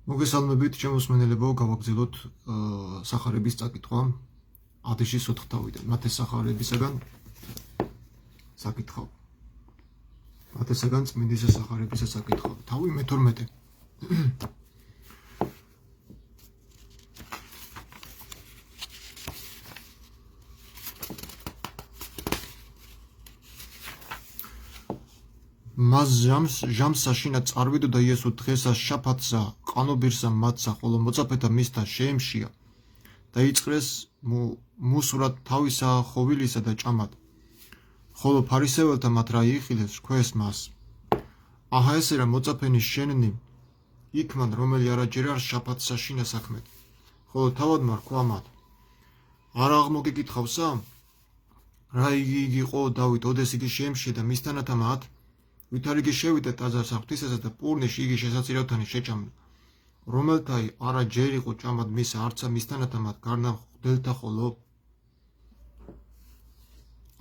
მოგესალმებით, შემოსმენელებო, გავაგრძელოთ სახარების წაკითხვა ათეშის 4 თავიდან. მათეს სახარებისაგან საკითხავ. მათესაგან წმინდის სახარებისა საკითხავ. თავი მე-12. მას ჟამსა შინა წარვიდო და იესო დღესა შაფათსა ყანობირსა მათსა ხოლო მოწაფეთა მისთა შეემშია და იწყრეს მუსურად თავისა ხოვილისა და ჭამად ხოლო ფარისეველთა მათ რა იიხილეს რქვეს მას აჰა ესე რა მოწაფენი შენნი იქ მან რომელი არაჯერ არ შაფათსა შინა საქმეთ ხოლო თავადმა რქვა მათ არ აღმოგეკითხავსა რა იგი იყო დავით ოდეს იგი შეემშია და მისთანათა მათ ვითარ იგი შევიდა ტაძარს ღვთისასა და პურნეში იგი შესაწირავთანი შეჭამდა რომელთაი არა ჯერ იყო ჭამად მისა არცა მისთანათა მათ გარნა ღვთელთა ხოლო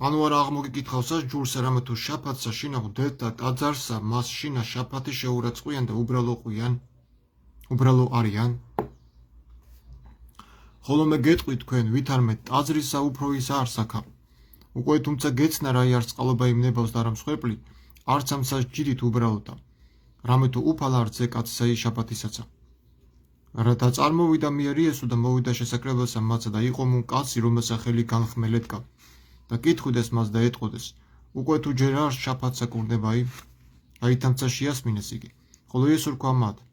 ანუ არ აღმოგეკითხავსა ჯურსა რამე თუ შაფათსა შინა ღვთელთა ტაძარსა მას შინა შაფათი შეურაცხყვიან და უბრალო არიან ხოლო მე გეტყვი თქვენ ვითარმე ტაძრისა უფრო ისა არ საქა უკვე თუმცა გეცნა რა იარს წყალობა იმნებავს და რა მსხვერპლი არც ამსას ჯიდით უბრალოდა რამე თუ უფალა არც ეკაცსა შაფათისაცა რათა წარმოვიდა მიერ იესო და მოვიდა შესაკრებელსა მათსა და იყო მუნ კაცი რომელსა ხელი განხმელეთკა და კითხვიდეს მას და ეტყოდეს უკვე თუ ჯერ არ შაფათსა კურნებაი აი თამცა შეასმინეს იგი ხოლო იესო რქვა მათ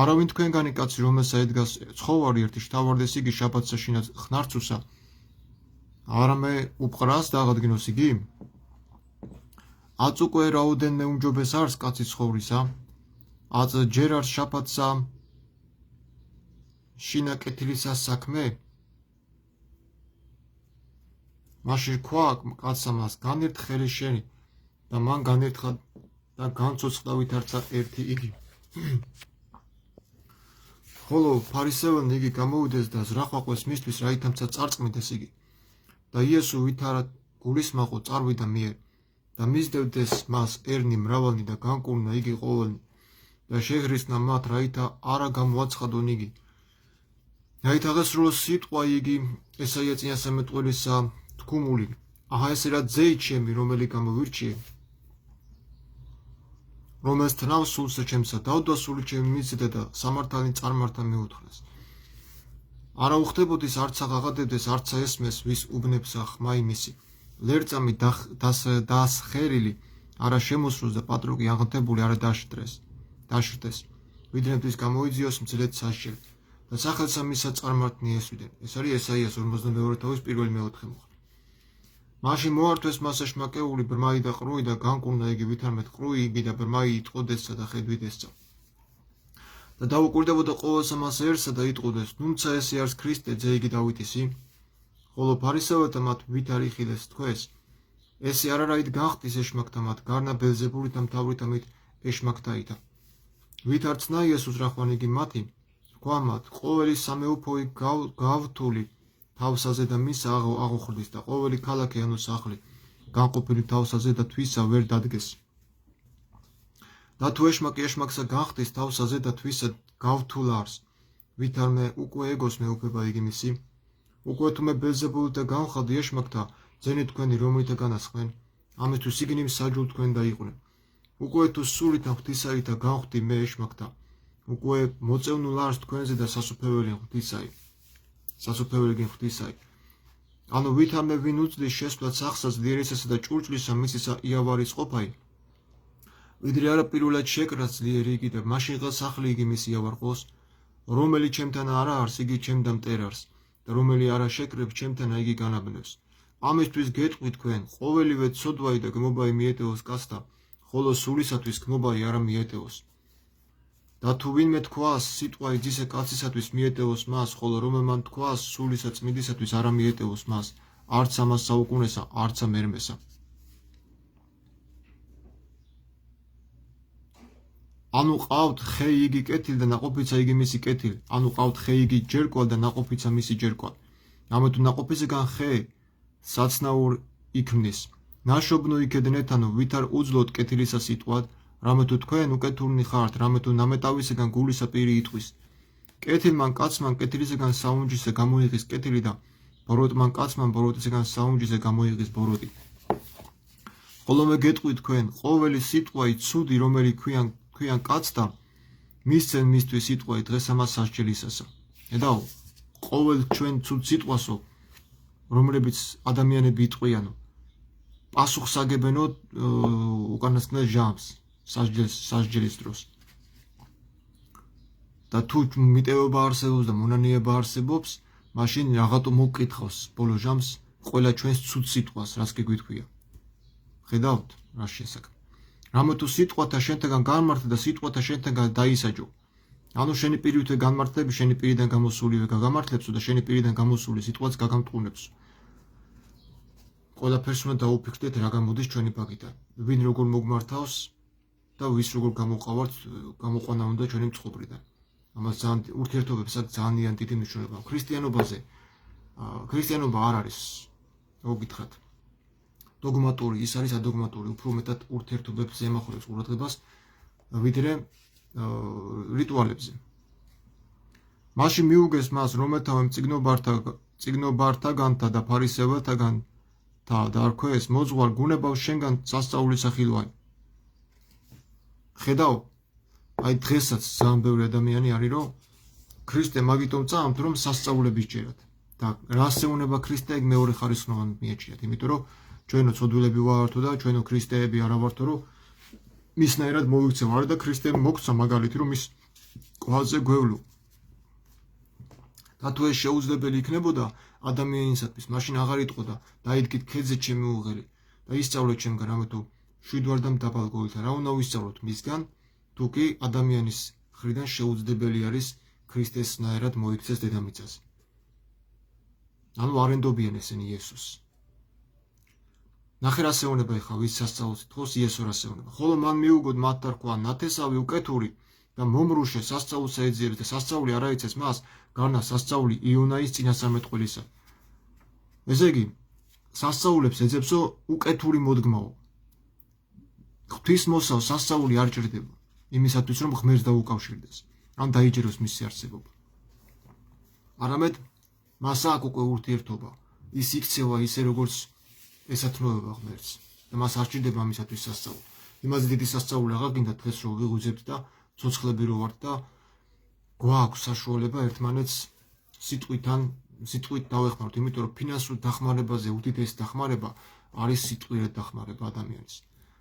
არავინ თქვენგანი კაცი რომელსა ედგას ცხოვარი ერთი შთავარდეს იგი შაფათსა შინა ხნარცუსა არამე უპყრას დააღადგინოს იგი აწ უკვე რაოდენმე უმჯობეს არს კაცი ცხოვრისა აწ ჯერ არ შაფათსა შინა კეთილისა საქმე მაშინ რქვა კაცსა მას განერთ ხელი შენი და მან განერთხა და განცოცხლა ვითარცა ერთი იგი ხოლო ფარისეველნი იგი გამოვიდეს და ზრახვაყვეს მისთვის რა ითამცა წარწმიდეს იგი და იესო ვითარა გულისმაყო წარვიდა მიერ და მისდევდეს მას ერნი მრავალნი და განკურნა იგი ყოველნი და შეღრისნა მათ რაითა არა გამოაცხადონ იგი რაით აღესრულოს სიტყვა იგი ესაია წინასწარმეტყველისა თქმული აჰა ესე რა ძეი ჩემი რომელი გამოვირჩიე რომელს თნავს სულსა ჩემსა დავდვა სული ჩემი მიწდა და სამართალი წარმართა მეუთხრეს არა უხდებოდის არცა ღაღადებდეს არცა ესმეს ვის უბნებსა ხმა იმისი ლერწამი დასხერილი არა შემოსროს და პატრუკი აღნთებული არა დაშრდეს ვიდრემთვის გამოიძიოს მძლეთ საშიელ და სახელსა მისა წარმართნი ესვიდნენ ეს არის ესაიას 42 თავის პირველი მეოთხე მუხლი მაშინ მოართვეს მას ეშმაკეული ბრმაი და ყრუი და განკურნა იგი ვითარმეთ ყრუი იგი და ბრმაი იტყოდესსა და ხედვით ესწა და დაუკვირდებოდა ყოველსა მასერსა და იტყოდეს ნუნცა ესე არის ქრისტე ძე იგი დავითისი ხოლო ფარისეველთა მათ ვით არ იხილეს თქვეს ესე არარაით გახტის ეშმაკთა მათ გარნა ბელზებულით და მთავრითამით ეშმაკთაითა ვით არცნა იესოს რახვან იგი მათი თქვა მათ ყოველი სამეუფოი გავთული თავსაზე და მის აღოხდის და ყოველი ქალაქი ანუ სახლი განყოფილი თავსაზე და თვისა ვერ დადგეს და თუ ეშმაკი ეშმაკსა განხდის თავსაზე და თვისა გავთულარს ვითარმე უკვე ეგოს მეუფება იგი მისი უკვე თუ მე ბელზებულით და განხდი ეშმაკთა ძენი თქვენი რომელითა განასხმენ ამისთვის იგნი მსაჯულ თქვენ დაიყვნენ უკვე თუ სულით ღვთისაითა განხდი მე ეშმაკთა უკვე მოწევნულ არს თქვენზე და სასופველი ღვთისაი ანუ ვითარმე ვინ უწდის შესვლად სახსა ძლიერისასა და ჭურჭლისა მისისა იავარის ყოფაი ვიდრე არა პირველად შეკრას ძლიერი იგი და მაშინ ღა სახლი იგი მისი იავარყოს რომელი ჩემთან არა არს იგი ჩემდა მტერარს და რომელი არა შეკრებს ჩემთანა იგი განაბნევს ამისთვის გეტყვი თქვენ ყოველივე ცოდვაი და გმობაი მიეტევოს კაცთა ხოლო სულისათვის გმობაი არა მიეტევოს და თუ ვინმე თქვას სიტყვაი ძისე კაცისათვის მიეტევოს მას ხოლო რომელმან თქვას სულისა წმინდისათვის არა მიეტევოს მას არც ამას საუკუნესა არცა მერმესა ანუ ყავთ ხე იგი კეთილი და ნაყოფიცა იგი მისი კეთილი ანუ ყავთ ხე იგი ჯერკვალ და ნაყოფიცა მისი ჯერკვალ ამე თუ ნაყოფისგან ხე საცნაურ იქმნის ნაშობნო იქედნეთ ანუ ვითარ უძლოთ კეთილისა სიტყვად რამე თუ თქვენ უკეთურნი ხართ, რამე თუ ნამეტავისგან გულისა პირი იტყვის. კეთილმან კაცმან კეთილისგან საუნჯისე გამოიღის კეთილი და ბოროტმან კაცმან ბოროტისგან საუნჯისე გამოიღის ბოროტი. ხოლო მე გეტყვი თქვენ, ყოველი სიტყვაი ცუდი, რომელი ქვიან კაცს და მისცენ მისთვის სიტყვაი დღეს ამას სასჯელისასა. ედაო, ყოველ ჩვენ ცუდ სიტყვასო, რომლებიც ადამიანები იტყვიანო, პასუხს აგებენო უკანასკნელ ჟამს, სასჯელის დროს. და თუ მიტევება არსებობს და მონანიება არსებობს, მაშინ რაღაცა მოგკითხავს ბოლო ჟამს ყველა ჩვენს ცუდ სიტყვას, რაც კი გვითქვია. ხედავთ, რა შესაძლოა. რამე თუ სიტყვათა შენთაგან განმარტე და სიტყვათა შენთაგან დაისაჯო. ანუ შენი პირივე განმარტლები შენი პირიდან გამოსულივე გაგამართლებსო და შენი პირიდან გამოსული სიტყვაც გაგამტყუნებსო. ყველაფერს უნდა დაუფიქრდეთ რა გამოდის ჩვენი ბაგიდან. ვინ როგორ მოგმართავს და ვის როგორ გამოყვანა უნდა ჩვენი მწყობრიდან. ამას ძალიან ურთიერთობებსაც ძალიან დიდი მნიშვნელობა აქვს. ქრისტიანობა არ არის, მოგითხრათ, დოგმატური, ის არის ადოგმატური, უფრო მეტად ურთიერთობებს ემახვილებს ყურადღებას, ვიდრე რიტუალებზე. მაშინ მიუგეს მას, რომელთავემ წიგნობართაგანთა და ფარისეველთაგანთა დაარქვეს, მოძღვარ გუნებავს შენგან სასწაულის ახილვანი. ხედავ, აი დღესაც ძალიან ბევრი ადამიანი არის, რომ ქრისტე მაგიტომ წამთ, რომ სასწაულები სჯერათ. და რას ეუბნება ქრისტე, ეგ მეორე ხარისხნოვანად მიაჩნიათ, იმიტომ რომ ჩვენო ცოდვილები ვართო და ჩვენო ქრისტეები არა ვართო, რომ მისნაირად მოვიქცევ, არა და ქრისტემ მოგცა მაგალითი, რომ მის კვალზე გვევლო. და თუ ეს შეუძლებელი იქნებოდა ადამიანისათვის, მაშინ აღარ იტყო და დაიდგით ქედზე ჩემი უღელი და ისწავლეთ ჩემგან, რამე თუ შვიდ ვარ და მდაბალგოლით. რა უნდა ვისწავლოთ მისგან, თუ კი ადამიანის მხრიდან შეუძლებელი არის ქრისტესნაირად მოიქცეს დედამიწაზე. ანუ არ ენდობიან ესენი იესოს. ნახე რას ეუბნება ეხლა ვის სასწაულს ითხოვს, იესო რას ეუბნება. ხოლო მან მიუგოდ მათ თქვა ნათესავი უკეთური და მომრუშე სასწაულს ეძიერეს და სასწაული არ აიცეს მას, გარნა სასწაული იონაის წინასწარმეტყველისა. ესე იგი, სასწაულებს ეძებსო უკეთური მოდგმაო. ღვთისმოსავ სასწაული არ ჭირდება, იმისათვის რომ ღმერთს დაუკავშირდეს, ან დაიჯეროს მისი არსებობა. არამედ მას აქვს უკვე ურთიერთობა, ის იქცევა ისე როგორც ესათნოება ღმერთს და მას არ ჭირდება ამისათვის სასწაული. იმაზე დიდი სასწაული აღარ გინდა დღეს რომ ვიღუძებთ და ცოცხლები რო ვართ და გვაქვს საშუალება ერთმანეთს სიტყვით დავეხმაროთ, იმიტომ რომ ფინანსურ დახმარებაზე უდიდესი დახმარება არის სიტყვიერად დახმარება ადამიანის.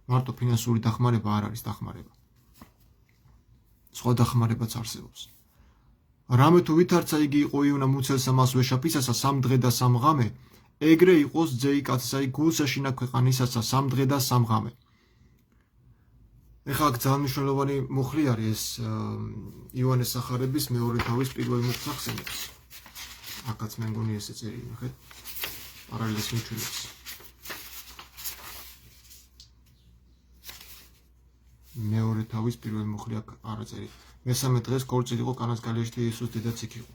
მარტო ფინანსური დახმარება არ არის დახმარება. სხვა დახმარებაც არსებობს. რამე თუ ვითარცა იგი იყო იონა მუცელსა მას ვეშაპისასა 3 დღე და 3 ღამე, ეგრე იყოს ძეი კაცსა გულსაშინა ქვეყანისასა 3 დღე და 3 ღამე. ეხლა ძალიან მნიშვნელოვანი მუხლი არის ეს იოანეს სახარების მეორე თავის პირველ მუხლს ახსენებს. აქაც მე მგონი ესე წერილი, ნახეთ, პარალელს მითვლებს. მეორე თავის პირველ მუხლი აქ არ წერილი. მესამე დღეს ქორწილი იყო კანას გალეშთი იესოს დედაც იქ იყო.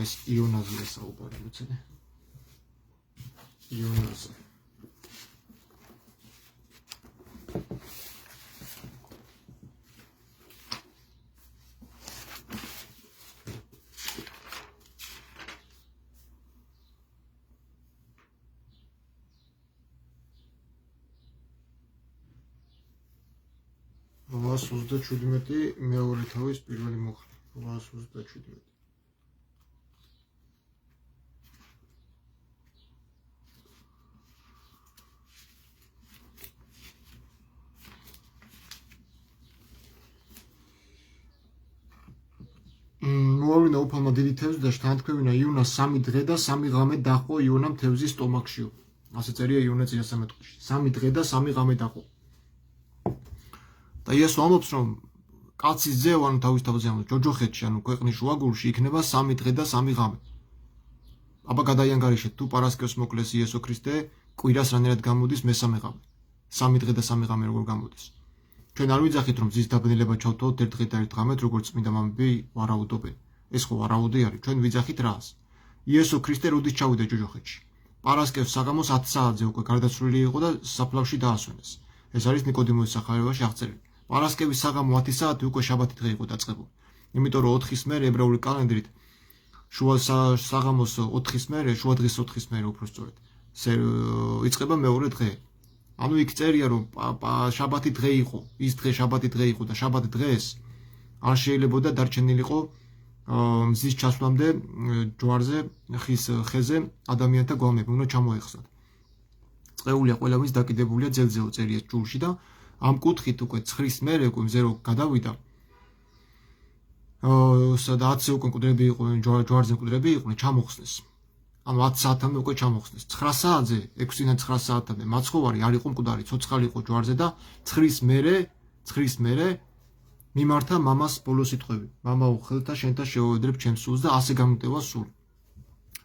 ეს იონაზეა საუბარი, უცნე. იონაზე. რვას 37 მეორე თავის პირველი მუხლი. 827. მოვავლინა უფალმა დიდი თევზი და შთანთქმევინა იონას 3 დღე და 3 ღამე დაყო იონამ თევზის სტომაქშიო. ასე წერია იონას წინასწარმეტყველში. 3 დღე და 3 ღამე დაყო. და იესო ამბობს, რომ კაცის ძე, ანუ თავის თავზე ამბობს, ჯოჯოხეთში, ანუ ქვეყნის შუაგულში იქნება 3 დღე და 3 ღამე. აბა გადაიანგარიშეთ, თუ პარასკევს მოკლეს იესო ქრისტე, კვირას რანერად გამოდის მესამე ღამე. 3 დღე და 3 ღამე როგორ გამოდის? ჩვენ არ ვიძახით, რომ ზის დაბნელება ჩავთვალოთ 1 დღე და 1 ღამეთ, როგორც წმინდა მამები ვარაუდობენ. ეს ხო ვარაუდი არის, ჩვენ ვიძახით რას? იესო ქრისტე როდის ჩავიდა ჯოჯოხეთში? პარასკევს საღამოს 10 საათზე უკვე გარდაცვლილი იყო და საფლავში დაასვენეს. ეს არის ნიკოდიმოსის სახარებაში აღწერილი. პარასკევის საღამო 10 საათი უკვე შაბათი დღე იყო დაწყებული. იმიტომ რომ 4-ის მერე ებრაული კალენდრით შუა საღამოს 4-ის მერე, შუა დღის 4-ის მერე უფრო სწორედ იწყება მეორე დღე. ანუ იქ წერია რომ შაბათი დღე იყო, ის დღე შაბათი დღე იყო და შაბათ დღეს არ შეიძლებოდა დარჩენილიყო მზის ჩასვლამდე ჯვარზე, ხის ხეზე ადამიანთა გვამები უნდა ჩამოეხსნათ. წეულია ყველა ვის დაკიდებულია ძელძელო წერია ჭურში და ამ კუთხით უკვე ცხვრის მერე უკვე მზე რო გადავიდა. სადაც უკვე მკვდრები იყვნენ, ჯვარზე მკვდრები იყვნენ, ჩამოხსნეს. ანუ 10 საათამდე უკვე ჩამოხსნეს. 9 საათზე, 6-დან 9 საათამდე მაცხოვარი არ იყო მკვდარი, ცოცხალი იყო ჯვარზე და ცხვრის მერე მიმართა მამას ბოლო სიტყვები. მამაო, ხელთა შენთა შეუვედრებ ჩემს სულს და ასე გამიტევა სული.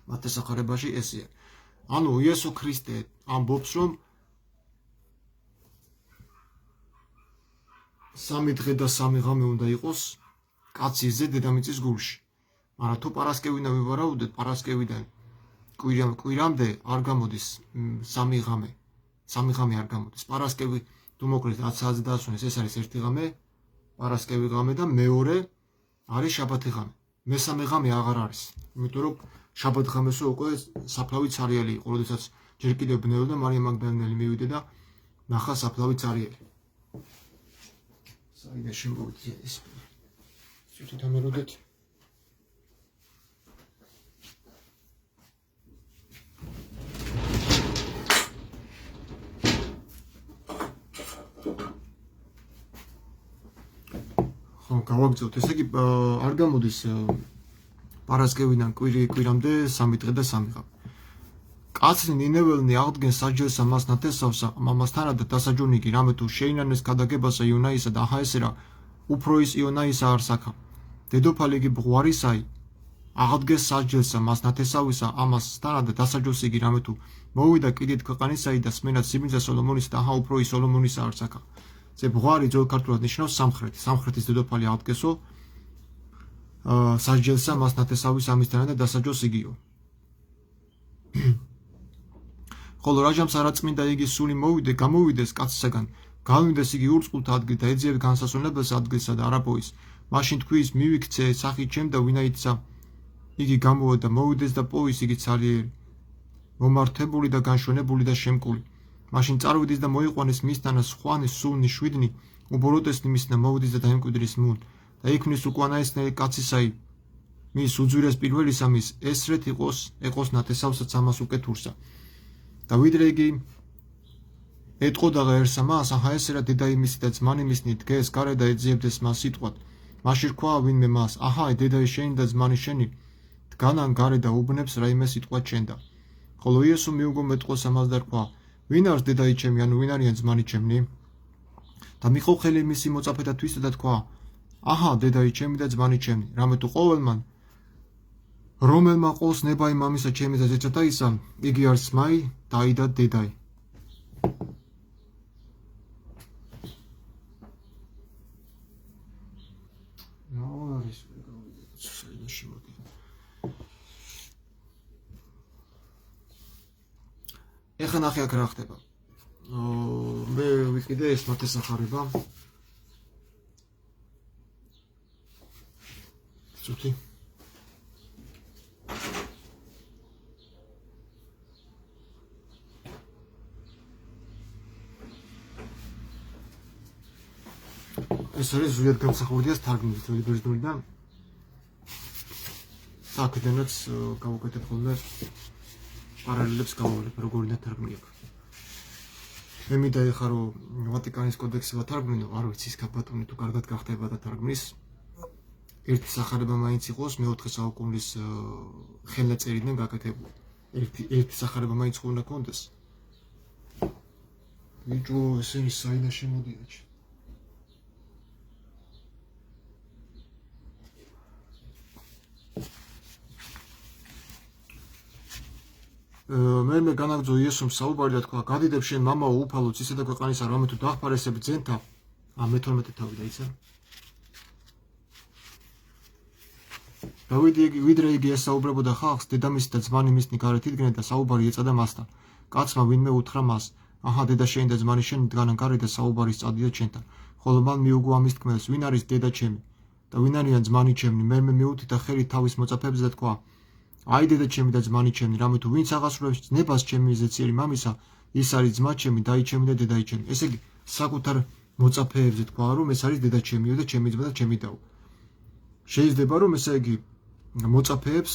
მათეს სახარებაში ესეა. ანუ იესო ქრისტე ამბობს რომ 3 დღე და 3 ღამე უნდა იყოს კაცის ზე დედამიწის გულში. მაგრამ თუ პარასკევიდან ვივარაუდეთ, პარასკევიდან კვირამდე არ გამოდის 3 ღამე. 3 ღამე არ გამოდის. პარასკევი თუ მოკლედ 10 საათზე დაასვენეს, ეს არის ერთი ღამე, პარასკევი ღამე და მეორე არის შაბათი ღამე. მესამე ღამე აღარ არის. იმიტომ რომ შაბათ ღამესო უკვე საფლავი ცარიელი იყო, როდესაც ჯერ კიდევ ბნეულ და მარიამ მაგდალინელი მივიდა და ნახა საფლავი ცარიელი. საიდან შემოვიდა ეს? ცოტა მეროდეთ. გავაგზავნოთ. ესე იგი არ გამოდის პარასკევიდან კვირამდე 3 დღე და 3 ღამე. კაცრი ნინეველნი აღდგენ საჯელსა მას ნათესავსა მამასთანა და დასაჯუნიკი რამე თუ შეინანეს ქადაგებასა იონაისა და აჰა ესერა უფრო ის იონაისა არსაკა. დედოფალი იგი ბღვარისაი აღდგეს საჯელსა მას ნათესავისა ამასთანა და დასაჯოს იგი რამე თუ მოვიდა კიდით ქვეყანისაი და სმენად სიბინძა სოლომონის და აჰა უფრო ის სოლომონისა არსაკა. ზე ბღვარი ძველ ქართულად ნიშნავს სამხრეთი. სამხრეთის დედოფალი აღდგესო საჯელსა მას ნათესავის ამისთანა და დასაჯოს იგიო. ხოლო რაჟამს არაწმინდა იგი სული გამოვიდეს კაცისაგან, გავიმდეს იგი ურწყულთა ადგილ და ეძიებ განსასვენებელს ადგილსა და არაპოის. მაშინ თქვის მივიქცე სახით ჩემ და ვინაიცა იგი გამოვა და მოვიდეს და პოვის იგი ცარიერი, მომართებული და განშვენებული და შემკული. მაშინ წარვიდეს და მოიყვანეს მისთანა სხვანის სულნი შვიდნი, უბოროტესნი მისნა მოვიდეს და დაიმკვიდრის მუნ და იქმნის უკანაესნელი კაცისაი მის უძვირეს პირველისა მის ესრეთ ეყოს ნათესავსაც ამას უკეთურსა. და ვიდრე იგი ეტყოდა ღერსა მას, აჰა ესერა დედა იმისი და ძმანი მისნი დგეს გარე და ეძიებდეს მას სიტყვად. მაშინ რქვა ვინმე მას, აჰა დედა შენი და ძმანი შენი დგანან გარე და უბნებს რაიმე სიტყვა ჩენდა. ხოლო იესო მიუგო მეტყოს ამას და რქვა, ვინ არის დედაი ჩემი, ანუ ვინ არიან ძმანი ჩემნი? და მიყო ხელი მისი მოწაფეთა თვისა და თქვა, აჰა დედაი ჩემი და ძმანი ჩემი, რამე თუ ყოველმან რომელმა ყოლს ნებაი მამისა ჩემი და ზეცათაისა, იგი არის მაი, დაი და დედაი. ეხლა ნახე აქ რა ხდება. მე ვიყიდე ეს ნათესახარება. ცოტი. ეს არის ზუსტად გამსახურდიას თარგმნით ძველი ბერძნულიდან. აქედანაც გავუკეთებ ხოლმე პარალელებს გავავლებ, როგორ უნდა თარგმნიო. მე მინდა ეხლა რომ ვატიკანის კოდექსი ვათარგმნო, არ ვიცი ის კაპატონი თუ კარგად გახდება და თარგმნის. ერთი სახარება მაინც იყოს მე-4 საუკუნის ხელნაწერიდან გაკეთებული. ერთი სახარება მაინც უნდა კონდეს. ბიჭო, ესენი საიდან შემოდიან? მე განაგძო იესომ საუბარი და თქვა, გადიდებ შენ მამაო უფალო ცისა და ქვეყანისა, რამე თუ დახფარესებ ძენთა, მე-12 თავი დაიცა. დავიდი ვიდრე იგი ესაუბრებოდა ხალხს, დედამისი და ძმანი მისნი გარეთ იდგნენ და საუბარი ეწადა მასთან. კაცმა ვინმე უთხრა მას, აჰა დედა შენი და ძმანი შენი დგანან გარე და საუბარი სწადია ჩემთან. ხოლო მან მიუგო ამის თქმელს, ვინ არის დედა ჩემი და ვინ არიან ძმანი ჩემი, მე მიუთი და ხელი თავის მოწაფეებზე და თქვა, აი დედა ჩემი და ძმანი ჩემი, რამე თუ ვინც აღასრულებს ძნებას ჩემი მიზეციერი მამისა, ის არის ძმა ჩემი, დაი ჩემი და დედაი ჩემი. ესე იგი საკუთარ მოწაფეებზე თქვა, რომ ეს არის დედა ჩემიო და ჩემი ძმა და ჩემი დაო. შეიძლება რომ ესე იგი მოწაფეებს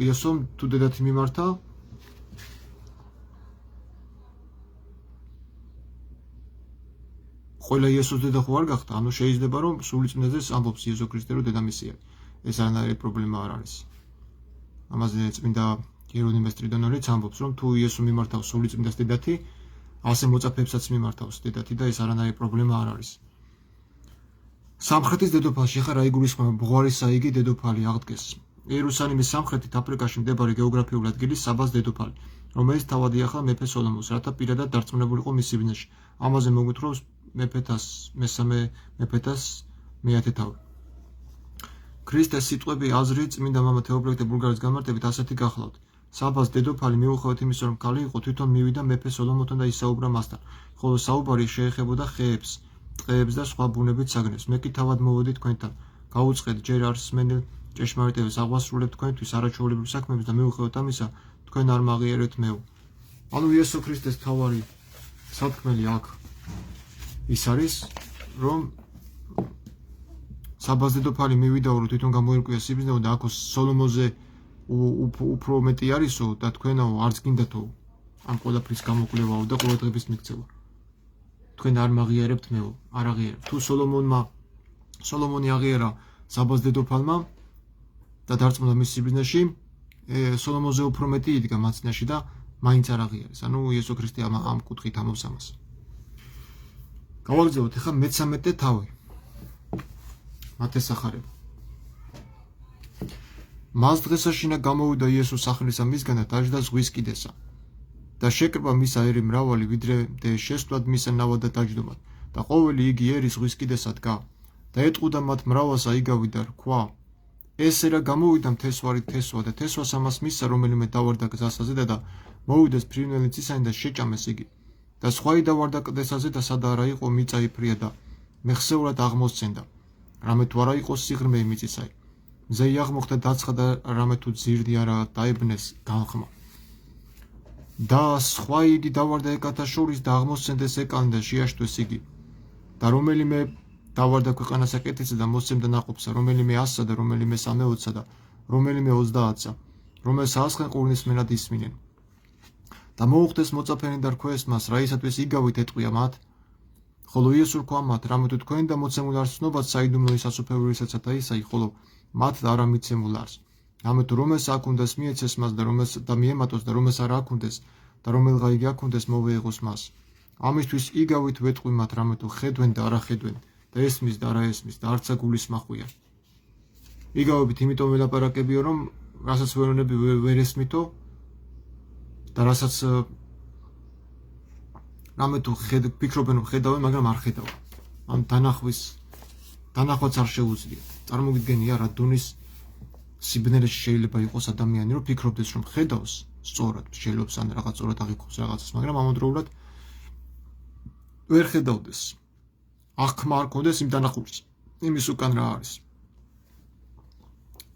იესომ თუ დედათი მიმართა ყველა იესოს დედა ხო არ გახდა, ანუ შეიძლება რომ სულიწმინდეზე ამბობს იესო ქრისტე რომ დედამისი არის. ეს არანაირი პრობლემა არ არის. ამაზე წმინდა იერონიმეს ტრიდონორიც ამბობს, რომ თუ იესო მიმართავს სულიწმინდეს დედათი, ასე მოწაფეებსაც მიმართავს დედათი და ეს არანაირი პრობლემა არ არის. სამხრეთის დედოფალში ხარ რა იგულისხმება ბღვარის საიგი დედოფალი აღდგეს. იერუსალიმის სამხრეთით აფრიკაში მდებარე გეოგრაფიული ადგილის საბას დედოფალი, რომელიც თავად იახლა მეფე სოლომონს, რათა პირადად დარწმუნებულიყო მის სიბნელეში. ამაზე მოგვითხრობს მეფეთას მესამე მეფეთას მეათე თავი. ქრისტეს სიტყვები აზრი წმინდა მამა თეოფილე ბულგარის გამარტებით ასეთი გახლავთ. საბას დედოფალი მიუხედავად იმისა, რომ ქალი იყო, თვითონ მივიდა მეფე სოლომონთან და ისაუბრა მასთან, ხოლო საუბარი შეეხებოდა ხეებს, ტყეებს და სხვა ბუნებით საგნებს. მე კი თავად მოვედი თქვენთან, გაუწყეთ ჯერ არსმენელ ჭეშმარიტებას აღვასრულებ თქვენთვის არაჩვეულებრივ საქმეებს და მიუხედავად ამისა, თქვენ არ მაღიერებთ მეო. ანუ იესო ქრისტეს თავარი სათქმელი აქ ის არის, რომ საბას დედოფალი მივიდა, რომ თვითონ გამოირკვია სიბნელე და აქ სოლომონზე უფრო მეტი არისო და თქვენაო არც გინდათო ამ ყველაფრის გამოკვლევაო და ყურადღების მიქცევა. თქვენ არ მაღიერებთ მეო, არ აღიერებთ. თუ სოლომონი აღიერა საბას დედოფალმა და დარწმუნდა მის სიბნელეში, სოლომონზე უფრო მეტი იდგა მაცნაში და მაინც არ აღიერეს. ანუ იესო ქრისტე ამ კუთხით ამბობს ამას. გავაგრძელოთ ახლა მე-13 თავი. მათესახარება. მას დღესაშინა გამოვიდა იესოს სახელისა მისგან და დაჯდა ზღვის კიდესა. და შეკრება მისა ერი მრავალი, ვიდრე შესვლად მისა ნავა და დაჯდომად. და ყოველი იგი ერი ზღვის კიდესა დგა. და ეტყუდა მათ მრავალსა იგავი და რქვა. ეს ერა გამოვიდა მთესვარი თესვა და თესვას ამას მისცა, რომელიმე დავარდა გზასაზე და მოვიდეს ფრინველი ცისანი და შეჭამეს იგი. და სხვაი დავარდა კლდესაზე და სადა არა იყო მიწა იფრია და მეხსეურად აღმოსცენდა. რამე თუ არა იყო სიღრმე მიწისაი. მზე იაღმოხდა დაცხა და რამე თუ ძირდი არა დაებნეს განხმა. და სხვა იგი დავარდა ეკათა შორის და აღმოსცენდეს ეკალნი და შეაშტვეს იგი. და რომელიმე დავარდა ქვეყანას აკეთესა და მოსცემდა ნაყოფსა, რომელიმე 100-სა და რომელიმე 60-სა და რომელიმე 30-სა, რომელს ასხენ ყურნის მენად ისმინენ. და მოუხდეს მოწაფენი და რქვეს მას, რაისათვის იგავით ეტყვია მათ, ხოლო იესო რქვა მათ, რამე თუ თქვენ და მოცემულ არს ცნობათ საიდუმლო ის ასופევრისაცა და ისაი, ხოლო მათ არ ამიცემულ არს. რამე თუ რომელს აქ უნდეს მიეცეს მას და მიემატოს და რომელს არ აქ უნდეს და რომელღა იგი აქ უნდეს მოვეიღოს მას. ამისთვის იგავით ვეტყვი მათ, რამე თუ ხედვენ და არა ხედვენ და ესმის და არა ესმის და არცა გულისმახვია. იგავებით იმიტომ ველაპარაკებიო, რომ რასაც ვერონები ვერ ესმითო და რასაც რამე თუ ფიქრობენ რომ ხედავენ, მაგრამ არ ხედავენ. ამ დანახვაც არ შეუძლია. წარმოგიდგენია რა დონის სიბნელეში შეიძლება იყოს ადამიანი, რომ ფიქრობდეს რომ ხედავს სწორად, შეიძლება ან რაღაც სწორად აღიქოს რაღაცას, მაგრამ ამავდროულად ვერ ხედავდეს. აღქმა არ ქონდეს იმ დანახულს, იმის უკან რა არის.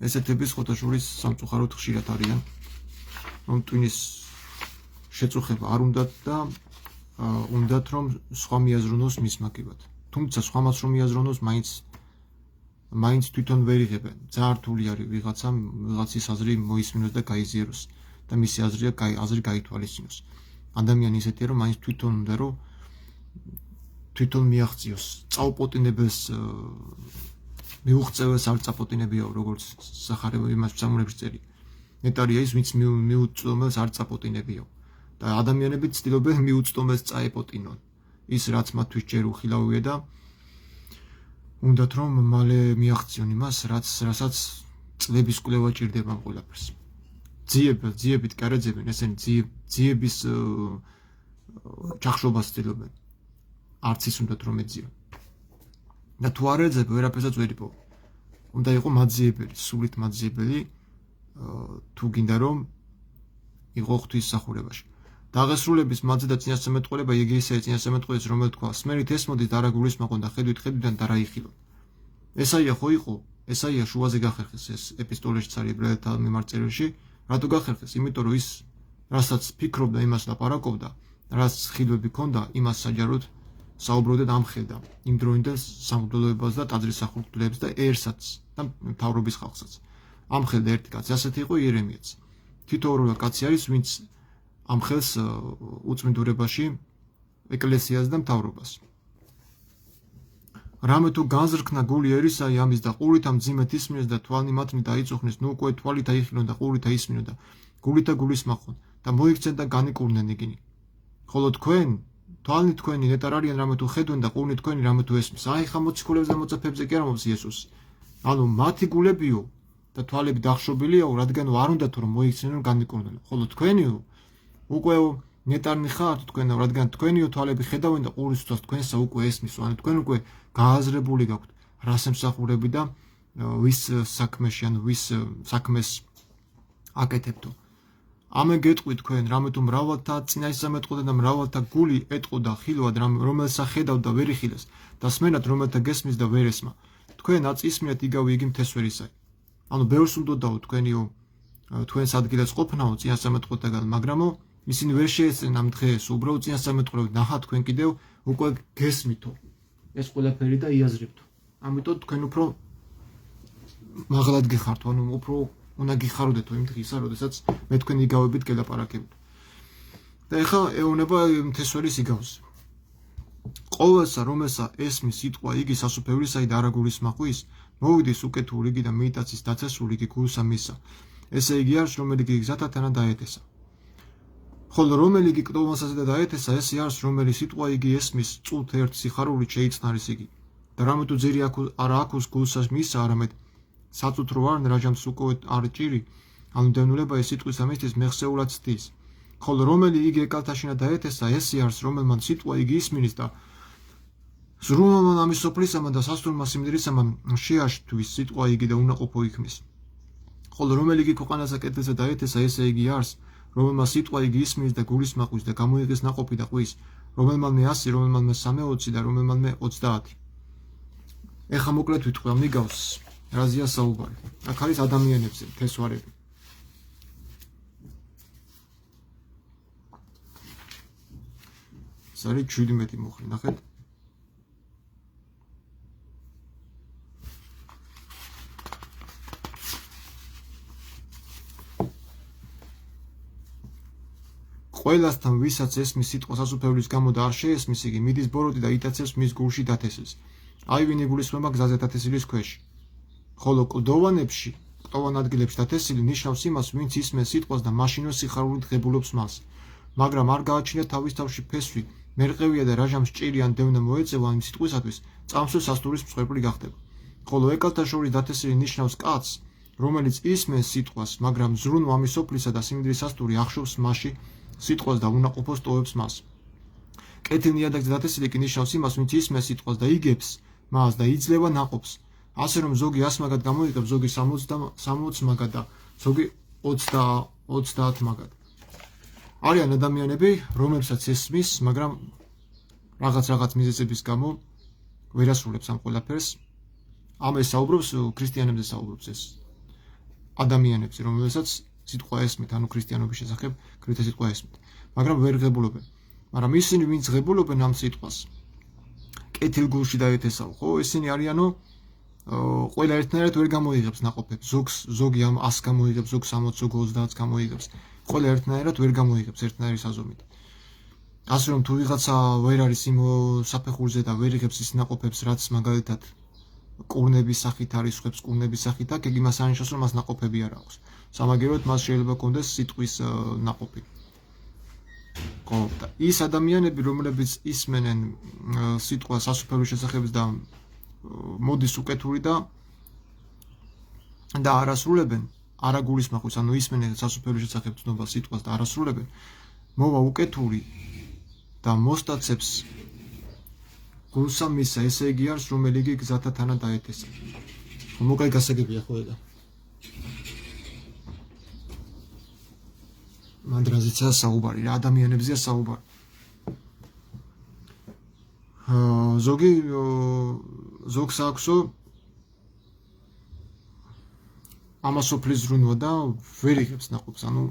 ესეთების ხოთაშორის სამწუხაროდ ხშირად არიან, რომ ტვინის შეწუხება არ უნდათ და უნდათ რომ სხვა მიაზრუნოს მის მაგივად. თუმცა სხვამაც რომ მიაზრუნოს, მაინც თვითონ ვერ იღებენ. ძალიან რთული არის ვიღაცის აზრი მოისმინოს და გაიზიაროს და მისი აზრი გაითვალისწინოს. ადამიანი ისეთია, რომ მაინც თვითონ უნდა რომ თვითონ მიაღწიოს წაუპოტინებელს მიუღწევას არ წაპოტინებიაო, როგორც სახარება იმას სამურებში წერია. ნეტარია ის, ვინც მიუწვდომელს არ წაპოტინებიაო. და ადამიანები ცდილობენ მიუწვდომელს წაეპოტინონ. ის რაც მათთვის ჯერ უხილავია და უნდათ რომ მალე მიაღწიონ იმას, რასაც წლების კვლევა ჭირდება ამ ყველაფერს. ძიებით კარაძებენ, ესენი ძიების ჩახშობას ცდილობენ. არც ის უნდათ რომ ეძიონ. და თუ არ ეძებ, ვერაფერსაც ვერ იპოვო. უნდა იყო მაძიებელი, სულით მაძიებელი, თუ გინდა რომ იყო ღვთისმსახურებაში. დაღესრულების მათზე და წინასწარმეტყველება იგი ისაა წინასწარმეტყველის რომელიც თქვა სმენით ეს მოდის და რა გულისმაყონ და ხედვიდან და რა იხილო. ესაია ხო იყო? ესაია შუაზე გახერხეს ეს ეპისტოლეშიც არის ებრაელთა მიმართ წერილში. რატო გახერხეს? იმიტომ რომ ის რასაც ფიქრობდა იმას ლაპარაკობდა, რაც ხილვები ქონდა, იმას საჯაროდ საუბრობდა და ამხედა იმ დროინდელ სამღვდელოებას და ტაძრის სახურგლებს და ერსაც და მთავრობის ხალხსაც. ამხედა ერთი კაცი, ასეთი იყო იერემიაც. თითოეული კაცი არის, ვინც ამხელს უწმინდურებაში ეკლესიას და მთავრობას. რამე თუ განზრქნა გული ერისაი ამის და ყურით ამ ძიმეთ ისმინეს და თვალნი მათნი დაიწუხნეს, ნუ უკვე თვალით აიხილონ და ყურით აისმინონ და გულით გულისმახონ და მოიქცენ და განიკურნენ იგინი. ხოლო თქვენ თვალნი თქვენი ნეტარ არიან რამე თუ ხედვენ და ყურნი თქვენი რამე თუ ესმის. აი ხა მოციქულებს და მოწაფეებზე კი არ მომს იესოსი. ანუ მათი გულებიო და თვალები დახშობილიაო, რადგან არ უნდათ რომ მოიქცნენ განიკურნენ. ხოლო თქვენიო უკვე ნეტარნი ხართ თქვენო, რადგან თქვენიო თვალები ხედავენ და ყურის თვალს თქვენსა უკვე ესმის. ანუ თქვენ უკვე გააზრებული გაქვთ რას ემსახურები და ვის საქმეში, ანუ ვის საქმეს აკეთებთო. ამე გეტყვით თქვენ, რამე თუ მრავალთა წინასწარმეტყველდა და მრავალთა გული ეტყოდა ხილვად, რომელსა ხედავ და ვერ იხილეს და სმენად რომელთა გესმის და ვერ ესმა. თქვენ აწისმინეთ იგავი იგი მთესვერისაი. ანუ ბევრს უნდოდაო თქვენიო თქვენს ადგილას ყოფნაო წინასწარმეტყველთაგან, მაგრამო ისინი ვერ შეეცნენ ამ დღეს უბრალოდ წინასწარმეტყველებს ნახა თქვენ კიდევ უკვე გესმითო ეს ყველაფერი და იაზრებთო. ამიტომ თქვენ უფრო მაღლად გიხართო, ანუ უფრო უნდა გიხაროდეთო იმ დღისა, როდესაც მე თქვენ იგავებით გელაპარაკებთ. და ეხლა ეუბნება მთესვერის იგავს. ყოველსა რომელსა ესმის სიტყვა იგი სასუფევრისაი და არა გულისმაყვის, მოვიდეს უკეთური იგი და მედიტაციის დაცესული იგი გულსა მისა. ესე იგი არის, რომელი იგი გზათათანა დაეთესა. ხოლო რომელი იგი კლდოვანსაზე და დაეთესა, ესე არის, რომელი სიტყვა იგი ესმის წუთ ერთ სიხარულით შეიცნარის იგი. და რამე თუ ძირი არა აქვს გულსას მისა, არამედ საწუთრო არ რაჟამს უკვე არ ჭირი, ანუ დევნულება ეს სიტყვის ამისთვის მეხსეულად ცდის. ხოლო რომელი იგი ეკალთაშინა დაეთესა, ესე არის, რომელმან სიტყვა იგი ისმინის და ზრუნვალმან ამის სოფლისამან და სასტურმა სიმდიდრისამან შეაშთვის სიტყვა იგი და უნაყოფო იქმის. ხოლო რომელი იგი ქვეყანასა კეთილსა დაეთესა, ესე იგი არის, რომელმა სიტყვა იგი ისმინის და გულისმაყვის და გამოიღეს ნაყოფი და ყვის, რომელმანმე 100, რომელმანმე 320 და რომელმანმე 30. ეხა მოკლედ ვიტყვი ამ იგავს, რაზეა საუბარი. აქ არის ადამიანებზე მთესვარები. ეს არის 17 მოხრი, ნახეთ. ყველასთან ვისაც ესმის სიტყვა სასუფევრის გამო და არ შეესმის, იგი მიდის ბოროტი და იტაცებს მის გულში დათესილს. აი ვინ იგულისხმება გზაზე დათესილის ქვეშ. ხოლო კლდოვანებში, კლდოვან ადგილებში დათესილი ნიშნავს იმას, ვინც ისმენს სიტყვას და მაშინვე სიხარულით ღებულობს მას. მაგრამ არ გააჩნია თავის თავში ფესვი, მერყევია და რაჟამს ჭირი ან დევნა მოეწევა იმ სიტყვისათვის, წამსვე სასტურის მსხვერპლი გახდება. ხოლო ეკალთა შორის დათესილი ნიშნავს კაცს, რომელიც ისმენს სიტყვას, მაგრამ ზრუნვა ამის სოფლისა და სიმდიდრის სასტური ახშობს მასში სიტყვას და უნაყოფოს ტოვებს მას. კეთილ ნიადაგზე დათესილი კი ნიშნავს იმას, ვინც ისმენს სიტყვას და იგებს მას და იძლევა ნაყოფს. ასე რომ ზოგი 100 მაგად გამოიღებს, ზოგი 60 მაგად და ზოგი 30 მაგად. არიან ადამიანები, რომლებსაც ესმის, მაგრამ რაღაც მიზეზების გამო ვერ ასრულებს ამ ყველაფერს. ამ ეს საუბრობს ქრისტიანებზე საუბრობს ეს ადამიანებზე, რომელსაც სიტყვა ესმით, ანუ ქრისტიანობის შესახებ ქრისტე სიტყვა ესმით, მაგრამ ვერ ღებულობენ. მაგრამ ისინი, ვინც ღებულობენ ამ სიტყვას, კეთილ გულში დაეთესავ, ხო, ისინი არიანო ყველა ერთნაირად ვერ გამოიღებს ნაყოფებს. ზოგი ამ 100 გამოიღებს, ზოგი 60, ზოგი 30 გამოიღებს. ყველა ერთნაირად ვერ გამოიღებს ერთნაირი საზომით. ასე რომ თუ ვიღაცა ვერ არის იმ საფეხურზე და ვერ იღებს ის ნაყოფებს, რაც მაგალითად კურნების სახით არის, ხვებს კურნების სახით აქ, იგი მას არნიშნავს, რომ მას ნაყოფები არ აქვს. სამაგეროდ მას შეიძლება კონდეს სიტყვის ნაყოფი. ხო, და ის ადამიანები, რომლებიც ისმენენ სიტყვას სასუფეველის შესახებ და მოდის უკეთური და არასრულებენ, არა გულისმაყვის, ანუ ისმენენ სასუფეველის შესახებ ცნობილ სიტყვას და არასრულებენ, მოვა უკეთური და მოსტაცებს გულსა მისა, ესე იგი არის, რომელი იგი გზათათანა დაეთესა. მოკლედ გასაგებია ხო ეგა. მანდრაზეცაა საუბარი, რა ადამიანებზეა საუბარი. ზოგს აქვსო ამასოფლის ზრუნვა და ვერ იღებს ნაყოფს, ანუ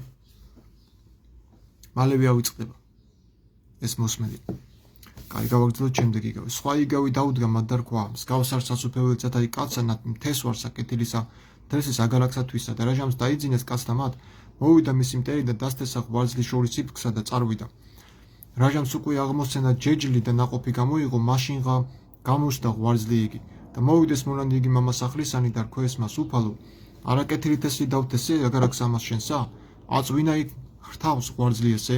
მალევე ავიწყდება ეს მოსმენი. კაი, გავაგრძელოთ შემდეგ იგავი. სხვა იგავი დაუდგა მათ და რქვა, მსგავს არ სასუფეველიცად აი კაცსა მთეს ვარსა კეთილისა თესის აგალაქსათვისა და რაჟამს დაიძინეს კაცთა მათ, მოვიდა მისი მტერი და დასთესა ღვარძლის შორის იფქსა და წარვიდა. რაჟამს უკვე აღმოსცენა ჯეჯლი და ნაყოფი გამოიღო, მაშინღა გამოსდა ღვარძლი იგი და მოვიდეს მონანი იგი მამასახლისანი და რქვეს მას უფალო, არაკეთილი თესი დავთესე აგალაქსა ამას შენსა, აწვინა იქ ხრთავს ღვარძლი ესე.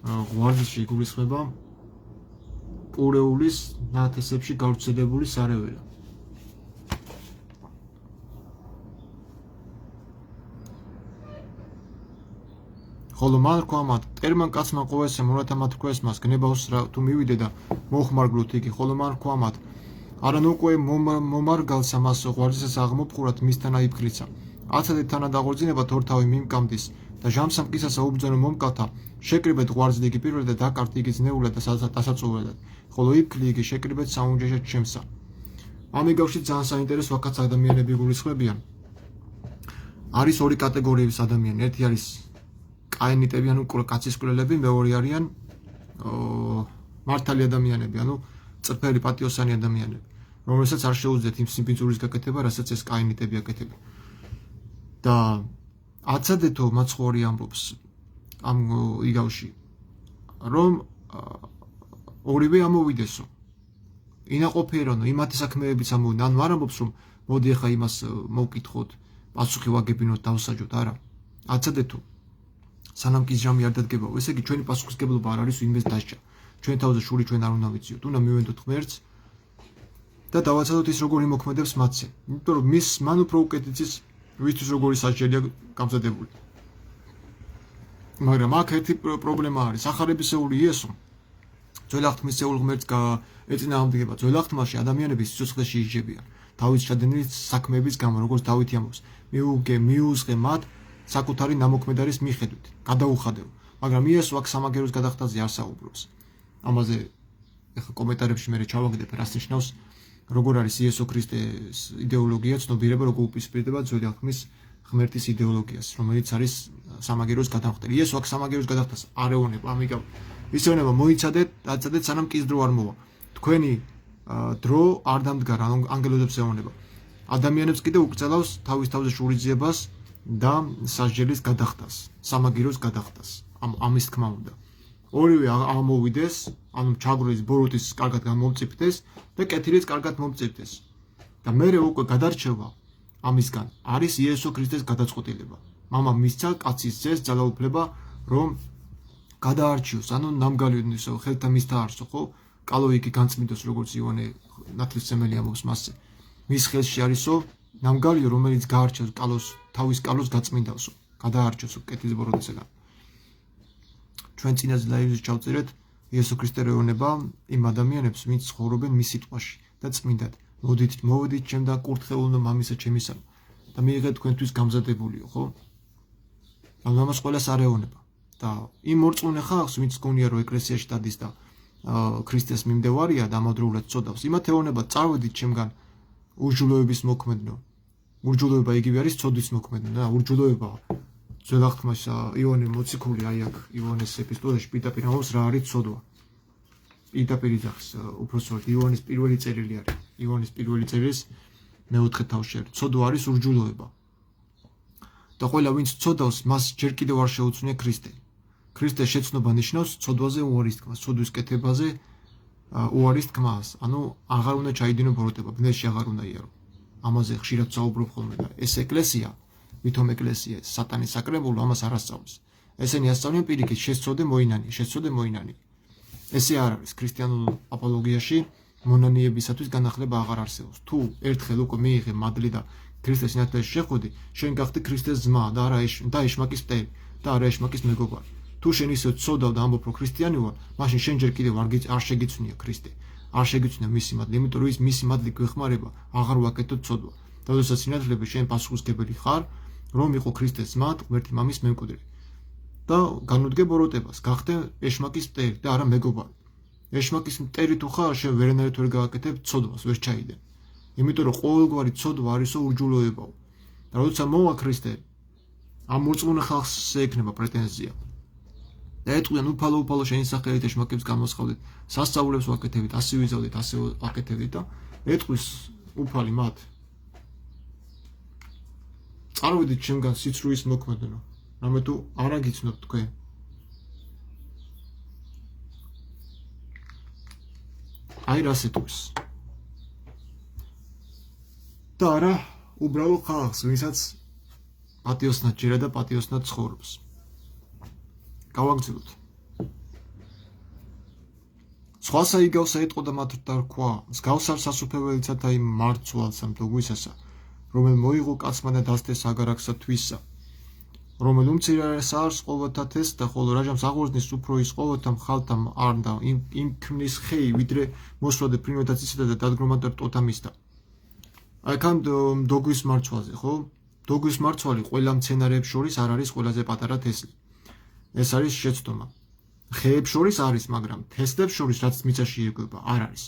ღვარძლში იგულისხმება პურეულის ნათესებში გავრცელებული სარეველა. ხოლო მან რქვა მათ, მტერმან კაცმა ყოველსა მონათა მათ რქვეს მას, გნებავს რა თუ მივიდე და მოხმარგლოთ იგი, ხოლო მან რქვა მათ, არან უკვე მომარგალსა მას ღვარძლისას აღმოფხურათ მისთან აიფქლიცა. აცადეთ თანად აღორძინებათ ორთავი მიმკამდის და ჟამსამ კისასა უბრძანო მომკალთა, შეკრიბეთ ღვარძლი იგი პირველად და დაკართ იგი ძნეულად და დასაწუველად, ხოლო იფქლი იგი შეკრიბეთ საუნჯეშად ჩემსა. ამ იგავში ძალიან საინტერესო აქაც ადამიანები გულისხმებიან. არის ორი კატეგორიის ადამიანი, ერთი არის კაინიტები, ანუ კაცის კვლელები, მეორე არიან მართალი ადამიანები, ანუ წრფელი პატიოსანი ადამიანები, რომელსაც არ შეუძლიათ იმ სიმბიძურის გაკეთება, რასაც ეს კაინიტები აკეთებენ. და აცადეთო მაცხოვრი ამბობს ამ იგავში, რომ ორივე ამოვიდესო. ინაყოფიერონო, იმათი საქმეებიც ამოვიდნენ, ანუ არ ამბობს, რომ მოდი ახლა იმას მოვკითხოთ, პასუხი ვაგებინოთ, დავსაჯოთ, არა. აცადეთო სანამ კი ჟამი არ დადგებაო, ესე იგი ჩვენი პასუხისგებლობა არ არის ვინმეს დასჯა. ჩვენ თავზე შური ჩვენ არ უნდა ვიციოთ, უნდა მივენდოთ ღმერთს და დავაცადოთ ის როგორ იმოქმედებს მათზე. იმიტომ რომ მის მან უფრო უკეთ იცის ვისთვის როგორი სასჯელია გამზადებული. მაგრამ აქ ერთი პრობლემა არის, ახარებისეული იესო ძველაღთმისეულ ღმერთს ეწინააღმდეგება. ძველაღთმაში ადამიანები სიცოცხლეში იჯებიან თავის ჩადენილი საქმეების გამო, როგორც დავითი ამბობს, მიუძღე მათ საკუთარი ნამოქმედარის მიხედვით, გადაუხადეო. მაგრამ იესო აქ სამაგეროს გადახდაზე არ საუბრობს. ამაზე ეხლა კომენტარებში მე ჩავაგდებ, რას ნიშნავს, როგორ არის იესო ქრისტეს იდეოლოგია, ცნობიერება როგორ უპირისპირდება ძველი აღთქმის ღმერთის იდეოლოგიას, რომელიც არის სამაგეროს გადახდელი. იესო აქ სამაგეროს გადახდას არ ეუბნება, ამიტომ ის ეუბნება მოიცადეთ, დაწადეთ, სანამ კის დრო არ მოვა. თქვენი დრო არ დამდგარა, ანგელოზებს ეუბნება. ადამიანებს კიდე უკრძალავს თავის თავზე შურიძიებას და სასჯელის გადახდას, სამაგეროს გადახდას. ამის თქმა უნდა. ორივე ამოვიდეს, ანუ ჩაგვროის ბოროტის კარგად გამომწიფდეს და კეთილიც კარგად მომწიფდეს. და მერე უკვე გადარჩევა ამისგან არის იესო ქრისტეს გადაწყვეტილება. მამა მისცა კაცის ძეს ძალაუფლება, რომ გადაარჩიოს, ანუ ნამგალიოდნისო, ხელთა მისთაარსო, ხო? კალო იგი განწმინდოს, როგორც იოანე ნათლისმცემელი ამბობს მასზე. მის ხელში არისო ნამგალიო, რომელიც გაარჩევს კალოს, თავის კალოს გაწმინდავსო, გადაარჩევსო კეთილის ბოროტისაგან. ჩვენ წინაზე ლაივზე ჩავწერეთ იესო ქრისტე ეუბნება იმ ადამიანებს, ვინც ცხოვრობენ მის სიტყვაში და წმინდად. მოვედით ჩემ და კურთხეულნო მამისა ჩემისა და მიიღეთ თქვენთვის გამზადებულიო, ხო? მაგრამ ამას ყველას არ ეუბნება. და იმ მორწმუნე ხალხს, ვინც გონია რომ ეკლესიაში დადის და ქრისტეს მიმდევარია და ამავდროულად წოდავს, იმათ ეუბნება, წავედით ჩემგან ურჯულოების მოქმედნო. ურჯულოება იგივე არის ცოდვის მოქმედნო და ურჯულოება ძველ აღთქმაში იოანე მოციქული აი აქ იოანეს ეპისტოლეში პირდაპირ ამბობს რა არის ცოდვა. პირდაპირ იძახს უпроსტოდ იოანეს პირველი წერილი არის. იოანეს პირველი წერილის მეოთხე თავში არის. ცოდვა არის ურჯულოება. და ყველა ვინც ცოდავს, მას ჯერ კიდევ არ შეუცვნია ქრისტე. ქრისტეს შეცნობა ნიშნავს ცოდვაზე უარის თქმას, ცოდვის კეთებაზე უარის თქმას. ანუ აღარ უნდა ჩაიდინო ბოროტება, ბნელში აღარ უნდა იარო. ამაზე ხშირად საუბრობ ხოლმე და ეს ეკლესია ვითომ ეკლესია სატანის საკრებულო ამას არ ასწავლის. ესენი ასწავლიან პირიქით შეცოდე მოინანი. ესე არ არის ქრისტიანულ აპოლოგიაში მონანიებისათვის განახლება აღარ არსებობს. თუ ერთხელ უკვე მიიღე მადლი და ქრისტეს ნათლში შეხვედი, შენ გახდი ქრისტეს ძმა და არა ეშმაკის მტერი და არა ეშმაკის მეგობარი. თუ შენ ისე ცოდავ და ამბობ რომ ქრისტიანი ვარ, მაშინ შენ ჯერ კიდევ არ შეგიცვნია ქრისტე. არ შეგიცვნია მისი მადლი, იმიტომ რომ ის მისი მადლი გვეხმარება, აღარ ვაკეთოთ ცოდვა. და როდესაც ინათლები შენ პასუხისგებელი ხარ, რომ იყო ქრისტეს ძმა, ღმერთი მამის მემკვიდრე. და განუდგე ბოროტებას, გახდე ეშმაკის მტერი და არა მეგობარი. ეშმაკის მტერი თუ ხარ, შენ ვერანაირად ვერ გააკეთებ ცოდვას, ვერ ჩაიდე. იმიტომ რომ ყოველგვარი ცოდვა არისო ურჯულოებაო. და როცა მოვა ქრისტე, ამ მორწმუნე ხალხს ექნება პრეტენზია. და ეტყვიან უფალო შენი სახელით ეშმაკებს გამოსხავდით, სასწაულებს ვაკეთებით, ასე ვიზავდით, ასე ვაკეთებით და ეტყვის უფალი მათ. წარვიდით ჩემგან სიცრუის მოქმედნო, რამე თუ არ აგიცნობთ თქვენ. აი რას ეტყვის. და არა უბრალო ხალხს, ვისაც პატიოსნად ჯერა და პატიოსნად ცხოვრობს. გავაგრძელოთ. სხვასა იგავსა ეტყო და მათ დარქვა, მსგავს არ სასუფეველიცათა იმ მარცვალსა მდოგვისასა, რომელ მოიღო კაცმა და დასდეს აგარაკსა თვისა, რომელ უმცირეს არს ყოველთა თესდა, ხოლო რაჟამს აღორძნის უფრო ის ყოველთა მხალთა არ და იმ ქმნის ხეი, ვიდრე მოსვლადე ფრინველთა ცისათა და დადგრომად რტოთა მისდა. აი კან დოგვის მარცვალზე, ხო? დოგვის მარცვალი ყველა მცენარეებს შორის არ არის ყველაზე პატარა თესლი. ეს არის შეცდომა. ხეებს შორის არის, მაგრამ თესლებს შორის რაც მიწაში ირკვევა, არ არის.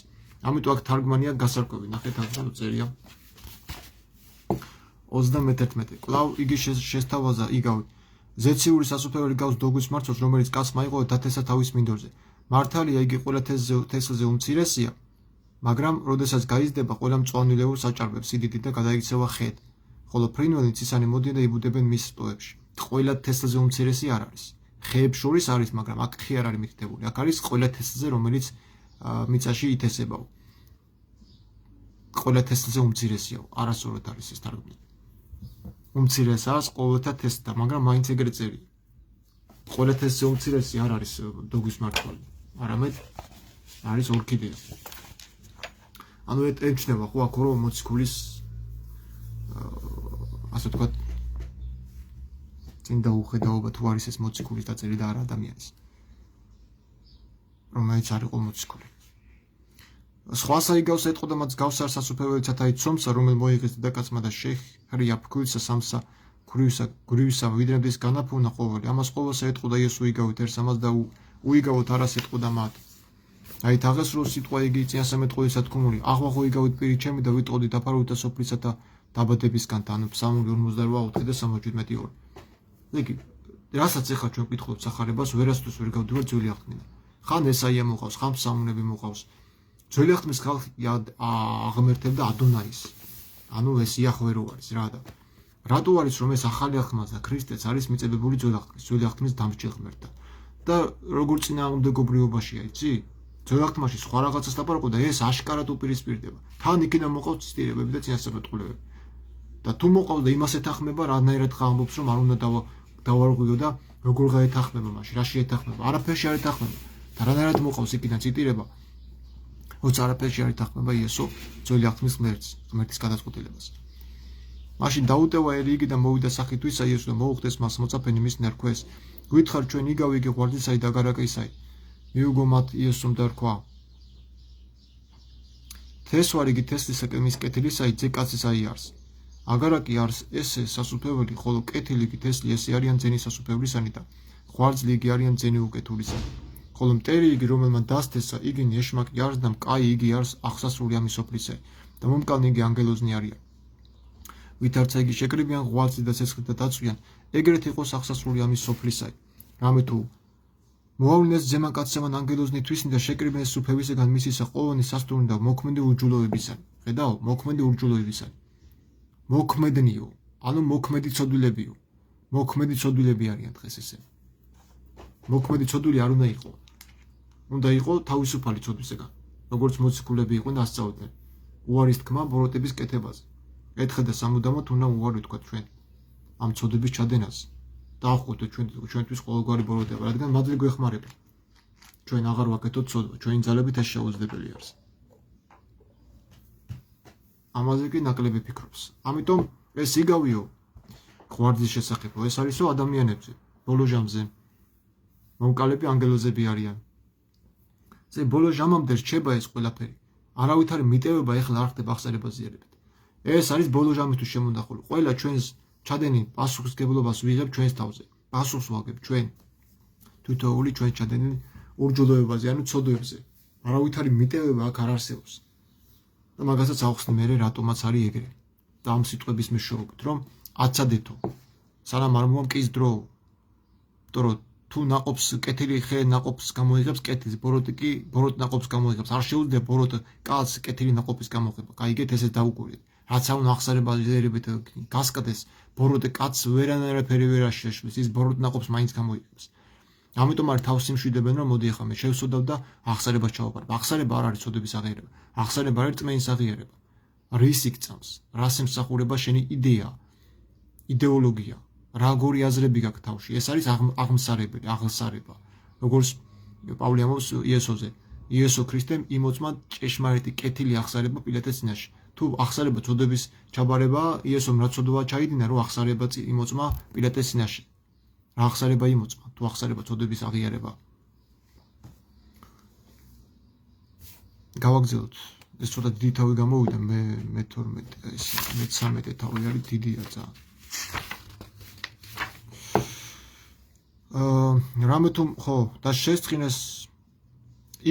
ამიტომ აქ თარგმანია გასარკვევი, ნახეთ აქ წერია. 31. კვლავ იგი შესთავაზა იგავი. ზეციური სასუფეველი გავს დოგვის მარცვალს, რომელიც კაცმა იყო დათესა თავის მინდორზე. მართალია იგი ყველა თესლზე უმცირესია, მაგრამ როდესაც გაიზრდება, ყველა მწვანილეულს აჭარბებს სიდიდით და გადაიქცევა ხედ, ხოლო ფრინველი ცისანი მოდიან და იბუდებენ მის რტოებში. ყველა თესლზე უმცირესი არ არის. ხეებს შორის არის, მაგრამ აქ ხე არ არის მითითებული. აქ არის ყველა თესლზე, რომელიც მიწაში ითესებაო. ყველა თესლზე უმცირესიაო, არასწორად არის ეს თარგმანი. უმცირესაა ყოველთა თესლთა, მაგრამ მაინც ეგრე წერია. ყველა თესლზე უმცირესი არ არის დოგვის მარცვალი, არამედ არის ორქიდეა. ანუ ემჩნევა ხო აქ რომ მოციქულის ასე ვთქვათ წინ დაუხედაობა თუ არის ეს მოციქულის დაწერილი და არა ადამიანის, რომელიც არ იყო მოციქული. სხვასა იგავს ეტყო და მათ გავს არ სასუფეველიცათა აი ცომსა, რომელ მოიღეს დედაკაცმა და შეხრია ფქვილსა სამსა გვრივსა ვიდრემდის განაფუნა ყოველი. ამას ყოველსა ეტყო და იესო იგავით ერთს ამას და უიგავოთ არას ეტყო და მათ. აი თაღესრო სიტყვა იგი წინასამეტყველისა თქმული, აღვაღო იგავით პირი ჩემი და ვიტყოდი დაფარულთა სოფლისა და დაბადებისგან, ანუ Psalm 48:4. იგი რასაც ეხლა ჩვენ ვკითხულობთ სახარებას, ვერასდროს ვერ გავდივართ ძველი აღთქმიდან. ხან ესაია მოყავს, ხან ფსალმუნები მოყავს. ძველი აღთქმის ხალხი აღმერთებდა ადონაის. ანუ ეს იახვე რო არის რა და რატო არის რომ ეს ახალი აღთქმაც და ქრისტეც არის მიწებებული ძველი აღთქმის დამსჯელ ღმერთთან. და როგორ წინააღმდეგობრიობაშია, იცი? ძველ აღთქმაში სხვა რაღაცას ლაპარაკობდა, ეს აშკარად უპირისპირდება. თან იქიდან მოყავს ციტირებები და წინასწარმეტყველებები. და თუ მოყავს და იმას ეთანხმება, რანაირად ამბობს რომ არ უნდა დავარღვიო და როგორ გაეთანხმება მაშინ, რაში ეთანხმება? არაფერში არ ეთანხმება. და რანაირად მოყავს იქიდან ციტირება, როცა არაფერში არ ეთანხმება იესო ძველი აღთქმის ღმერთის გადაწყვეტილებას. მაშინ დაუტევა ელი და მოვიდა სახით ვისა იესო და მოუხდეს მას მოწაფენი მის ნერქვეს. გითხარ ჩვენ იგავი იგი ღვარდისაი და გარაკისაი. მიუგო მათ იესომ და რქვა. თესვარი იგი თესლისა მის კეთილისაი ძე კაცისაი არს. აგარაკი არს ესე სასუფეველი, ხოლო კეთილი იგი თესლი ესე არიან ძენი სასუფევლისანი და ღვარძლი იგი არიან ძენი უკეთურისანი. ხოლო მტერი იგი რომელმან დასთესა, იგინი ეშმაკი არს და მკაი იგი არს აღსასრული ამის სოფლისაი და მომკალნი იგი ანგელოზნი არიან. ვითარცა იგი შეკრიბიან ღვაწლი და ცეცხლით და დაწვიან, ეგრეთ იყოს აღსასრული ამის სოფლისაი. რამე თუ მოავლინეს ძემა კაცემან ანგელოზნი თვისნი და შეკრიბინეს სუფევისაგან მისისა ყოვანი სასტურნი და მოქმედი ურჯულოებისანი. ხედავ, მოქმედი ურჯულოებისანი. მოქმედნიო, ანუ მოქმედი ცოდვილებიო. მოქმედი ცოდვილები არიან დღეს ესე. მოქმედი ცოდვილი არ უნდა იყო. უნდა იყო თავისუფალი ცოდვისაგან, როგორც მოციქულები იყვნენ ასწავლიდნენ. უარის თქმა ბოროტების კეთებაზე. ეთხე და სამუდამოდ უნდა უარი ვთქვათ ჩვენ ამ ცოდვების ჩადენას. დაახუოთ ჩვენთვის ყოველგვარი ბოროტება, რადგან მადლი გვეხმარება. ჩვენ აღარ ვაკეთოთ ცოდვა, ჩვენი ძალებით ეს შეუძლებელი არის. ამაზე კი ნაკლები ფიქრობს. ამიტომ ეს იგავიო ღვარდის შესახებო, ეს არისო ადამიანებზე, ბოლო ჟამზე. მომკალები ანგელოზები არიან. ზე ბოლო ჟამამდე რჩება ეს ყველაფერი. არავითარი მიტევება ეხლა არ ხდება ახსენებაზიანებით. ეს არის ბოლო ჟამისთვის შემონახული. ყველა ჩვენს ჩადენილ პასუხისგებლობას ვიღებ ჩვენს თავზე. პასუხს ვაგებ ჩვენ. თითოეული ჩვენ ჩადენილი ურჯულოებაზე, ანუ ცოდვებზე. არავითარი მიტევება აქ არ არსებობს. და მაგასაც ავხსნი მე რატომაც არის ეგრე. და ამ სიტყვების მეშვეობით, რომ აცადეთო. სანამ არ მომკის დრო. იმიტომ თუ ნაყოფს კეთილი ხე ნაყოფს გამოიღებს კეთილს, ბოროტი კი ბოროტ ნაყოფს გამოიღებს. არ შეუძლია ბოროტ კაცს კეთილი ნაყოფის გამოღება. გაიგეთ, ესეც დაუკვირდით. რაც აუნ ახსარებაზერებით გასკდეს, ბოროტ კაცს ვერანაირაფერი ვერ აშეშვის, ის ბოროტ ნაყოფს მაინც გამოიღებს. ამიტომ არ თავს იმშვიდებენ, რომ მოდი ახლა მე შევსვდავ და ახსარებას ჩავაბარებ. ახსარება არ არის ცოდვების აღიარება. ახსარება არის რწმენის აღიარება. რის იქცავს, რას ემსახურება შენი იდეა, იდეოლოგია. Ragori აზრები გაქვს თავში. ეს არის აღმსარებელი, აღსარება. როგორც პავლე ამბობს იესოზე. იესო ქრისტემ იმოწმა ჭეშმარიტი კეთილი აღსარება პილატეს წინაშე. თუ აღსარება ცოდვების ჩაბარება, იესომ რა ცოდვა ჩაიდინა, რომ აღსარება იმოწმა პილატეს წინაშე. რა აღსარება იმოწმა, თუ აღსარება ცოდვების აღიარება. გავაგზავნოთ. ეს ცოტა დიდი თავი გამოვიდა, მე 12, ეს 13 თავი არის დიდია ძალიან. რამე თუ ხო და შესწყინეს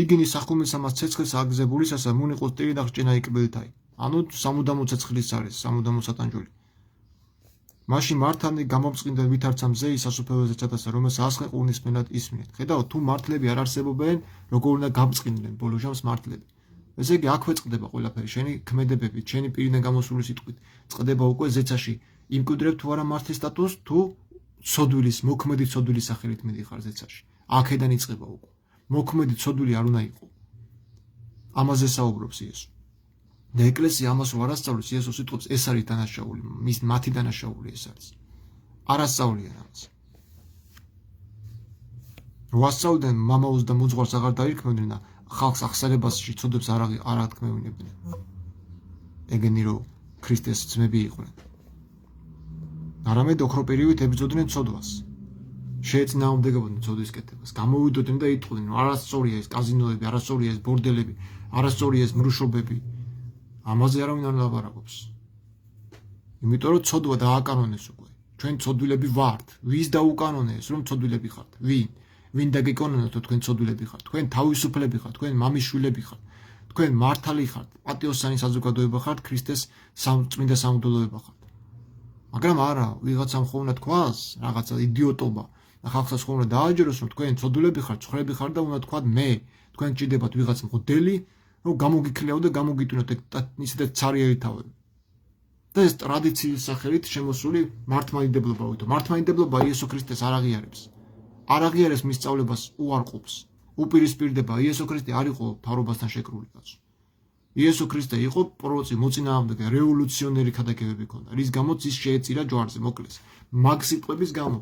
იგინის სახუმილსამას ცეცხლის აგზებულისასა მუნიყოს ტირი და ხჭენა იკბელთაი. ანუ სამუდამო ცეცხლის არის, სამუდამო სატანჯველი. მაშინ მართალი გამომწყინდა ვითარცა მზეის სასუფეველზე ჩატასა, რომელს ასხე ყურნისმენად ისმინეთ. ხედავთ, თუ მართლები არ არსებობენ, როგორ უნდა გამწყინდნენ ბოლო ჟამს მართლები. ესე იგი აქვე წყდება ყველაფერი, შენი ქმედებებით, შენი პირიდან გამოსული სიტყვით. წყდება უკვე ზეცაში. იმკვიდრებ თუ არა მართლის სტატუსს, თუ ცოდვილის, მოქმედი ცოდვილის სახელით მიდიხარ ზეცაში. აქედან იწყება უკვე. მოქმედი ცოდვილი არ უნდა იყო. ამაზე საუბრობს იესო. და ეკლესია ამას რო არ ასწავლის, იესო სიტყვებს, ეს არის დანაშაული, მათი დანაშაული ეს არის. არ ასწავლიან ამას. რო ასწავლდნენ, მამაოს და მოძღვარს აღარ დაირქმევდნენ და ხალხს ახსარებაში ცოდვებს არ ათქმევინებდნენ. ეგენი რო ქრისტეს ძმები იყვნენ. არამედ ოქროპირივით ებრძოდნენ ცოდვას. შეეწინააღმდეგებოდნენ ცოდვის კეთებას. გამოვიდოდნენ და იტყოდნენ, რომ არასწორია ეს კაზინოები, არასწორია ეს ბორდელები, არასწორია ეს მრუშობები. ამაზე არავინ არ ლაპარაკობს. იმიტომ რომ ცოდვა დააკანონეს უკვე. ჩვენ ცოდვილები ვართ. ვის დაუკანონეს, რომ ცოდვილები ხართ? ვინ? ვინ დაგეკონონეთ, რომ თქვენ ცოდვილები ხართ? თქვენ თავისუფლები ხართ, თქვენ მამიშვილები ხართ. თქვენ მართალი ხართ, პატიოსანი საზოგადოება ხართ, ქრისტეს წმინდა სამღვდელოება ხართ. მაგრამ არა, ვიღაცამ ხომ უნდა თქვას, რაღაცა იდიოტობა. და ხალხსაც ხომ უნდა დააჯეროს, რომ თქვენ ცოდვილები ხართ, ცხრები ხართ და უნდა თქვათ მე, თქვენ გჭირდებათ ვიღაც მღვდელი, რომ გამოგიქლიაო და გამოგიტუნოთ ისეთი ცარიერი თავები. და ეს ტრადიციის სახელით შემოსული მართლმადიდებლობა ვითომ. მართლმადიდებლობა იესო ქრისტეს არ აღიარებს. არ აღიარებს მის სწავლებას უარყოფს. უპირისპირდება იესო ქრისტე არ იყო თავრობასთან შეკრული კაცო. იესო ქრისტე იყო პროროცი, მოწინააღმდეგე, რევოლუციონერი ქადაგებები ჰქონდა. რის გამოც ის შეეწირა ჯვარზე, მოკლეს. მაგ სიტყვების გამო,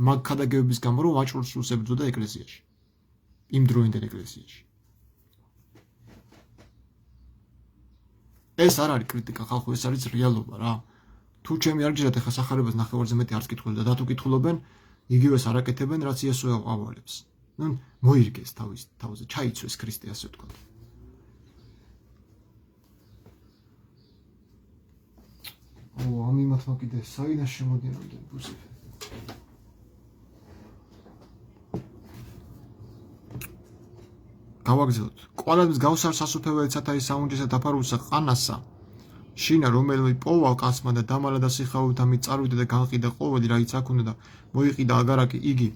მაგ ქადაგებების გამო, რომ ვაჭრობს სულს ებრძოდა ეკლესიაში. იმ დროინდელ ეკლესიაში. ეს არ არის კრიტიკა ხალხო, ეს არის რეალობა რა. თუ ჩემი არ გჯერათ ახლა სახარებას ნახევარზე მეტი არც კითხულობენ და თუ კითხულობენ, იგივეს არ აკეთებენ, რაც იესო ავალებს. ნუ მოირგეს თავის თავზე, ჩაიცვეს ქრისტე, ასე ვთქვა. ამ იმათმა კიდე საიდან შემოდიან ამდენი ბუსები. გავაგზავნოთ. კვალების გავსარ სასუფეველიცათა ის საუნჯესა დაფარულსა ყანასა. შინა რომელმე პოვა კაცმა და დამალა და სიხარულით ამით წარვიდა და განყიდა ყოველი რაიც აქ უნდა და მოიყიდა აგარაკი იგი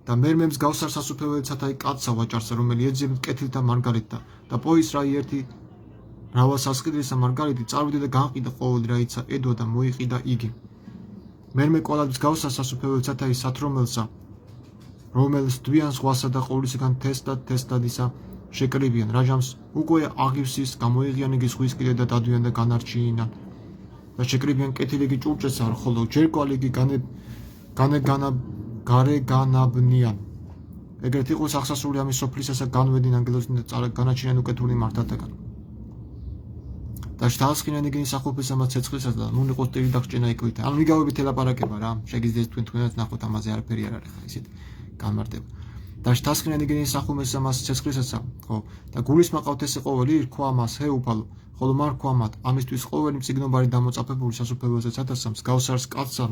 და მერმემს გავსარ სასუფეველიცათა კაცსა ვაჭარსა რომელი ეძებნ კეთილთა მარგალიტა და პოის რაი ერთი რავა სასყიდრისა მარგალიტი წარვიდა და განყიდა ყოველი რაიცა ედვა და მოიყიდა იგი. მერმე კვალების გავსარ სასუფეველიცათა ის სათრომელსა რომელს დვიან ზღვასა და ყოვლისგან თესტადისა შეკრიბიან რაჟამს უკვე აღივსის გამოიღიან იგი ზღვის კიდე და დადვიან და განარჩინიან და შეკრიბიან კეთილიგი ჭურჭესა ხოლო ჯერ კვალიგი განაბნიან ეგრეთ იყოს ახსასრული ამის სოფლისასა განვედინ ანგელოსნი და განაჩინიან უკეთური მართათაგან და შთაასხინიან იგინის სახופისამაც ცეცხლისას და ნუ იყოს ტირი და ხჭენა იკვითა. ანუ მიგავებით ელაპარაკება რა, შეგიძლიათ თქვენაც ნახოთ ამაზე არაფერი არ არის ხა ისეთ განმარტება. და შთაასხინიან იგინის სახופისამაც ცეცხლისასა, ხო? და გულისმაყავთ ესე ყოველი რქვა მას ჰე უფალო, ხოლო მარ რქვა მათ ამისთვის ყოველი მწიგნობარი დამოწაფებული სასუფეველზე ცათასამს გავსარს კაცსა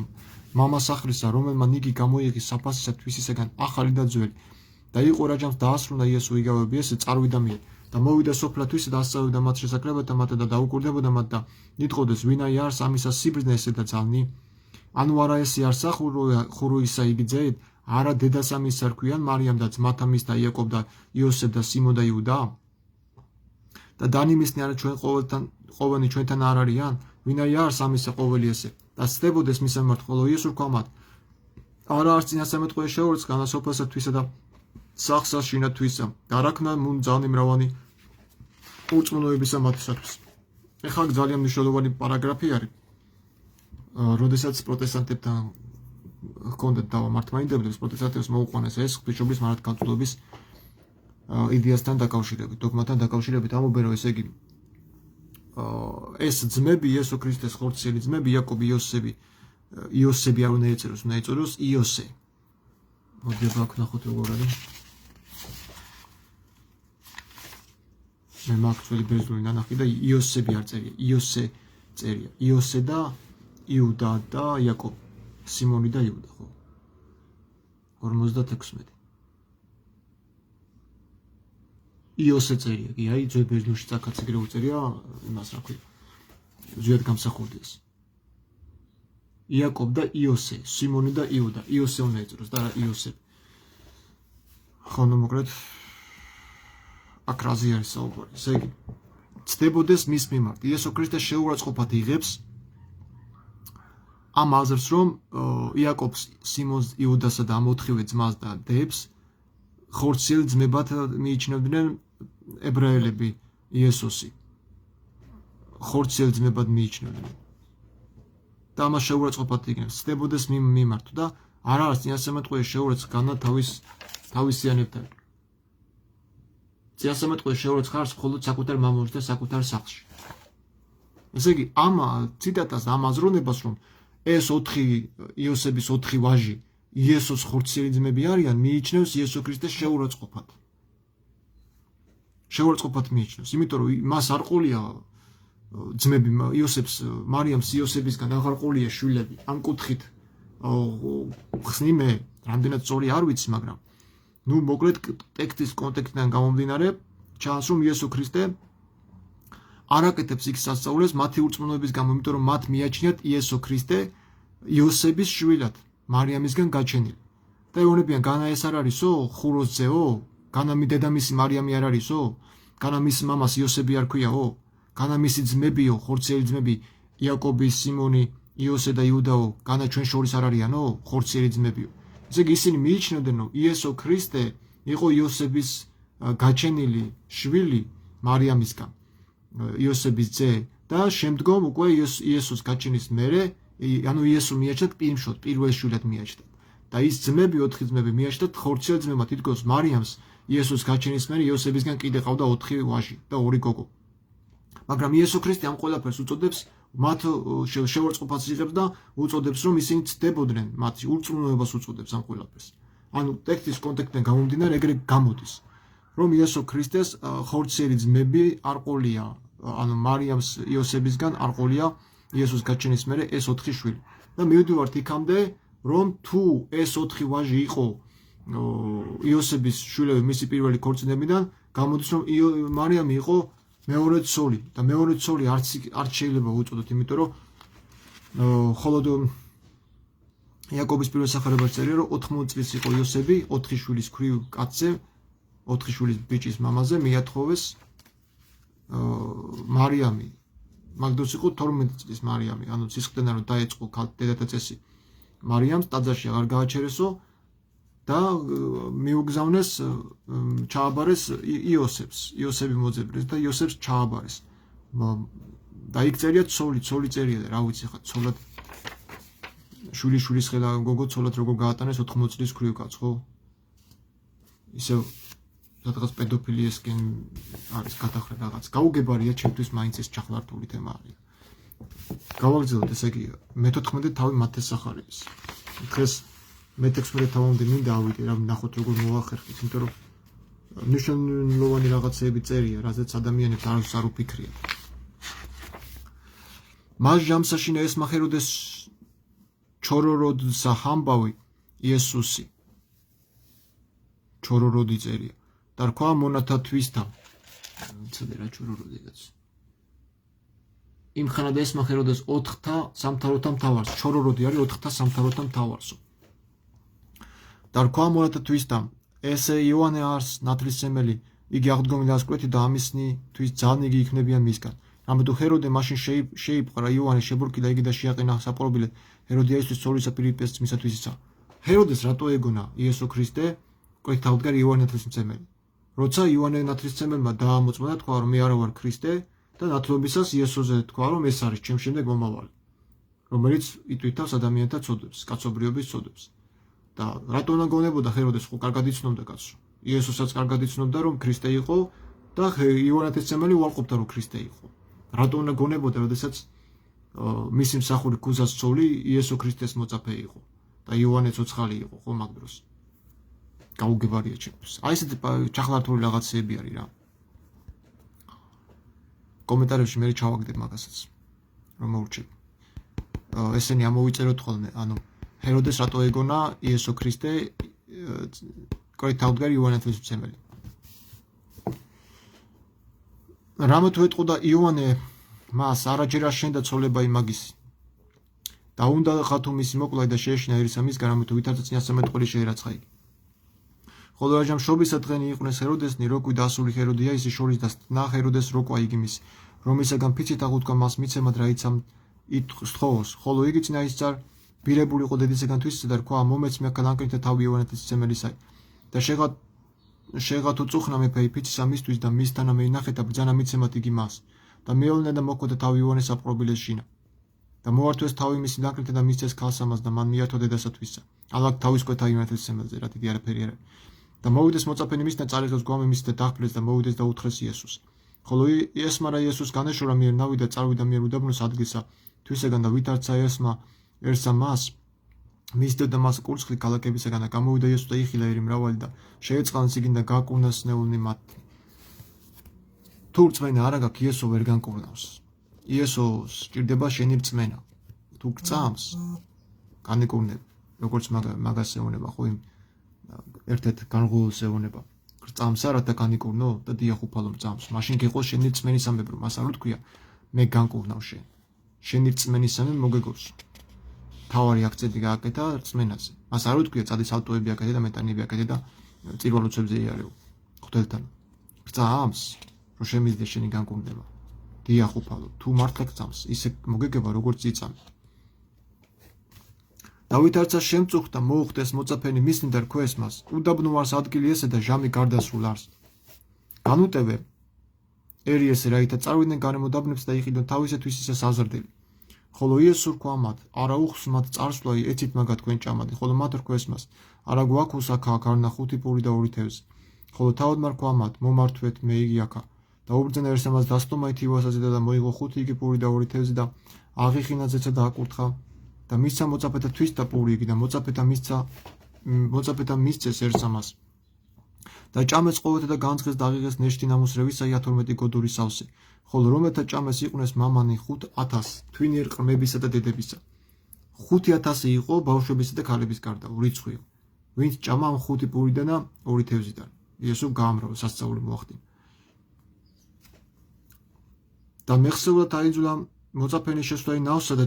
მამას ახრისა რომელმან იგი გამოიღის საფასისა თვისისაგან ახალი და ძველი და იყო რა ჯამს დაასრულა იესო იგავები ესე წარვიდა მიერ და მოვიდა სოფლათვისა და ასწავლიდა მათ შესაკრებად და მათ და დაუკურდებოდა მათ და იტყოდეს ვინაი არს ამისა სიბრძნე ესე და ძალნი ანუ არა ესე არსა ხუროისა იგძეთ არა დედასამის არქვიან მარიამ და ძმათა მის და იაკობ და იოსებ და სიმონ და იუდა და დანიმისნი არა ჩვენ ყოველნი ჩვენთან არ არიან ვინაი არს ამისა ყოველი ესე და ცდებოდეს მის მიმართ ხოლო იესო რქვა მათ არა არც წინასწარმეტყვი შეურץ განასოფლასა თვისა და სახსა შინათვისა და არაქნა მუნ ძალნი მრავალი ურწმუნოებისა მათისათვის ეხლა ძალიან მნიშვნელოვანი პარაგრაფი არის როდესაც პროტესტანტებთან ჰქონდათ დავამართმაინდებლებს პროტესტანტებს მოუყვანეს ეს ღვთისმშობლის მარადგანწმულობის იდეასთან დაკავშირებით დოგმათან დაკავშირებით ამობენ რომ ესე იგი ეს ძმები იესო ქრისტეს ხორციელი ძმები იაკობი იოსები არ უნდა ეწეროს უნდა ეწეროს იოსე მოდი აქ ნახოთ როგორ არის მე მაგწველი ბერძნული ნანახი და იოსები არ წერია იოსე წერია იოსე და იუდა და იაკობ სიმონი და იუდა ხო 56 იოსე წერია კი აი ძველ ბერძნულში წაკაც ეგრე უწერია იმას რა ქვია ზუსტად გამსახურდეს იაკობ და იოსე სიმონი და იუდა იოსე უნდა ეწეროს და იოსე ხო მოკლედ აქ რაზე არის საუბარი ესე იგი ცდებოდეს მის მიმართ იესო ქრისტეს შეურაცხყოფად იღებს ამ აზრს რომ იაკობს სიმონს იუდასა და ამ ოთხივე ძმას და დებს ხორციელ ძმებად მიიჩნევდნენ ებრაელები იესოსი ხორციელ ძმებად მიიჩნევდნენ და ამას შეურაცხყოფად იგებს ცდებოდეს მიმართ და არა არის წინასწარმეტყველის შეურაცხ განა თავისიანებთან წინასწარმეტყველის შეურაცხ ხარს მხოლოდ საკუთარ მამულში და საკუთარ სახლში ესე იგი ამ ციტატას ამ აზროვნებას რომ ეს 4 იოსების 4 ვაჟი იესოს ხორციელი ძმები არიან მიიჩნევს იესო ქრისტეს შეურაცხყოფად მიიჩნევს იმიტომ რომ მას არ ყოლია ძმები იოსებს მარიამს იოსებისგან აღარ ყოლია შვილები ამ კუთხით ხსნი მე რამდენად სწორი არ ვიცი მაგრამ ნუ მოკლედ ტექსტის კონტექსტიდან გამომდინარე ჩანს რომ იესო ქრისტე არ აკეთებს იქ სასწაულებს მათი ურწმუნოების გამო იმიტომ რომ მათ მიაჩნიათ იესო ქრისტე იოსების შვილად მარიამისგან გაჩენილი და ეუბნებიან განა ეს არ არისო ხუროს ძეო განა მი დედამისი მარიამი არ არისო განა მის მამას იოსები არ ქვიაო განა მისი ძმებიო ხორციელი ძმები იაკობი სიმონი იოსე და იუდაო განა ჩვენ შორის არ არიანო ხორციელი ძმებიო ესე იგი ისინი მიიჩნევდნენ რომ იესო ქრისტე იყო იოსების გაჩენილი შვილი მარიამისგან იოსების ძე და შემდგომ უკვე იესოს გაჩენის მერე ანუ იესო მიაჩნდათ პირმშობ პირველ შვილად მიაჩნდათ და ის ძმები 4 ძმები მიაჩნდათ ხორციელ ძმებად თითქოს მარიამს იესოს გაჩენის მერე იოსებისგან კიდე ყავდა 4 ვაჟი და 2 გოგო მაგრამ იესო ქრისტე ამ ყველაფერს უწოდებს მათ შეურაცხყოფას იღებს და უწოდებს რომ ისინი ცდებოდნენ მათი ურწმუნოებას უწოდებს ამ ყველაფერს ანუ ტექსტის კონტექსტიდან გამომდინარე ეგრე გამოდის რომ იესო ქრისტეს ხორციელი ძმები არ ყოლია ანუ მარიამს იოსებისგან არ ყოლია იესოს გაჩენის მერე ეს 4 შვილი და მივიდივართ იქამდე რომ თუ ეს 4 ვაჟი იყო იოსების შვილები მისი პირველი ქორწინებიდან გამოდის რომ მარიამი იყო მეორე ცოლი და მეორე ცოლი არც შეიძლება უწოდოთ იმიტომ რომ ხოლოდ იაკობის პირველ სახარებაში წერია რომ 80 წლის იყო იოსები 4 შვილის ქვრივ კაცზე 4 შვილის ბიჭის მამაზე მიათხოვეს მარიამი მაგდროს იყო 12 წლის მარიამი ანუ სისხლდენა რომ დაეწყო დედათა წესი მარიამს ტაძარში აღარ გააჩერესო და მიუგზავნეს ჩააბარეს იოსები მოძებნეს და იოსებს ჩააბარეს და იქ წერია ცოლი წერია და რა ვიცი ხა ცოლად შვილის ხელა გოგო ცოლად როგორ გაატანეს 80 წლის ქვრივ კაც ხო ისე რაღაც პედოფილიისკენ არის გადახრა რაღაც გაუგებარია ჩემთვის მაინც ეს ჩახლართული თემა არის გავაგრძელოთ ესე იგი მე-14 თავი მათეს სახარების დღეს მე-16 თავამდე მინდა ავიდე რა ნახოთ როგორ მოახერხეთ იმიტომ რომ მნიშვნელოვანი რაღაცეები წერია რაზეც ადამიანებს არ უფიქრია მას ჟამსაშინა ესმა ჰეროდეს ჩოროროდსა ჰამბავი იესუსი ჩოროროდი წერია. და რქვა მონათა თვისთან. ცოდე რა ჩოროროდიდაც. იმ ხანად ესმა ჰეროდეს 4-თა სამთავროთა მთავარს. ჩოროროდი არის 4-თა სამთავროთა მთავარსო. და რქვა მონათა თვისთან. ესე იოანე არის ნათლისმცემელი, იგი აღდგომილი ასკვეთი და ამისნთვის ძალიან იგი იქნებიან მისგან. რამეთუ ჰეროდე მაშინ შეიპყრა იოანე შებურკიდა იგი და შეაყენა საპყრობილე ჰეროდიაისთვის ცოლისა პირიპეს მისათვის ისა. ჰეროდეს რატო ეგონა იესო ქრისტე მკვეთი თავდგარი იოანე ნათლისმცემელი. როცა იოანე ნათლისმცემელმა დაამოწმოდა თქვა რომ მე არა ვარ ქრისტე და ნათლობისას იესოზე თქვა რომ ეს არის ჩემ შემდეგ მომავალი, რომელიც იტვირთავს ადამიანთა ცოდვებს, კაცობრიობის ცოდვებს. და რატო უნდა გონებოდა ჰეროდეს ხო კარგად იცნობდა კაცო. იესოსაც კარგად იცნობდა რომ ქრისტე იყო და იოანე ნათლისმცემელი უარყოფდა რომ ქრისტე იყო. რატო უნდა გონებოდა, როდესაც მისი მსახური ქუზას ცოლი იესო ქრისტეს მოწაფე იყო და იოანე ცოცხალი იყო ხო მაგ დროს. გაუგებარია ჩემთვის. აი ესეთი ჩახლართული რაღაცეები არის რა. კომენტარებში მე ჩავაგდებ მაგასაც რომ მოურჩებ. ესენი ამოვიწეროთ ხოლმე, ანუ ჰეროდეს რატო ეგონა იესო ქრისტე მკვეთი თავდგარი იოანე ნათლისმცემელი. რამეთუ ეტყოდა იოანე მას არაჯერ აშენდა ცოლება იმაგისი. და უნდა ხათუ მისი მოკვლა და შეეშინა ერისა მისგან, რამეთუ ვითარცა წინასწარმეტ ყველი შეერაცხა იგი. ხოლო რაჯამ შობისა დღენი იყვნენ ჰეროდესნი, როკვი დასული ჰეროდია ისი შორის და ნა ჰეროდეს როკვა იგი მის, რომისაგან ფიცით აღუთქვა მას მიცემად რაიცამ ითხოვოს, ხოლო იგი წინა ისწარ ბირებული იყო დედისაგან თვისისა და რქვა მომეცმია განკრინთა თავი იოანე ნათლისმცემელისა და შეღათ უწუხნა მეფე ფიცისა მისთვის და მისთანა მეინახეთა ბრძანა მიცემად იგი მას და მეოლნა და მოკვდა თავი იოანეს საპყრობილეს შინა და მოართვეს თავი მისი დაკრინთა და მისცეს ქალსამას და მან მიართვა დედასათვისა. ალაგ თავის კვეთა იოანე ნათლისმცემელზე რა დიდი არაფერი არა. და მოვიდეს მოწაფენი მის და წარიღეს გვამი მის და დახფლეს და მოვიდეს და უთხრეს იესოს. ხოლო ესმა რა იესოს განეშორა მიერ ნავიდა წარვიდა მიერ უდაბნოს ადგილსა თვისაგან და ვითარცა ერთსა მას მის და მას კურცხლი ქალაქებისაგან და გამოვიდა იესო და იხილა ერი მრავალი და შეეწყალეს იგინ და გაკურნასნეულნი მათ. თუ რწმენა არა გაქვს იესო ვერ განკურნავს. იესოს სჭირდება შენი რწმენა. თუ გწამს განეკურნებ, როგორც მაგას ეუბნება ხო იმ ერთ-ერთ განღულს ეუბნება. გწამს არა და განიკურნო და დიახ უფალო მწამს. მაშინ გეყოს შენი რწმენისამებრ, მას არ ვთქვია მე განკურნავ შენ. შენი რწმენისამებრ მოგეგოს. თავარი აქცენტი გააკეთა რწმენაზე. მას არ ვთქვია წადი სალტოები აკეთე და მეტანები აკეთე და წირვალოცებზე იარეო. ღვთელთან. გწამს რომ შემიძლია შენი განკურნება. დიახ უფალო, თუ მართლა გწამს, ისე მოგეგება როგორც იწამი. დავითარცა შემწუხ და მოუხდეს მოწაფენი მისნი და რქვეს მას, უდაბნო არს ადგილი ესე და ჟამი გარდასრულ არს. განუტევე ერი ესე რაითა წარვიდნენ გარემო დაბნებს და იყიდონ თავისათვის ისე საზრდელი. ხოლო იესო რქვა მათ, არა უხს მათ წარსვლა ეცით მაგა თქვენ ჭამადი, ხოლო მათ რქვეს მას, არა გვაქვს აქა გარნა 5 პური და 2 თევზი. ხოლო თავადმა რქვა მათ, მომართვეთ მე იგი აქა. და უბრძანა ერთს ამას დასტომა ითივასაზე და მოიღო 5 იგი პური და 2 თევზი და აღიხინა ზეცა და აკურთხა და მისცა მოწაფეთა თვისთა პური იგი და მოწაფეთა მისცეს ერთს ამას. და ჭამეს ყოველთა და განწყეს და აღიღეს ნეშტი ნამუსრევისა 12 გოდური სავსე. ხოლო რომელთა ჭამეს იყვნეს მამანი 5,000 თვინიერ ყრმებისა და დედებისა. 5,000 იყო ბავშვებისა და ქალების გარდა, რიცხვი. ვინც ჭამა ამ 5 პურიდან და 2 თევზიდან. იესო გაამრავა სასწაული მოახდინა. და მეხსეულად აიძულა მოწაფენი შესვლა ნავსა და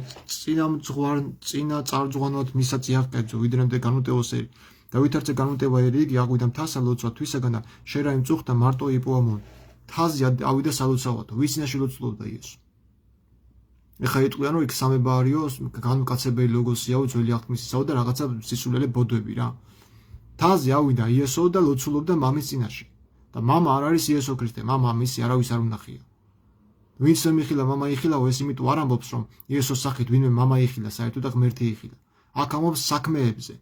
წინა წარძღვანოთ მისაც იაღკეძო, ვიდრემდე განუტევოს ერი. და ვითარცა განუტევა ერი იგი აღვიდა მთასა ლოცვა თვისაგან და შერა იმწუხდა მარტო იპოამონ. თაზი ავიდა სალოცავათო, ვის წინაშე ლოცულობდა იესო. ეხა იტყვიან რომ იქ სამება არისო, განუკაცებელი ლოგოსიაო, ძველი აღთქმისისაო და რაღაცა სისულელე ბოდვები რა. თაზი ავიდა იესო და ლოცულობდა მამის წინაშე. და მამა არ არის იესო ქრისტე, მამა მისი არავის არ უნახია. ვინც მიხილა მამა იხილაო, ეს იმიტომ არ ამბობს რომ იესოს სახით ვინმე მამა იხილა, საერთოდ და ღმერთი იხილა. აქ ამბობს საქმეებზე.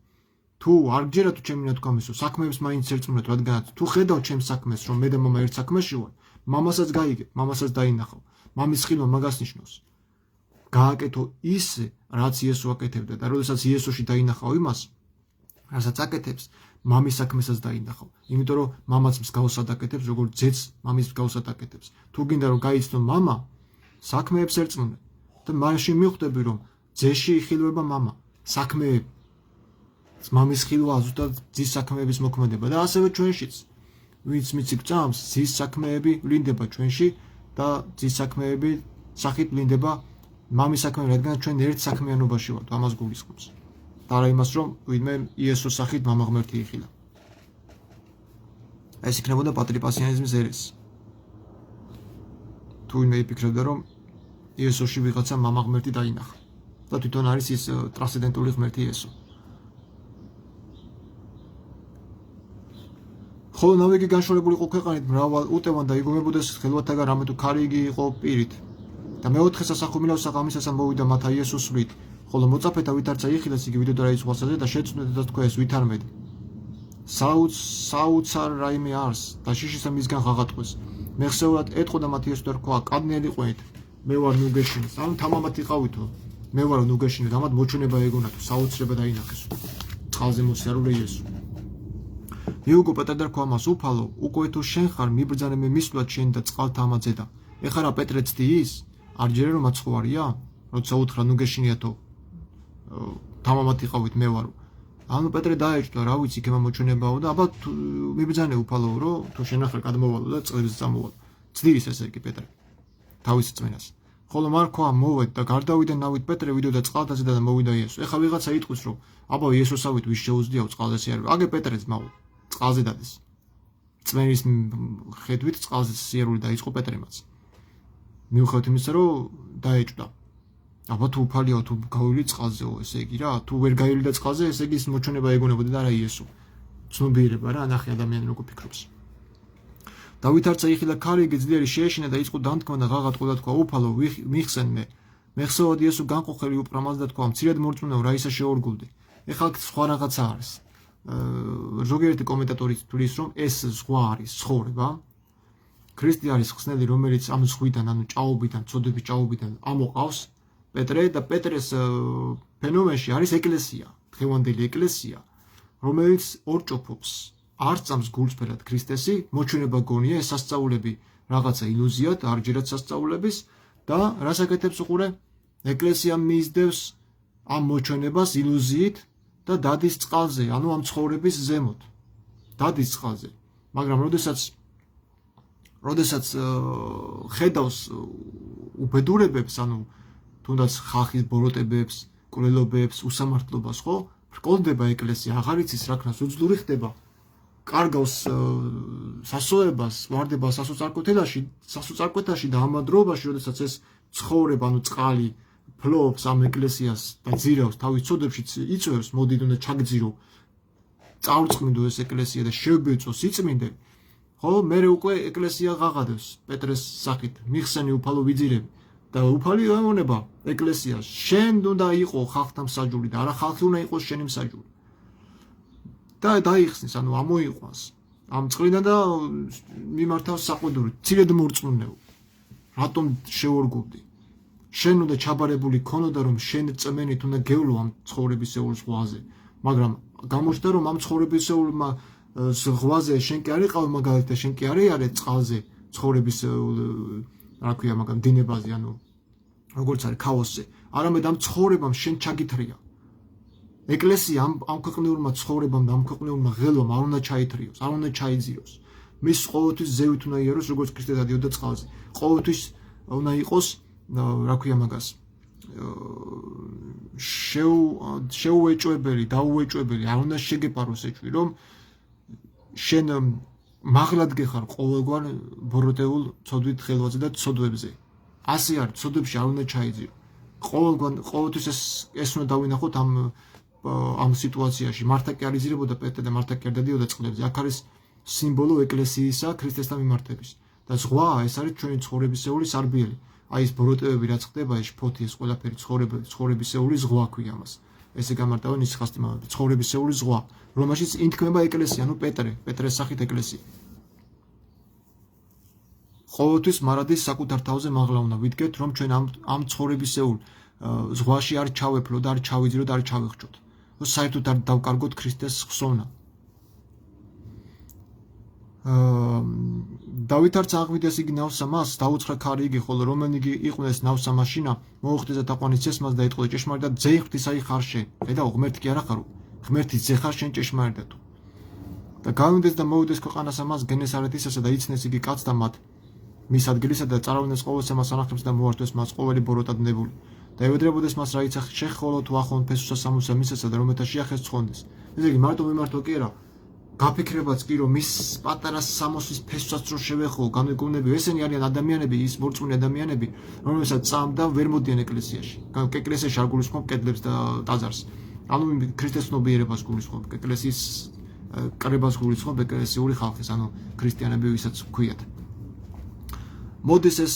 თუ არ გჯერა თუ ჩემი ნათქვამისო, საქმეებს მაინც ერწმუნეთ, რადგანაც თუ ხედავ ჩემს საქმეს, რომ მე და მამა ერთ საქმეში ვარ, მამასაც გაიგებ, მამასაც დაინახავ. მამის ხილვა მაგას ნიშნავს. გააკეთო ისე, რაც იესო აკეთებდა და როდესაც იესოში დაინახავ იმას, რასაც აკეთებს, მამის საქმესაც დაინახავ. იმიტომ რომ მამაც მსგავსად აკეთებს, როგორც ძეც მამის მსგავსად აკეთებს. თუ გინდა რომ გაიცნო მამა, საქმეებს ერწმუნე და მაშინ მიხვდები რომ ძეში იხილვება მამა, საქმეები. მამის ხილვა ზუსტად ძის საქმეების მოქმედება და ასევე ჩვენშიც ვინც მიცი გწამს ძის საქმეები ვლინდება ჩვენში და ძის საქმეები სახით ვლინდება მამის საქმეები, რადგან ჩვენ ერთ საქმიანობაში ვართ, ამას გულისხმობს. და არა იმას, რომ ვინმე იესოს სახით მამა ღმერთი იხილა. ეს იქნებოდა პატრიპასიანიზმის ერესი. თუ ვინმე იფიქრებდა, რომ იესოში ვიღაცა მამა ღმერთი დაინახა და თვითონ არის ის ტრანსცენდენტული ღმერთი იესო. ხოლო ნავიგი განშორებული იყო ქვეყანით მრავალ უტევან და იგონებოდეს ხელვათაგან რამე თუ ქარი იგი იყო პირით. და მეოთხე სასახუმილოს საღამისასა მოვიდა მათა იესოს სვლით, ხოლო მოწაფეთა ვით არცა იხილეს იგი ვიდოდა რა იცხვასაზე და შეწუნდა და თქვა ეს ვით არ მედი. საოცარ რაიმე არს და შიშისა მისგან ღაღატყვეს. მეხსეურად ეტყო და მათ იესო და თქვა კადნელი ყვეთ, მე ვარ ნუგეშინეს. ანუ თამამად იყავითო, მე ვარ ნუგეშინე, ამათ მოჩვენება ეგონა თუ საოცრება დაინახეს. წყალზე მოსიარულე იესო. მიუგო პეტრე და თქვა მას უფალო, უკვე თუ შენ ხარ მიბრძანე მე მისვლად შენ და წყალთა ამაზე და ეხლა რა პეტრე ცდის? არ ჯერე რომ აცხოვარია? როცა უთხრა ნუგეშინიათო თამამად იყავით მე ვარო. ანუ პეტრე დაეჭდა, რა ვიცი, იქ მოჩვენებაო და აბა მიბრძანე უფალო რომ თუ შენ ახლა გადმოვალო და წლებს წამოვალ. ცდის ესე იგი პეტრე თავის წმენას. ხოლო მარქვა მოვედ და გარდავიდა ნავით პეტრე ვიდოდა წყალთაზე და მოვიდა იესო. ეხლა ვიღაცა იტყვის რომ აბა იესოსავით ვის შეუძლიაო წყალზე სიარული. აგე პეტრე ძმაო წყალზე დადეს. წმენის ხედვით წყალზე სიარული დაიწყო პეტრემაც. მიუხედავად იმისა, რომ დაეჭდა. აბა თუ უფალიაო თუ გავილი წყალზეო, ესე იგი რა, თუ ვერ გაივიდა წყალზე, ესე იგი ის მოჩვენება ეგონებოდა და არა იესო. ცნობიერება რა, ნახე ადამიანი როგორ ფიქრობს. დავით არცა იხილა ქარი იგი ძლიერი შეეშინა და იწყო დამთქმა და ღაღატყო და თქვა უფალო მიხსენ მე. მეხსოვად იესო განყოფილი უპრამას და თქვა მცირედ მორწმუნეო რა ისა შეორგულდი. ეხლა სხვა რაღაცა არის. ზოგიერთი კომენტატორი თვლის რომ ეს ზღვა არის ცხოვრება. ქრისტე არის ხსნელი რომელიც ამ ზღვიდან, ანუ ჭაობიდან, ცოდების ჭაობიდან ამოყავს პეტრე და პეტრეს ფენომენში არის ეკლესია, დღევანდელი ეკლესია, რომელიც ორჭოფობს. არ წამს გულწრფელად ქრისტესი, მოჩვენება გონია ეს სასწაულები რაღაცა ილუზიად, არჯერად სასწაულების და რას აკეთებს უყურე? ეკლესია მისდევს ამ მოჩვენებას ილუზიით და დადის წყალზე, ანუ ამ ცხოვრების ზემოთ. დადის წყალზე. მაგრამ როდესაც ხედავს უბედურებებს, ანუ თუნდაც ხალხის ბოროტებებს, კვლელობებს, უსამართლობას, ხო? რკოლდება ეკლესია, აღარ იცის რა ქნას, უძლური ხდება. კარგავს სასოებას, ვარდება სასოწარკვეთაში და ამ დროებაში, როდესაც ეს ცხოვრება, ანუ წყალი ფლობს ამ ეკლესიას და ძირავს თავის ცოდებში, იწვევს, მოდით უნდა ჩაგძირო, წავწყმინდო ეს ეკლესია და შევბეწოს იწმინდე. ხო, მერე უკვე ეკლესია ღაღადებს პეტრეს სახით, მიხსენი უფალო ვიძირები და უფალი ამონება ეკლესიას. შენ უნდა იყო ხალხთა მსაჯული და არა ხალხი უნდა იყოს შენი მსაჯული. და დაიხსნის, ანუ ამოიყვანს ამ წყლიდან და მიმართავს საყვედურით, ცირედ მორწმუნეო. რატომ შეორგულდი? შენ უნდა ჩაბარებული ქონოდა რომ შენ წმენით უნდა გევლო ამ ცხოვრებისეულ ზღვაზე, მაგრამ გამოჩნდა რომ ამ ცხოვრებისეულმა ზღვაზე შენ კი არ იყავ მაგალითად, შენ კი არ იარე წყალზე ცხოვრებისეულ რა ქვია მაგამ დინებაზე, ანუ როგორც არის ქაოსზე, არამედ ამ ცხოვრებამ შენ ჩაგითრია. ეკლესია ამ ქვეყნიურმა ცხოვრებამ და ამ ქვეყნიურმა ღელვამ არ უნდა ჩაითრიოს, არ უნდა ჩაიძიროს. მის ყოველთვის ზევით უნდა იეროს, როგორც ქრისტე დადიოდა წყალზე. ყოველთვის უნდა იყოს, რა ქვია მაგას, შეუეჭვებელი, დაუეჭვებელი, არ უნდა შეგეპაროს ეჭვი, რომ შენ მაღლად გეხარ ყოველგვარ ბოროტეულ ცოდვით ხელვაზე და ცოდვებზე. ასე არის, ცოდვებში არ უნდა ჩაიძირო. ყოველთვის ეს უნდა დავინახოთ ამ სიტუაციაში. მართა კი არ იზრდებოდა პეტრე და მართა კი არ დადიოდა წყლებზე. აქ არის სიმბოლო ეკლესიისა ქრისტესთან მიმართების. და ზღვა ეს არის ჩვენი ცხოვრებისეული სარბიელი. აი ეს ბოროტებები რაც ხდება, ეს ფოთი, ეს ყველაფერი ცხოვრებისეული ზღვა ქვია მას. ესე გამარტავენ ის ხასტიმავები, ცხოვრებისეული ზღვა, რომელშიც ინთქმება ეკლესია, ანუ პეტრეს სახით ეკლესია. ყოველთვის მარადის საკუთარ თავზე მაღლა უნდა ვიდგეთ, რომ ჩვენ ამ ცხოვრებისეულ ზღვაში არ ჩავეფლო და არ ჩავიძირო და არ ჩავეხჭოთ. საერთოდ არ დავკარგოთ ქრისტეს ხსოვნა. დავით არც აღვიდეს იგი ნავსამას, დაუცხრა ქარი იგი, ხოლო რომელნი იყვნენ ნავსამაშინა, მოუხდეს და თაყვანისცეს მას და ეტყოდა ჭეშმარიტად ძეიხთ ისაი ხარ შენ. და ღმერთი კი არა ხარო. ღმერთის ძე ხარ შენ ჭეშმარიტად თუ. და გავიმდეს და მოვიდეს ქვეყანას ამას გენესარეთისასა და იცნეს იგი კაც და მათ მის ადგილისა და წარავინეს ყოველს მას ანახებს და მოართვეს მას ყოველი ბოროტად ნებული და ევედრებოდეს მას რაიცა შეხოლო თუ ახონ ფესუსა სამუსა მისასა და რომელთა შეახეს ცხონდეს. ესე იგი მარტო მიმართვა კი არა, გაფიქრებაც კი რომ მის პატარა სამოსის ფესვსაც რო შევეხო, განეკოვნები, ესენი არიან ადამიანები, ის მორწმუნე ადამიანები, რომელსაც წამდა ვერ მოდიან ეკლესიაში. ეკლესიაში არ გულისხმობ კედლებს და ტაძარს. ანუ ქრისტეს ცნობიერებას გულისხმობ, ეკლესიის კრებას გულისხმობ, ეკლესიური ხალხის, ანუ ქრისტიანები ვისაც ქვიათ. მოდის ეს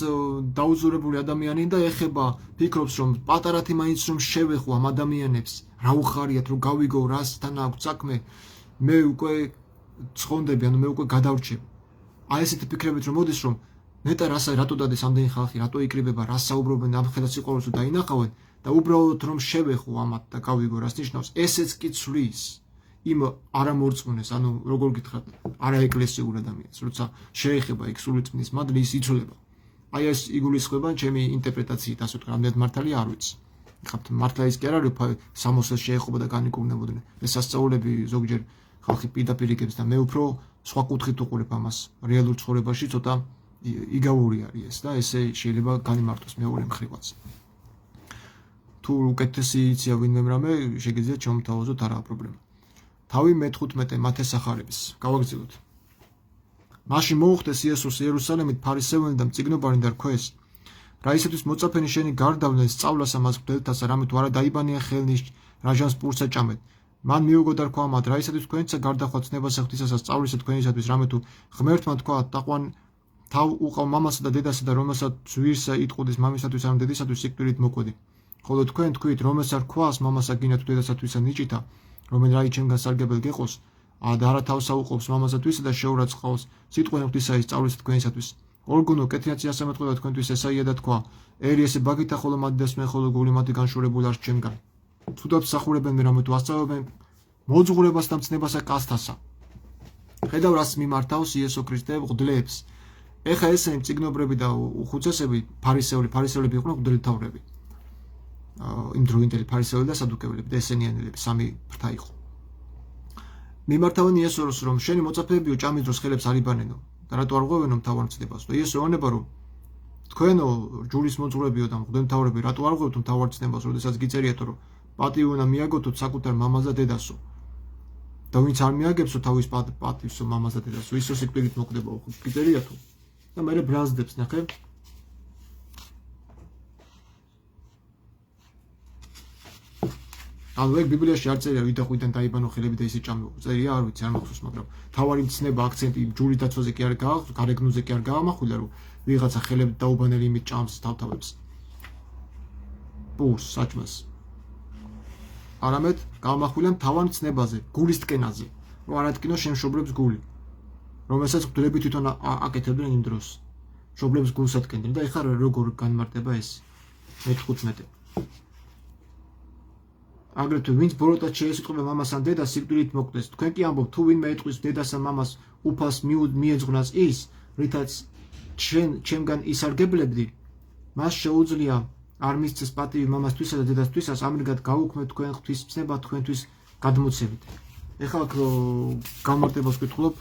დაუზურებული ადამიანი და ეხება, ფიქრობს რომ პატარათი მაინც რომ შევეხო ამ ადამიანებს, რა უხარიათ რომ გავიგო რასთან აქვს საქმე, მე უკვე ცხონდები, ანუ მე უკვე გადავრჩები. აი ესეთი ფიქრებით რომ მოდის რომ ნეტა რატო დადეს ამდენი ხალხი, რატო იკრიბება, რას საუბრობენ ამ ხელა სიყვარულს დაინახავენ და უბრალოდ რომ შევეხო ამათ და გავიგო რას ნიშნავს, ესეც კი ცვლის იმ არამორწმუნეს, ანუ როგორ გითხრათ, არაეკლესიურ ადამიანს, როცა შეეხება იქ სულიწმის მადლი ის იცვლება. აი ეს იგულისხმება ჩემი ინტერპრეტაციით, ასე ვთქვათ, რამდენად მართალია არ ვიცი. ხართ მართლა ის კი არ არის, სამოსელს შეეხობა და განიკურნებოდნენ. ეს სასწაულები ზოგჯერ ხალხი პირდაპირ იგებს და მე უფრო სხვა კუთხით უყურებ ამას. რეალურ ცხოვრებაში ცოტა იგავური არის ეს და ესე შეიძლება განიმარტოს მეორე მხრივაც. თუ უკეთესი იცია ვინმე რამე, შეგიძლიათ ჩამოთავაზოთ, არაა პრობლემა. თავი მე-15 მათეს სახარების. გავაგრძელოთ. მაშინ მოუხდეს იესოს იერუსალიმით ფარისევანი და მწიგნობარი და რქვეს: რა ისეთის მოწაფენი შენი გარდავლენ სწავლას ამას გდელთასა, რამე თუ არა დაიბანია ხელნის რაჟანს პურსა ჭამეთ. მან მიუგო და რქვა მათ: რა ისეთის თქვენისა გარდახვა ცნებასა ღვთისასა სწავლისა თქვენისათვის, რამე თუ ღმერთმა თქვა დაყვან თავ უყავ მამასა და დედასა და რომელსაც ძვირსა იტყუდის მამისათვის ან დედისათვის სიკვდილით მოკვედი. ხოლო თქვენ თქვით რომელსაც რქვას მამასა გინათ დედასათვისა ნიჭითა, რომელ რაი ჩემგან სარგებელ გეყოს, და არა თავს აუყოფს მამასათვისა და შეურაც ყავს სიტყვენ ღვთისა ის სწავლისა თქვენისათვის. ორგუნო კეთილაცი ასამეთყობა თქვენთვის ესაია და თქვა: ერი ესე ბაგითა ხოლო მათი მე ხოლო გული მათი განშორებული არ ჩემგან. თუდად მსახურებენ მე რამე თუ ასწავლებენ მოძღვრებას და მცნებასა კაცთასა. ხედავ რას მიმართავს იესო ქრისტე მღვდლებს. ეხა ესენი მწიგნობრები და უხუცესები, ფარისევლები იყვნენ მღვდელმთავრები. იმ დროინდელი ფარისევლები და სადუკეველები და ესენიანელები სამი ფრთა იყო. მიმართავენ იესოს რომ შენი მოწაფეებიო ჭამის დროს ხელებს არ იბანენო და რატო არ ღვევენო მთავარ ცნებას და იესო ეუბნება რომ თქვენო ჯურის მოძღვრებიო და მღვდელმთავრები რატო არ ღვევთ მთავარ ცნებას, როდესაც გიწერიათო რომ პატივი უნდა მიაგოთო საკუთარ მამას და დედასო და ვინც არ მიაგებსო თავის პატივსო მამას და დედასო ისო სიკვდილით მოკვდება. გიწერიათო და მე ბრაზდებს ნახე. ანუ ეგ ბიბლიაში არ წერია ვით აღვიდან დაიბანო ხელები და ისე ჭამეო. წერია არ ვიცი, არ მახსოვს, მაგრამ თავარი მცნება აქცენტი ჯურის დაცვაზე კი არ გარეგნუზე კი არ გაამახვილა რომ ვიღაცა ხელები დაუბანელი იმით ჭამს თავთავებს. პურს საჭმას. არამედ გაამახვილა თავარ მცნებაზე, გულის ტკენაზე, რომ არ ატკინოს შემშობლებს გული, რომელსაც მღვდლები თვითონ აკეთებდნენ იმ დროს. მშობლებს გულს ატკენდნენ და ეხლა როგორ განმარტება ეს მე-15. აგრეთვე ვინც ბოროტად შეესიტყვება მამას ან დედას სიკვდილით მოკვდეს. თქვენ კი ამბობთ თუ ვინმე ეტყვის დედას ან მამას უფალს მიეძღვნას ის, რითაც ჩემგან ისარგებლებდი, მას შეუძლია არ მისცეს პატივი მამასთვისა და დედასთვისას, ამრიგად გაუქმეთ თქვენ ღვთისმცნება თქვენთვის გადმოცემით. ეხლა აქ გამარტებას ვკითხულობ,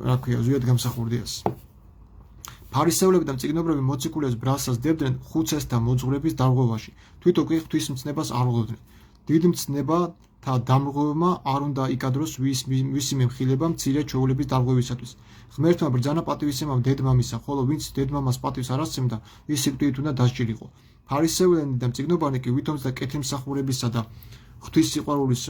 რა ქვია, ზუსტად გამსახურდიას. ფარისევლები და მწიგნობრები მოციქულებს ბრალსას დებდნენ ხუცესთა მოძღვრების დარღვევაში. თვითონ კი ღვთისმცნებას არ ღვევდნენ. დიდი მცნებათა დამრღვევმა არ უნდა იკადროს ვისი მემხილება მცირე ჩვეულების დარღვევისათვის. ღმერთმა ბრძანა პატივისცემამ დედმამისა, ხოლო ვინც დედმამას პატივს არ ასცემდა, ის სიკვდილით უნდა დასჯილიყო. ფარისევლები და მწიგნობარი კი ვითომს და კეთილმსახურებისა და ღვთის სიყვარულის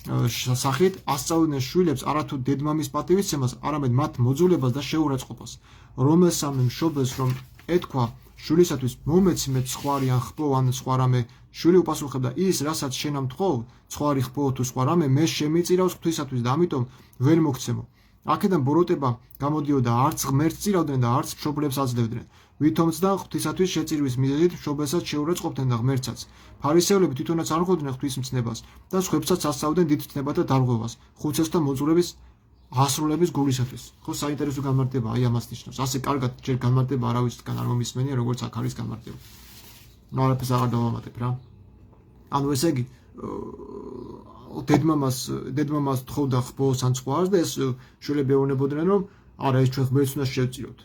სახით ასწავლიდნენ შვილებს არათუ დედმამის პატივისცემას, არამედ მათ მოძულებას და შეურაცხყოფას. რომელსამე მშობელს რომ ეთქვა შვილისათვის მომეცმეთ სხვარი ან ხპო ან სხვა რამე, შვილი უპასუხებდა ის რასაც შენამ თხოვ, სხვარი ხპო თუ სხვა რამე მე შემიწირავს ღვთისათვის და ამიტომ ვერ მოგცემო. აქედან ბოროტება გამოდიოდა, არც ღმერთს წირავდნენ და არც მშობლებს აძლევდნენ. ვითომც და ღვთისათვის შეწირვის მიზეზით მშობელსაც შეურაცხყოფდნენ და ღმერთსაც. ფარისევლები თვითონაც არ ღვევდნენ ღვთისმცნებას და სხვებსაც ასწავდნენ დიდ ცნებათა დარღვევას, ხუცესთა მოძღვრების ასრულების გულისათვის. ხო, საინტერესო განმარტება აი ამას ნიშნავს. ასე კარგად ჯერ განმარტება არავისგან არ მომისმენია, როგორც აქ არის განმარტება. ნუ არაფერს აღარ დავამატებ რა. ანუ ესე იგი, დედმამას თხოვდა ხბოს ან სხვას და ეს შვილები ეუბნებოდნენ რომ არა ეს ჩვენ ღმერთს უნდა შევწიროთ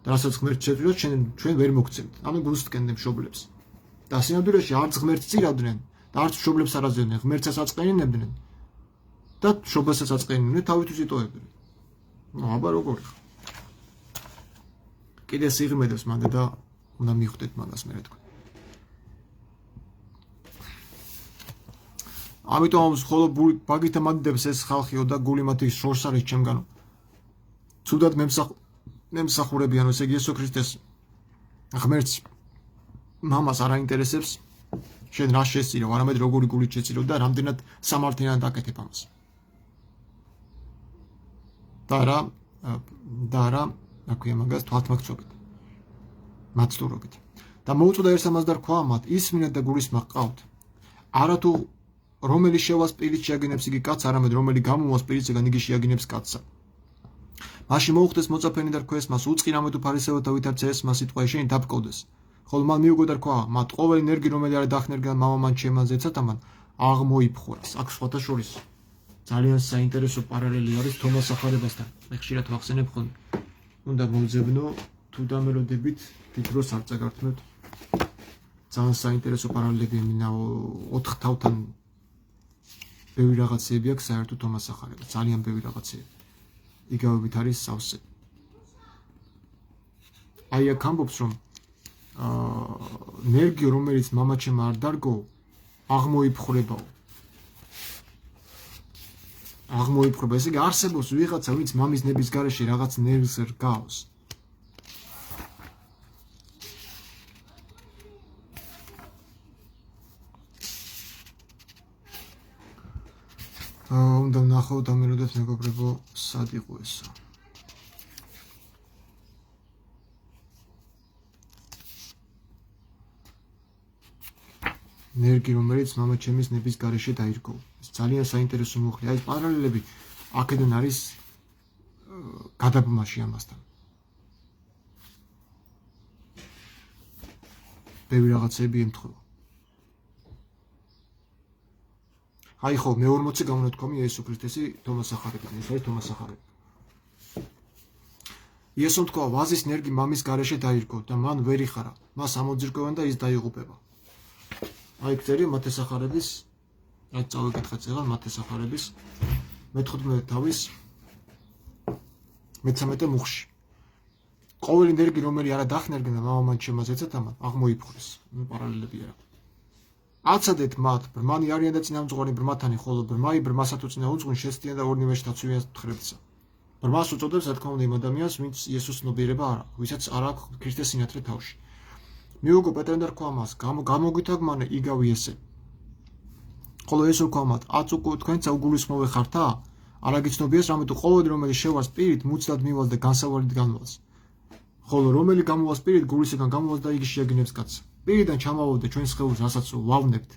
და რასაც ღმერთს შევწიროთ ჩვენ ვერ მოგცემთ ამე გულს დგენდნენ მშობლებს და სინამდვილეში არც ღმერთს წირავდნენ და არც მშობლებს არ აძლევდნენ ღმერთსაც აწყენინებდნენ და მშობლასაც აწყენინებდნენ თავისთვის იტოვებდნენ აბა როგორ კიდე სიღრმედებს მანდ და უნდა მიხვდეთ მაგას მე თქვენ ამიტომ ხოლო ბაგითა მანდებს ეს ხალხიო და გული მათი შორს არის ჩემგანო ცუდად მემსახურებიან ესე იგი იესო ქრისტეს ღმერთს მამას არ აინტერესებს შენ რა შეწირო არამედ როგორი გულით შეწირო და რამდენად სამართლიანად აკეთებ ამას და რა აქვია მაგას თვალთმაქცობით მაცდურობით და მოუწოდა ერთ ამას და რქვა მათ ისმინეთ და გულისმახ ყავთ არა თუ რომელი შევა სპირით შეაგინებს იგი კაცს არამედ რომელი გამოვა სპირიტისგან იგი შეაგინებს კაცსა მაშინ მოუხდეს მოწაფენი და რქვეს მას უწყი რამე თუ ფარისეოთა ვითარცა ეს მას სიტყვა შენი დაბკოვდეს ხოლო მან მიუგო და რქვა მათ ყოველი ნერგი რომელი არ დახნერგა მამამან ჩემან ზეცათამან აღმოიფხურას აქ სხვათა შორის ძალიან საინტერესო პარალელი არის თომას სახარებასთან მე ხშირად ვახსენებ ხოლმე უნდა მოვძებნო თუ დამელოდებით თითქოს არ წაგართმევთ ძალიან საინტერესო პარალელები მინდა 4 თავთან ბევრი რაღაცები აქვს საერთოდ თომას სახარება ძალიან ბევრი რაღაცები იგავებით არის სავსე აი აქ ამბობს რომ ნერგი რომელიც მამაჩემ არ დარგო აღმოიფხვრებაო ესე იგი არსებობს ვიღაცა ვინც მამის ნების გარეშე რაღაც ნერვს რგავს უნდა ვნახოთ ამეროდეთ მეგობრებო სად იყო ესა ნერგი რომელიც მამაჩემის ნების გარეშე დაირგო ეს ძალიან საინტერესო მოხდა აი პარალელები აქედან არის გადაბმაში ამასთან ბევრი რაღაცები ემთხვევა აი ხო მე 40 გამონათქვამი იესო ქრისტესი თომას სახარებიდან ეს არის თომას სახარება იესომ თქვა ვაზის ნერგი მამის გარეშე დაირგო და მან ვერ იხარა მას ამოძირკვევენ და ის დაიღუპება აი წერია მათეს სახარების აი წავიკითხეთ წეღან მათეს სახარების მე-15 თავის მე-13 მუხში ყოველი ნერგი რომელი არა დახნერგდა მამამან შემაზეცათამან აღმოიფხვრეს პარალელები არა აცადეთ მათ ბრმანი არიან და წინამძღვარი ბრმათანი ხოლო ბრმაი ბრმასა თუ წინა უძღვინ შეცდიან და ორნივეში დაცვიან თხრებისა ბრმას უწოდებს რა თქმა უნდა იმ ადამიანს ვინც იესოს ცნობიერება არ აქვს ვისაც არ აქვს ქრისტეს სინათლე თავში მიუგო პეტრემ და რქვა მას გამოგვითაგმანე იგავი ესე ხოლო ეს რქვა მათ აწუკო თქვენცა უგულისხმოვე ხართა არა გიცნობიეს რამე თუ ყოველი რომელიც შევა სპირით მუცდად მივალს და განსავალით განვალს ხოლო რომელი გამოვა სპირით გულისგან გამოვალს და იგი შეაგინებს კაცს პირიდან ჩამავოდე ჩვენს ხელს რასაც ვავნებთ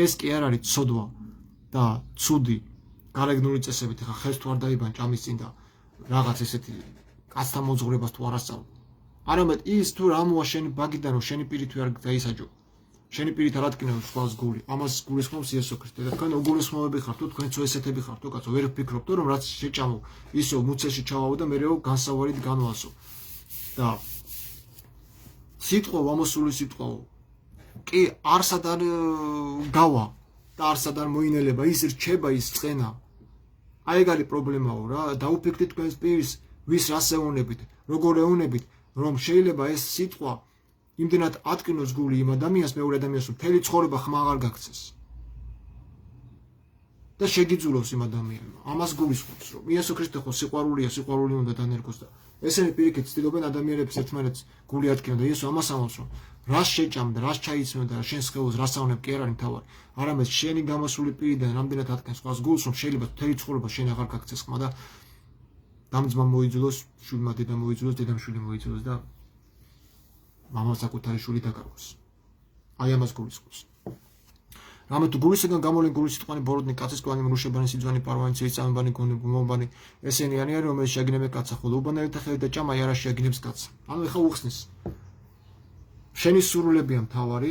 ეს კი არ არის ცოდვა და ცუდი გარეგნული წესებით ხა ხელს თუ არ დაიბან ჭამის წინ და რაღაც ესეთი კაცთან მოძღვრებას თუ არასწავლ არამედ ის თუ რა მოვა შენი ბაგიდან რომ შენი პირით არ დაისაჯო შენი პირით არ ატკინოს სხვას გული ამას გულისხმობს იესო ქრისტე და თქვენ უგულისხმობები ხართ თუ თქვენც ესეთები ხართ კაცო ვერ ვფიქრობთ რომ რაც შეჭამო ისო მუცეში ჩავავო და მეეო განსავალით განვასო და სიტყვა ამოსული სიტყვაო კი არსად არ გავა და არსად არ მოინელება ის რჩება ის წენა აი ეგ არის პრობლემაო რა დაუფიქრდით თქვენს პირს ვის რას ეუნებით როგორ ეუნებით რომ შეიძლება ეს სიტყვა იმდენად ატკინოს გული იმ ადამიანს მეორე ადამიანს მთელი ცხოვრება ხმა აღარ გაქცეს და შეგიძულოს იმ ადამიანმა ამას გულისხმობს რომ იესო ქრისტე ხო სიყვარულია სიყვარული უნდა დანერგოს და ესენი პირიქით ცდილობენ ადამიანებს ერთმანეთს გული ატკინონ და იესო ამას ამბობს რომ რას შეჭამდა რას ჩაიცმევ და შენს ხელს რას ავნებ კი არ არის თავარი არამედ შენი გამოსული პირიდან რამდენად ატკენს სხვას გულს რომ შეიძლება მთელი ცხოვრება შენ აღარ გაქცეს ხმა და დამძმა მოიძულოს შვილმა დედა მოიძულოს დედამ შვილი მოიძულოს და მამამ საკუთარი შვილი დაკარგოს აი ამას გულისხმობს რამე თუ გულისგან გამოლენ გულის სიტყვანი ბოროტნი კაცისკვანი მრუშებანი სიძვანი პარვანი წამბანი გონებანი ესენი არიან რომელიც შეაგინებენ კაცს ხოლო უბანაირთა ხელი და ჭამა არა შეაგინებს კაცს ანუ ეხა უხსნის შენი სურვილებია მთავარი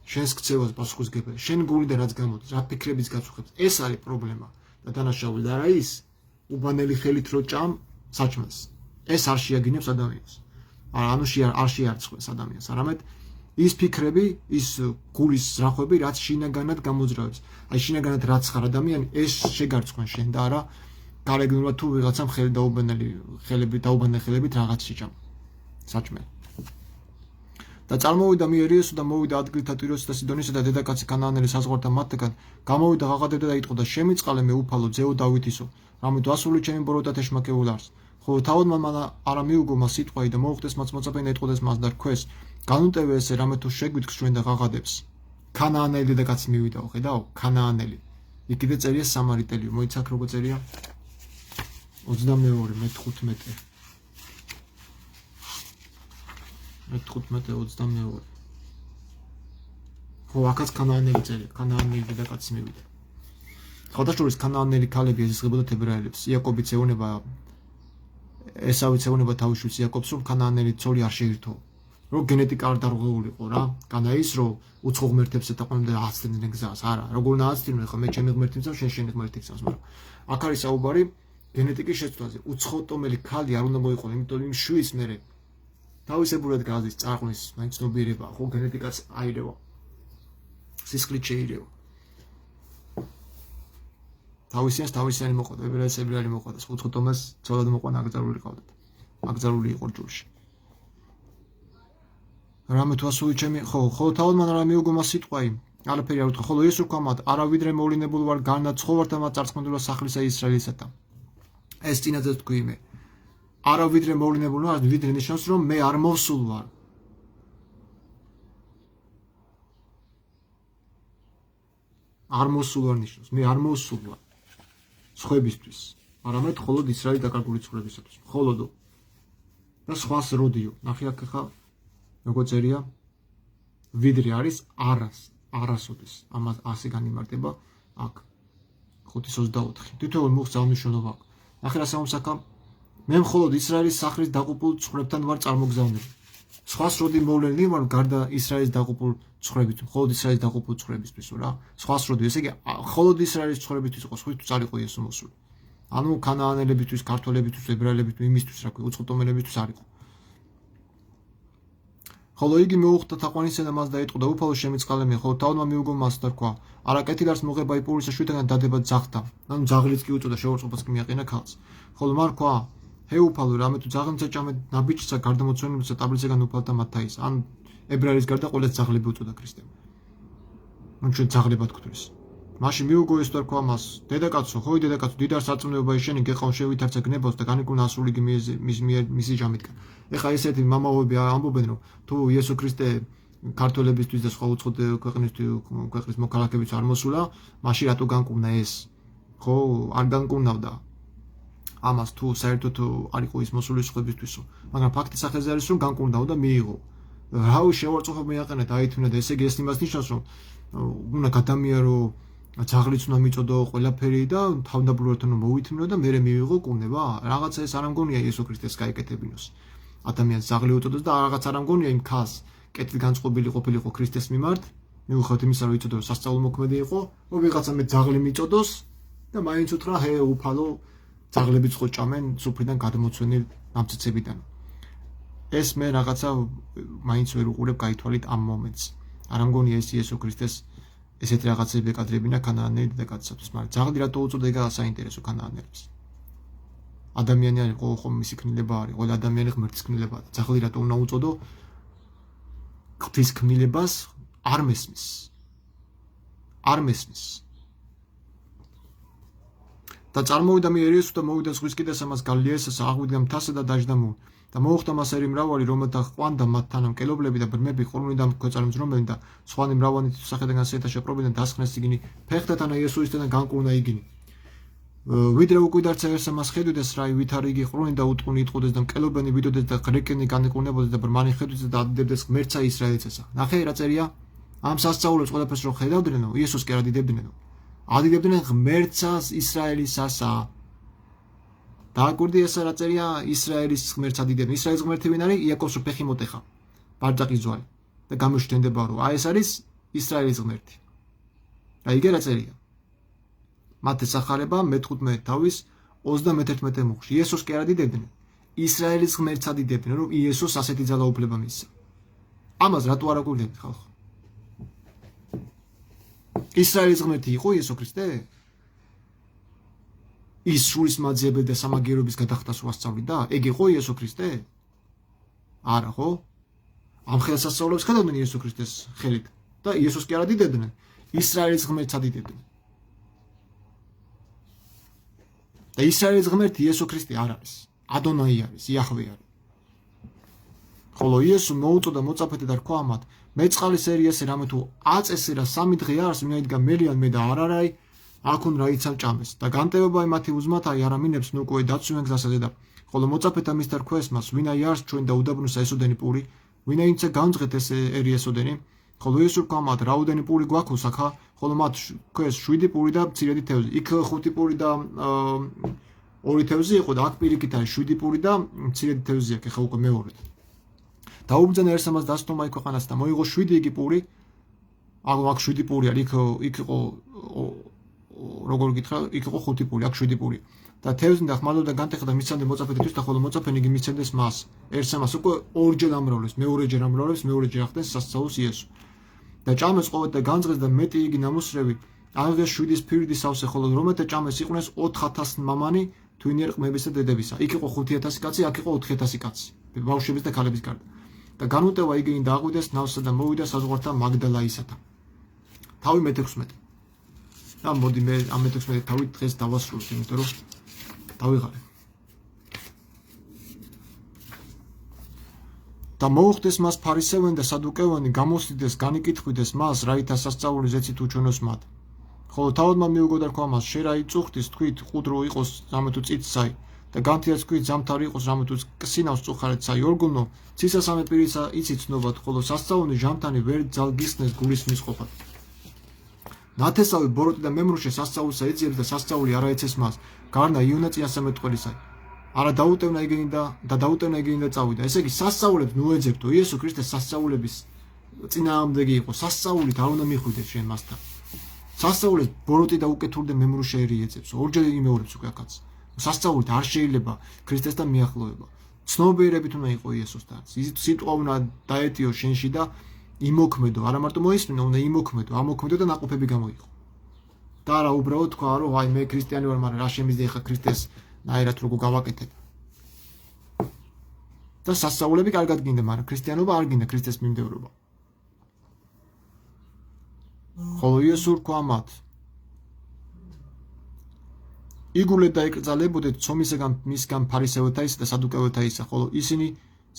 შენს ქცევას პასუხისმგებელი, შენ გულიდან რაც გამოდის, რა ფიქრების გაწუხებს. ეს არის პრობლემა და დანაშაული და რა ის უბანელი ხელით რო ჭამ საჭმელს. ეს არ შეაგინებს ადამიანს. ანუ არ შეარცხეს ადამიანს, არამედ ის ფიქრები, ის გულის ზრახვები, რაც შინაგანად გამოძრავებს. აი შინაგანად რაც ხარ ადამიანი, ეს შეგარცხვენ შენ და არა გარეგნულად თუ ვიღაცამ დაუბანელი ხელებით რაღაც შეჭამ. საჭმელი. და წარმოვიდა მიერი იესო და მოვიდა ადგილთა ტიროსა და სიდონისა და დედაკაცი კანაანელი საზღვართან მათგან გამოვიდა ღაღადებდა და იტყოდა და შემიწყალე მე უფალო ძეო დავითისო რამე თუ ასული ჩემი ბოროტა თეშმაკეულ არს ხოლო თავადმა მან არა მიუგო მას სიტყვაი და მოუხდეს მას მოწაფენა ეტყოდეს მას და რქვეს განუტევე ესე რამე თუ შეგვიდგს ჩვენ და ღაღადებს კანაანელი დედაკაცი მივიდაო ხედავ კანაანელი იქ კიდე წერია სამარიტელი მოიცაქ როგორ წერია 22 მე-15 მე-15-22 ხო აქაც კანაანელი წერია კანაანელი დედაკაცი მივიდა ხოდაშორის კანაანელი ქალები ეზიზღებოდა ებრაელებს იაკობიც ეუბნება ესავიც ეუბნება თავის შვილს იაკობს რომ კანაანელი ცოლი არ შეირთო რომ გენეტიკა არ დარღვეულიყო რა განა ის რომ უცხო ღმერთებს ეთაყვანებდა და აცდნენ გზას არა როგორ ნააცდინე ხო მე ჩემი ღმერთი მწავს შენი ღმერთი მწავს მაგრამ აქ არის საუბარი გენეტიკის შეცვლაზე უცხოტომელი ქალი არ უნდა მოიყო იმიტომ იმ შვილს მერე თავისებურად გაზის წარღვნის მაინც ცნობიერება ხო გენეტიკაც აირევა სისხლით შეირევა თავისიანი მოყვა ებრაელი მოყვა და უცხოტომას ცოლად მოყვა აკრძალული ყავდათ აკრძალული იყო ჯულში რამე თუ ასული ჩემი ხო თავად მან რა მიუგო მას სიტყვაი არაფერი არ უთხრა ხოლო ეს რქვა მათ არავიდრე მოვლინებული ვარ გარნა ცხოვართა მათ წარწმუნდულა სახლისა ისრაელისათა ეს წინაზე თქვი მე არავიდრე მოვლინებული ვარ ვიდრე ნიშნავს რომ მე არ მოვსულ ვარ არ მოსულ ვარ ნიშნავს მე არ მოვსულ ვარ სხვებისთვის არამედ მხოლოდ ისრაელის დაკარგული ცხოვრებისათვის მხოლოდო და სხვას როდიო ნახე აქ ხა როგორ წერია ვიდრე არის არასოდეს ამას ასე განიმარტება აქ 5:24 თითოეულ მუხს ძალმიშნულობა ნახე რა სამოსაკა მე მხოლოდ ისრაელის სახლის დაყუპულ ცხოვრებთან ვარ წარმოგზავნილი სხვას როდი მოვლენილი ვარ გარდა ისრაელის დაყუპულ ცხოვრებით მხოლოდ ისრაელის დაყუპულ ცხოვრებისთვის რა სხვას როდი ესე იგი მხოლოდ ისრაელის ცხოვრებისთვის იყო სხვისთვის არ იყო იესო მოსული ანუ კანაანელებისთვის ქართველებისთვის ებრაელებისთვის იმისთვის რა ქვია უცხოტომელებისთვის არ იყო ხოლო იგი მოუხდა თაყვანისა და მას დაიტყოდა უფალო შემიწყალე მე ხოლო თავადმა მიუგო მას და რქვა არა კეთილარს მოღება იპურისა შვიდაგან დადება ძაღლთან ანუ ძაღლიც კი უწოდა შეურწყობას კი მიაყენა ქალს ხოლო მან რქვა ჰე უფალო რამე თუ ძაღლმცა ჭამე ნაბიჯსა გარდამოცვენებისა ტაბლისაგან უფალთა მათთაის ან ებრაელის გარდა ყოველს ძაღლები უწოდა ქრისტემ ანუ ჩვენ ძაღლებად გვთვის მაშინ მიუგო ეს და რქვა მას დედაკაცო ხო დედაკაცო დიდარ სარწმუნოება შენი გეყავ შევითარცა გნებავს და განიკუნა ასული მისი ჯამითკან ეხა ესეთი მამაოები ამბობენ რომ თუ იესო ქრისტე ქართველებისთვის და სხვა უცხო ქვეყნის მოქალაქეებს არ მოსულა მაშინ რატო განკურნა ეს ხო არ განკურნავდა ამას თუ საერთოდ არ იყო ის მოსული სხვებისთვისო მაგრამ ფაქტი სახეზე არის რომ განკურნავდა მიიღო რავი შევარწმუნებ მეაყენა დაითმინა და ესე იგი ეს იმას ნიშნავს რომ უნდა გადამიარო ძაღლიც უნდა მიწოდო ყველაფერი და თავდაპირველად უნდა მოვითმინო და მერე მიიღო კურნება რაღაცა ეს არ ამგონია იესო ქრისტეს გაიკეთებინოს ადამიანს ძაღლი უწოდოს და რაღაც არ ამგონია იმ ქალს კეთილ განწყობილი ყოფილიყო ქრისტეს მიმართ მიუხედავად იმისა რომ იწოდო სასწაულმოქმედი იყო ვიღაცა მე ძაღლი მიწოდოს და მაინც უთხრა ჰე უფალო ძაღლებიც ხო ჭამენ სუფრიდან გადმოცვენილ ნამცეცებიდან ეს მე რაღაცა მაინც ვერ უყურებ გაითვალით ამ მომენტს არ ამგონია ეს იესო ქრისტეს ესეთი რაღაცები ეკადრებინა კანაანელი დედაკაცისათვის მაგრამ ძაღლი რატო უწოდა ეგ საინტერესო კანაანელებს ადამიანი არის ხო მისი ქმნილება არის ყველა ადამიანი ღმერთის ქმნილებაა ძაღლი რატო უნდა უწოდო ღვთის ქმნილებას არ მესმის და წარმოვიდა მიერი იესო და მოვიდა ზღვის კიდეს ამას გალილეასა აღვიდგა მთასა და დაждდა მუ და მოუხდა მას ერი მრავალი რომელთა ყვანდა მათთან მკელობლები და ბრმები ყრუნიდან ქვეწარმზრომელი და სხვანი მრავალი თითოსახედან სეთა შეპრობიდან დასხნეს იგინი ფეხთათან იესოისთან განკურნა იგინი ვიდრე უკვიდარცა ეს ამას ხედვიდეს რა ვითარი იგი ყრუნი და უტყუნი იტყოდეს და მკელობენი ვიდოდეს და გრეკენი განეკურნებოდეს და ბრმანი ხედვიდეს და ადიდებდეს ღმერთსა ისრაელისასა ნახე რა წერია ამ სასწაულებს ყველაფერს რო ხედავდნენო იესოს კი არ ადიდებდნენო ადიდებდნენ ღმერთსა ისრაელისასა დააკვირდი ეს რა წერია ისრაელის ღმერთს ადიდებდნენ ისრაელის ღმერთი ვინ არის იაკობს ფეხი მოტეხა ბარჯაყის ძვალი და გამოშთენდება რომ აი ეს არის ისრაელის ღმერთი. და იგე რა წერია? მათეს ახალება მე-15 თავის 31 მუხლში. იესოს კი არ ადიდებდნენ, ისრაელის ღმერთს ადიდებდნენ, რომ იესოს ასეთი ძალაუფლება მისცა. ამას რატო არ აგვირდებით ხალხო? ისრაელის ღმერთი იყო იესო ქრისტე? ის სულის მაძიებელი და სამაგიერობის გადახდას უასწავლიდა? ეგ იყო იესო ქრისტე? არა ხო? ამ ხელსასწაულებს ხედავდნენ იესო ქრისტეს ხელით და იესოს კი არ ადიდებდნენ, ისრაელის ღმერთს ადიდებდნენ. და ისრაელის ღმერთი იესო ქრისტე არ არის, ადონაი არის, იახვე არის. ხოლო იესო მოუწოდა მოწაფეთა და რქვა მათ, მეწყალის ერიასე რამე თუ აწესე რა 3 დღე არის, ვინაიდან მელიან მე და არარაი, აქուն რაიცამ ჭამეს და განტევებაი მათი უზმათაი არამინებს ნუკვე დაცვენ გზასაზე და ხოლო მოწაფეთა მისთა რქვეს მას, ვინაი არის ჩვენ და უდაბნოსა ესოდენი პური, ვინაინცა გამძღეთ ეს ერიასოდენი, ხოლო იესო რქვა მათ, რაუდენი პური გვაქვს ახლა, ხოლო მათ ქვეს 7 პური და მცირედი თევზი. იქ 5 პური და 2 თევზი იყო და აქ პირიქით არის 7 პური და მცირედი თევზი აქვს, ახლა უკვე მეორედ. დაუბრძანა ერთსამას დასტომა იქ ქვეყანას და მოიღო 7 იგი პური. აქ 7 პური არის, იქ იყო როგორ გითხრა, იქ იყო 5 პური, აქ 7 პური. და თევზი და ხმალობდა განტეხა და მისცემდა მოწაფეთისთვის და ხოლო მოწაფენი იგი მისცემდეს მას. ერთსამას უკვე ორჯერ ამრავლებს, მეორეჯერ ამრავლებს, მეორეჯერ ახდენს სასწაულს იესო. და ჭამეს ყოველ და განძღეს და მეტი იგი ნამოსრევი, აღდგეს 7 ფირდის სავსე, ხოლო რომელთა ჭამეს იყვნენ 4000 მამანი თვინიერ ყმებისა და დედებისა. იქ იყო 5000 კაცი, აქ იყო 4000 კაცი, ბავშვების და ქალების გარდა. და განუტევა იგენი დააღვიდეს ნავსა და მოვიდა საზღვართან მაგდალაისათან. თავი მე-16. და მოდი მე ამ მე-16 თავით დღეს დავასრულოთ, იმიტომ რომ დავიღალე. და მოუხდეს მას ფარისევანი და სადუკევანი, გამოსდიდეს, განიკითხვიდეს მას, რაითა სასწაული ზეცით უჩვენოს მათ. ხოლო თავადმა მიუგო და რქვა მას, შე რა იწუხდის, თქვით, ყუდრო იყოს, რამე თუ წიწსაი, და განთიაც თქვით, ზამთარი იყოს, რამე თუ კსინავს წუხარეთსაი, ორგულნო, ცისასამე პირისა იცით ცნობად, ხოლო სასწაული ჟამთანი ვერ ძალგისნეს გულის მისყოფად. ნათესავი ბოროტი და მემრუშე სასწაულსა ეძიებს და სასწაული არა ეცეს მას, გარნა იონაწიასა მეტყველისაი. არა დაუტევნა იგენი და დაუტევნა იგენი და წავიდა. ესე იგი სასწაულებს ნუ ეძებდო, იესო ქრისტეს სასწაულების წინააღმდეგი იყო, სასწაულით არ უნდა მიხვიდეს შენ მასთან. სასწაულებს ბოროტი და უკეთური და მემრუშეერი ეძებს, ორჯერ იმეორებს უკვე აქაც. სასწაულით არ შეიძლება ქრისტესთან მიახლოვება. ცნობიერებით უნდა იყო იესოსთან. სიტყვა უნდა დაეტიო შენში და იმოქმედო, არა მარტო მოისმინო, უნდა იმოქმედო, ამოქმედო და ნაყოფები გამოიღო. და არა უბრალოდ თქვა, რომ აი მე ქრისტიანი ვარ, მაგრამ რა შემიძლია ხა ქრისტეს ნაირად როგორ გავაკეთებ. და სასწაულები კარგად გინდა, მაგრამ ქრისტიანობა არ გინდა, ქრისტეს მიმდევრობა. ხოლო იესო რქვა მათ, იგულეთ და ეკრძალებოდეთ ცომისაგან მისგან ფარისევეთაისა და სადუკევეთაისა, ხოლო ისინი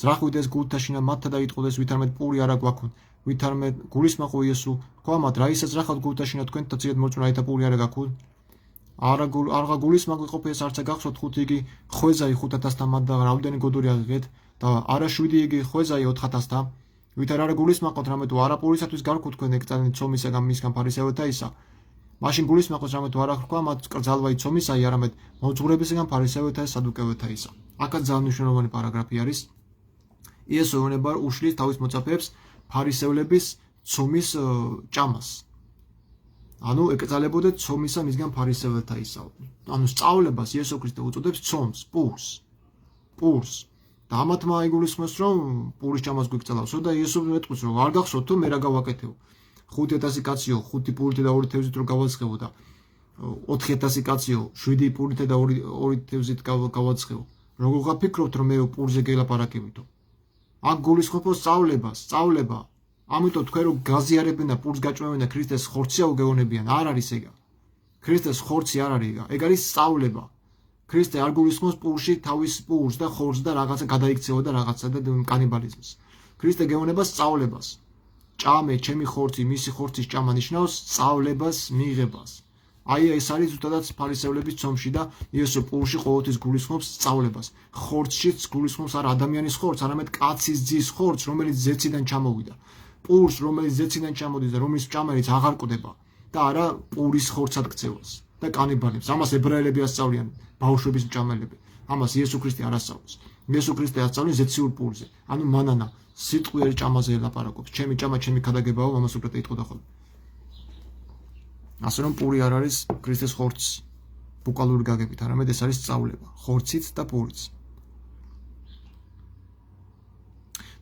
ზრახვიდეს გულთაშინა მათთა და იტყოდეს, ვითარმე პური არა გვაქვთ, ვითარმე გულისმაყო იესო, რქვა მათ, რა ისაც რახავთ გულთაშინა თქვენთა ცირეთ მოწმე, რაითა პური არა გაქვთ. არა გულისმაყო ყოფიეს არცა გახსოვთ 5 იგი ხვეზაი 5000-თან მათ და რამდენი გოდური აღიღეთ და არა 7 იგი ხვეზაი 4000-თან, ვითარ არა გულისმაყოთ რამე თუ არა პურისათვის გარკვევთ თქვენ ეკრძალენ ცომისაგან მისგან ფარისევეთაისა. მაშინ გულისმაყოს რამე თუ არა ხრქვა მათ კრძალვაი ცომისაი, არამედ მოძღვრებისგან ფარისევეთა და სადუკევეთაისა. აქაც ძალიან მნიშვნელოვანი პარაგრაფი არის. იესო ეუბნება უშლის თავის მოწაფეებს ფარისევლების ცომის ჭამას. ანუ ეკრძალებოდეთ ცომისა მისგან ფარისევეთაისა. ანუ სწავლებას იესო ქრისტე უწოდებს ცომს, პურს. და ამათმა იგულისხმეს რომ პურის ჭამას გვიკრძალავსო და იესო მეტყვის რომ არ გახსოვთ თუ მე რა გავაკეთებ. 5000 კაციო 5 პურით და 2 თევზით რო გავაცხევო და 4000 კაციო 7 პურით და 2 თევზით გავაცხევო. როგორ გაფიქრობთ რომ მე პურზე გელაპარაკებითო? აქ გულისხმობ სწავლება. ამიტომ თქვენ რომ გაზიარებენ და პურს გაჭმევენ და ქრისტეს ხორცია უგეონებიან, არ არის ეგა. ქრისტეს ხორცი არ არის ეგა. ეგ არის სწავლება. ქრისტე არ გულისხმობს პურში თავის პურს და ხორცს და რაღაცა გადაიქცევა და რაღაცა და კანიბალიზმს. ქრისტე გეონება სწავლებას. ჭამე, ჩემი ხორცი, მისი ხორცის ჭამა ნიშნავს სწავლებას, მიღებას. აი ეს არის ზუსტად ფარისევლების ცომში და იესო პურში ყოველთვის გულისხმობს სწავლებას. ხორცშიც გულისხმობს არა ადამიანის ხორცს, არამედ კაცის ძის ხორცს, რომელიც ზეციდან ჩამოვიდა. პურს, რომელიც ზეციდან ჩამოდის და რომლის ჭამერიც აღარ კვდება და არა პურის ხორცად ქცევას და კანიბალებს. ამას ებრაელები ასწავლიან, ბავშვების მჭამელები. ამას იესო ქრისტე არ ასწავლის. იესო ქრისტე ასწავლის ზეციურ პურზე, ანუ მანანა, სიტყვიერ ჭამაზე ელაპარაკობს. ჩემი ჭამა, ჩემი ქადაგებაო, მამას უკრატე იტყოდა ხოლმე. ასე რომ პური არ არის ქრისტეს ხორცი ბუკალური გაგებით, არამედ ეს არის სწავლება, ხორცით და პურიც.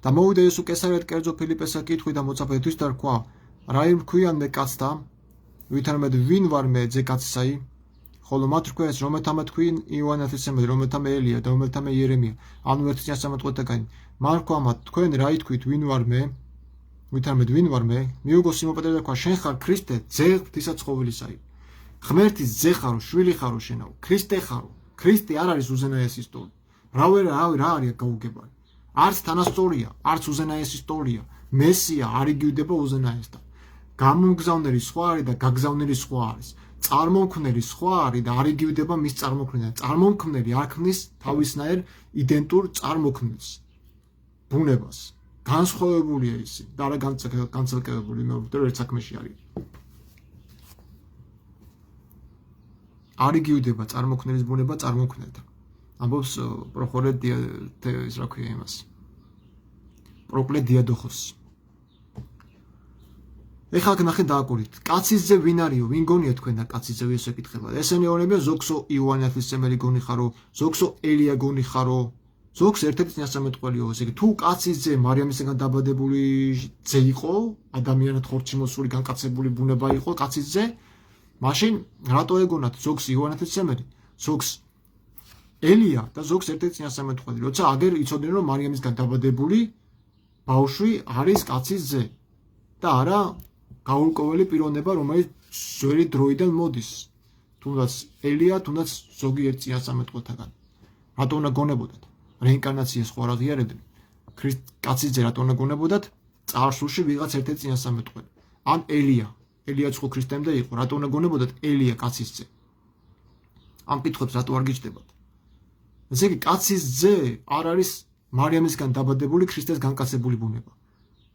და მოვიდა იესო კესარიად კერძო ფილიპესა კითხვი და მოწაფეთვის და რქვა, რა იმქვიან მე კაცთა, ვითარამედ ვინ ვარ მე ძე კაცისაი? ხოლო მათ რქვეს, რომელთამა თქვენ იოანე ღვთისმშობელი, რომელთამა ელია და რომელთამა იერემია, ანუ ერთი წინასწარმეტყველთაგანი. მან რქვა მათ, თქვენ რა ითქვით, ვინ ვარ მე? ვითარამედ ვინ ვარ მე? მიუგო სიმონ პეტრე და რქვა, შენ ხარ ქრისტე, ძე ღვთისმშობელისაი. ღმერთის ძე ხარო, შვილი ხარო შენაო, ქრისტე ხარო. ქრისტე არ არის უზენაესი სტოლი. რა არის გაუგებარი. არც თანასწორია, არც უზენაესი სტოლია. მესია არ იგივდება უზენაესთან. გამომგზავნელი სხვა არის და გაგზავნელი სხვა არის. წარმომქმნელი სხვა არის და არ იგივდება მის წარმომქმნელთან. წარმომქმნელი არ ქმნის თავისნაირ იდენტურ წარმოქმნილს. ბუნებას. განსხვავებულია ისი და არა განცალკევებული, მე ვფიქრობ ერთ საქმეში არის. არ იგივდება წარმოქმნელის ბუნება წარმომქმნელთან. ამბობს პროხორე ის რა ქვია იმას. პროკლე დიადოხოს. ეხლა ნახე დააკურით. კაცის ძე ვინ არისო? ვინ გონია თქვენ და კაცის ძე ვიესო ეკითხება. ესენი ეუბნებიან ზოგსო იოანე ღვთისმშობელი გონი ხარო, ზოგსო ელია გონი ხარო, ზოგს ერთ-ერთი წინასწარმეტყველიო. ესე იგი თუ კაცის ძე მარიამისგან დაბადებული ძე იყო, ადამიანად ხორცი მოსული განკაცებული ბუნება იყო კაცის ძე, მაშინ რატო ეგონათ ზოგს იოანე ღვთისმშობელი, ზოგს ელია და ზოგს ერთ-ერთი წინასწარმეტყველი, როცა აგერ იცოდნენ რომ მარიამისგან დაბადებული ბავშვი არის კაცის ძე და არა გაურკვეველი პიროვნება, რომელიც ძველი დროიდან მოდის. თუნდაც ელია, თუნდაც ზოგიერთ წინასწარმეტყველთაგან. რატო უნდა გონებოდათ? რეინკარნაციას ხო არ აღიარებდნენ? კაცის ძე რატო უნდა გონებოდათ? წარსულში ვიღაც ერთ-ერთი წინასწარმეტყველი. ან ელიაც ხო ქრისტემდე იყო, რატო უნდა გონებოდათ ელია კაცის ძე? ამ კითხვებს რატო არ გიჩნდებათ? ესე იგი კაცის ძე არ არის მარიამისგან დაბადებული ქრისტეს განკაცებული ბუნება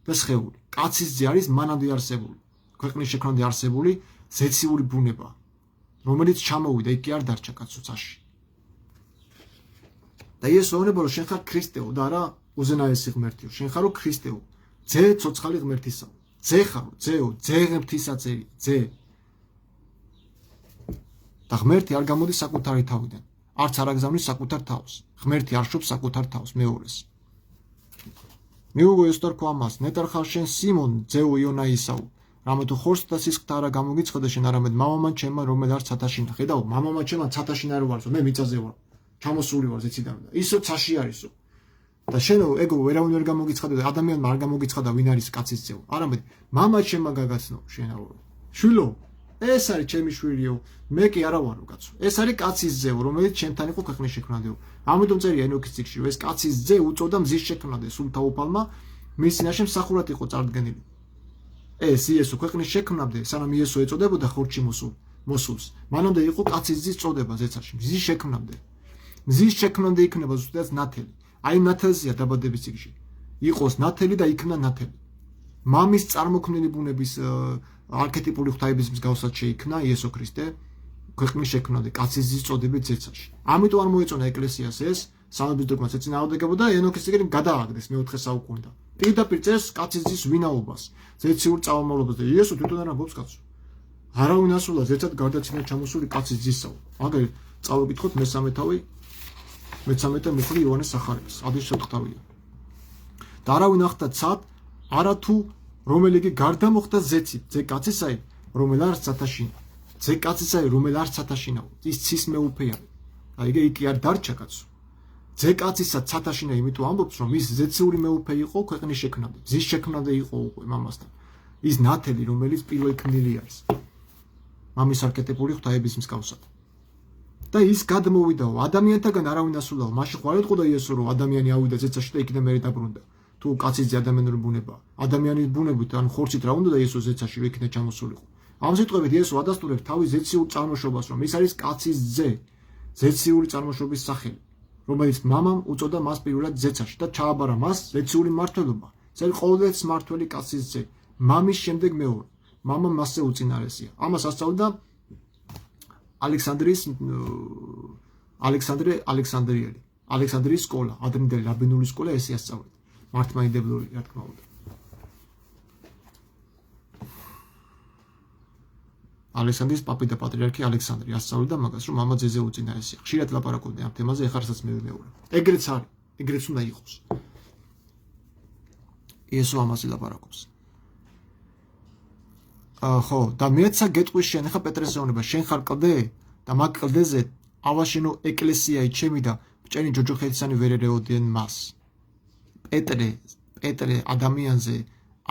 და სხეული. კაცის ძე არის მანამდე არსებული, ქვეყნის შექმნამდე არსებული ზეციური ბუნება, რომელიც ჩამოვიდა, იქ კი არ დარჩა კაცოცაში. და იესო ეუბნება, რომ შენ ხარ ქრისტეო და არა უზენაესი ღმერთიო, შენ ხარო ქრისტეო, ძე ცოცხალი ღმერთისაო, ძე ხარო, ძეო, ძე ღმრთისაწერი, ძე. და ღმერთი არ გამოდის საკუთარი თავიდან. არც არ აგზავნის საკუთარ თავს. ღმერთი არ შობს საკუთარ თავს მეორეს. მიუგო ესტარ ქვამას, ნეტარ ხარ შენ სიმონ, ძეო იონაისაო, რამე თუ ხორცს და სისხლით არა გამოგიცხადა შენ, არამედ მამამან ჩემმა, რომელიც არ ცათაშინა. ხედავ, მამამან ჩემმა ცათაშინა არ ვარსო, მე მიწაზე ვარ. ჩამოსული ვარ ზეციდან და ისო ცაში არისო. და შენო ეგო ვერავინ ვერ გამოგიცხადა და ადამიანმა არ გამოგიცხადა ვინ არის კაცის ძეო, არამედ მამა ჩემმა გაგაცნო შენაო. შვილო, ეს არის ჩემი შვილიო, მე კი არა ვარო კაცო. ეს არის კაცის ძეო, რომელიც ჩემთან იყო ქვეყნის შექმნამდე. ამიტომ წერია ენოქის წიგნში, ეს კაცის ძე უწოდა მზის შექმნამდე, სულთა უფალმა მის წინაშე მსახურად იყო წარდგენილი. ეს იესო ქვეყნის შექმნამდე, სანამ იესო ეწოდებოდა ხორცში მოსულს, მანამდე იყო კაცის ძის წოდება ზეცაში, მზის შექმნამდე. მზის შექმნამდე იქნება ზუსტად ნათელი. აი ნათელზეა დაბადების წიგნში. იყოს ნათელი და იქნა ნათელი. მამის წარმოქმნილი ბუნების არქეტიპული ღვთაების მსგავსად შეიქმნა იესო ქრისტე ქვეყნის შექმნამდე კაცის ძის წოდებით ზეცაში. ამიტომ არ მოეწონა ეკლესიას ეს სამების დოგმას ეწინააღმდეგებოდა და ენოქის წიგნი გადააგდეს მე-4 საუკუნიდან. პირდაპირ წერს კაცის ძის ვინაობას, ზეციურ წამომავლობას და იესო თვითონ არ ამბობს კაცო. არავინ ასულა ზეცად გარდაცინად ჩამოსული კაცის ძისაო. აგერ წავიკითხოთ მე-13 მიხლი იოანეს სახარების, ადის შეტყთავია. და არავინ ახდა ცად, არა თუ რომელიგი გარდა მოხდა ზეცით, ძე კაცისაი, რომელ არ ცათაშინა. ძე კაცისაი, რომელ არ ცათაშინაო, ის ცის მეუფეა. აი იგი არ დარჩა კაცო. ძე კაცისა ცათაშინა, იმიტომ ამბობს, რომ ის ზეციური მეუფე იყო ქვეყნის შექმნამდე, ძის შექმნამდე იყო უკვე მამასთან. ის ნათელი, რომელიც პირველი ქმნილი არის. მამის არქეტიპული ღვთაების მსგავსად. და ის გადმოვიდაო, ადამიანთაგან არავინ ასულაო, მაშინ ხარ ეტყოდა იესო, რომ ადამიანი ავიდა ზეცაში და იქიდან მერე დაბრუნდა. თუ კაცის ძე ადამიანური ბუნებაა, ადამიანის ბუნებით ან ხორცით რა უნდა და იესო ზეცაში რომ იქიდან ჩამოსულიყო. ამ სიტყვებით იესო ადასტურებს თავის ზეციურ წარმოშობას, რომ ის არის კაცის ძე, ზეციური წარმოშობის სახელი, რომელიც მამამ უწოდა მას პირველად ზეცაში და ჩააბარა მას ზეციური მმართველობა. ეს არის ყოველთვის მმართველი კაცის ძე, მამის შემდეგ მეორე. მამა მასზე უწინარესია. ამას ასწავლდა ალექსანდრე ალექსანდრიელი. ალექსანდრიის სკოლა, ადრინდელი რაბინული სკოლა ესე ასწავლეთ. მართლმადიდებლური, რა თქმა უნდა. ალექსანდრიის პაპი და პატრიარქი ალექსანდრე ასწავლიდა მაგას, რომ მამა ძეზე უწინაესია. ხშირად ლაპარაკობდნენ ამ თემაზე, ეხლა რასაც მე ვიმეორებ. ეგრეც არის, ეგრეც უნდა იყოს. იესო ამაზე ლაპარაკობს. ხო, და მეცა გეტყვის შენ, ეხლა პეტრეს ეუბნება, შენ ხარ კლდე და მაგ კლდეზე ავაშენო ეკლესიայի ჩემი და ბჭენი ჯოჯოხეთისანი ვერ ერეოდიან მას. პეტრე ადამიანზე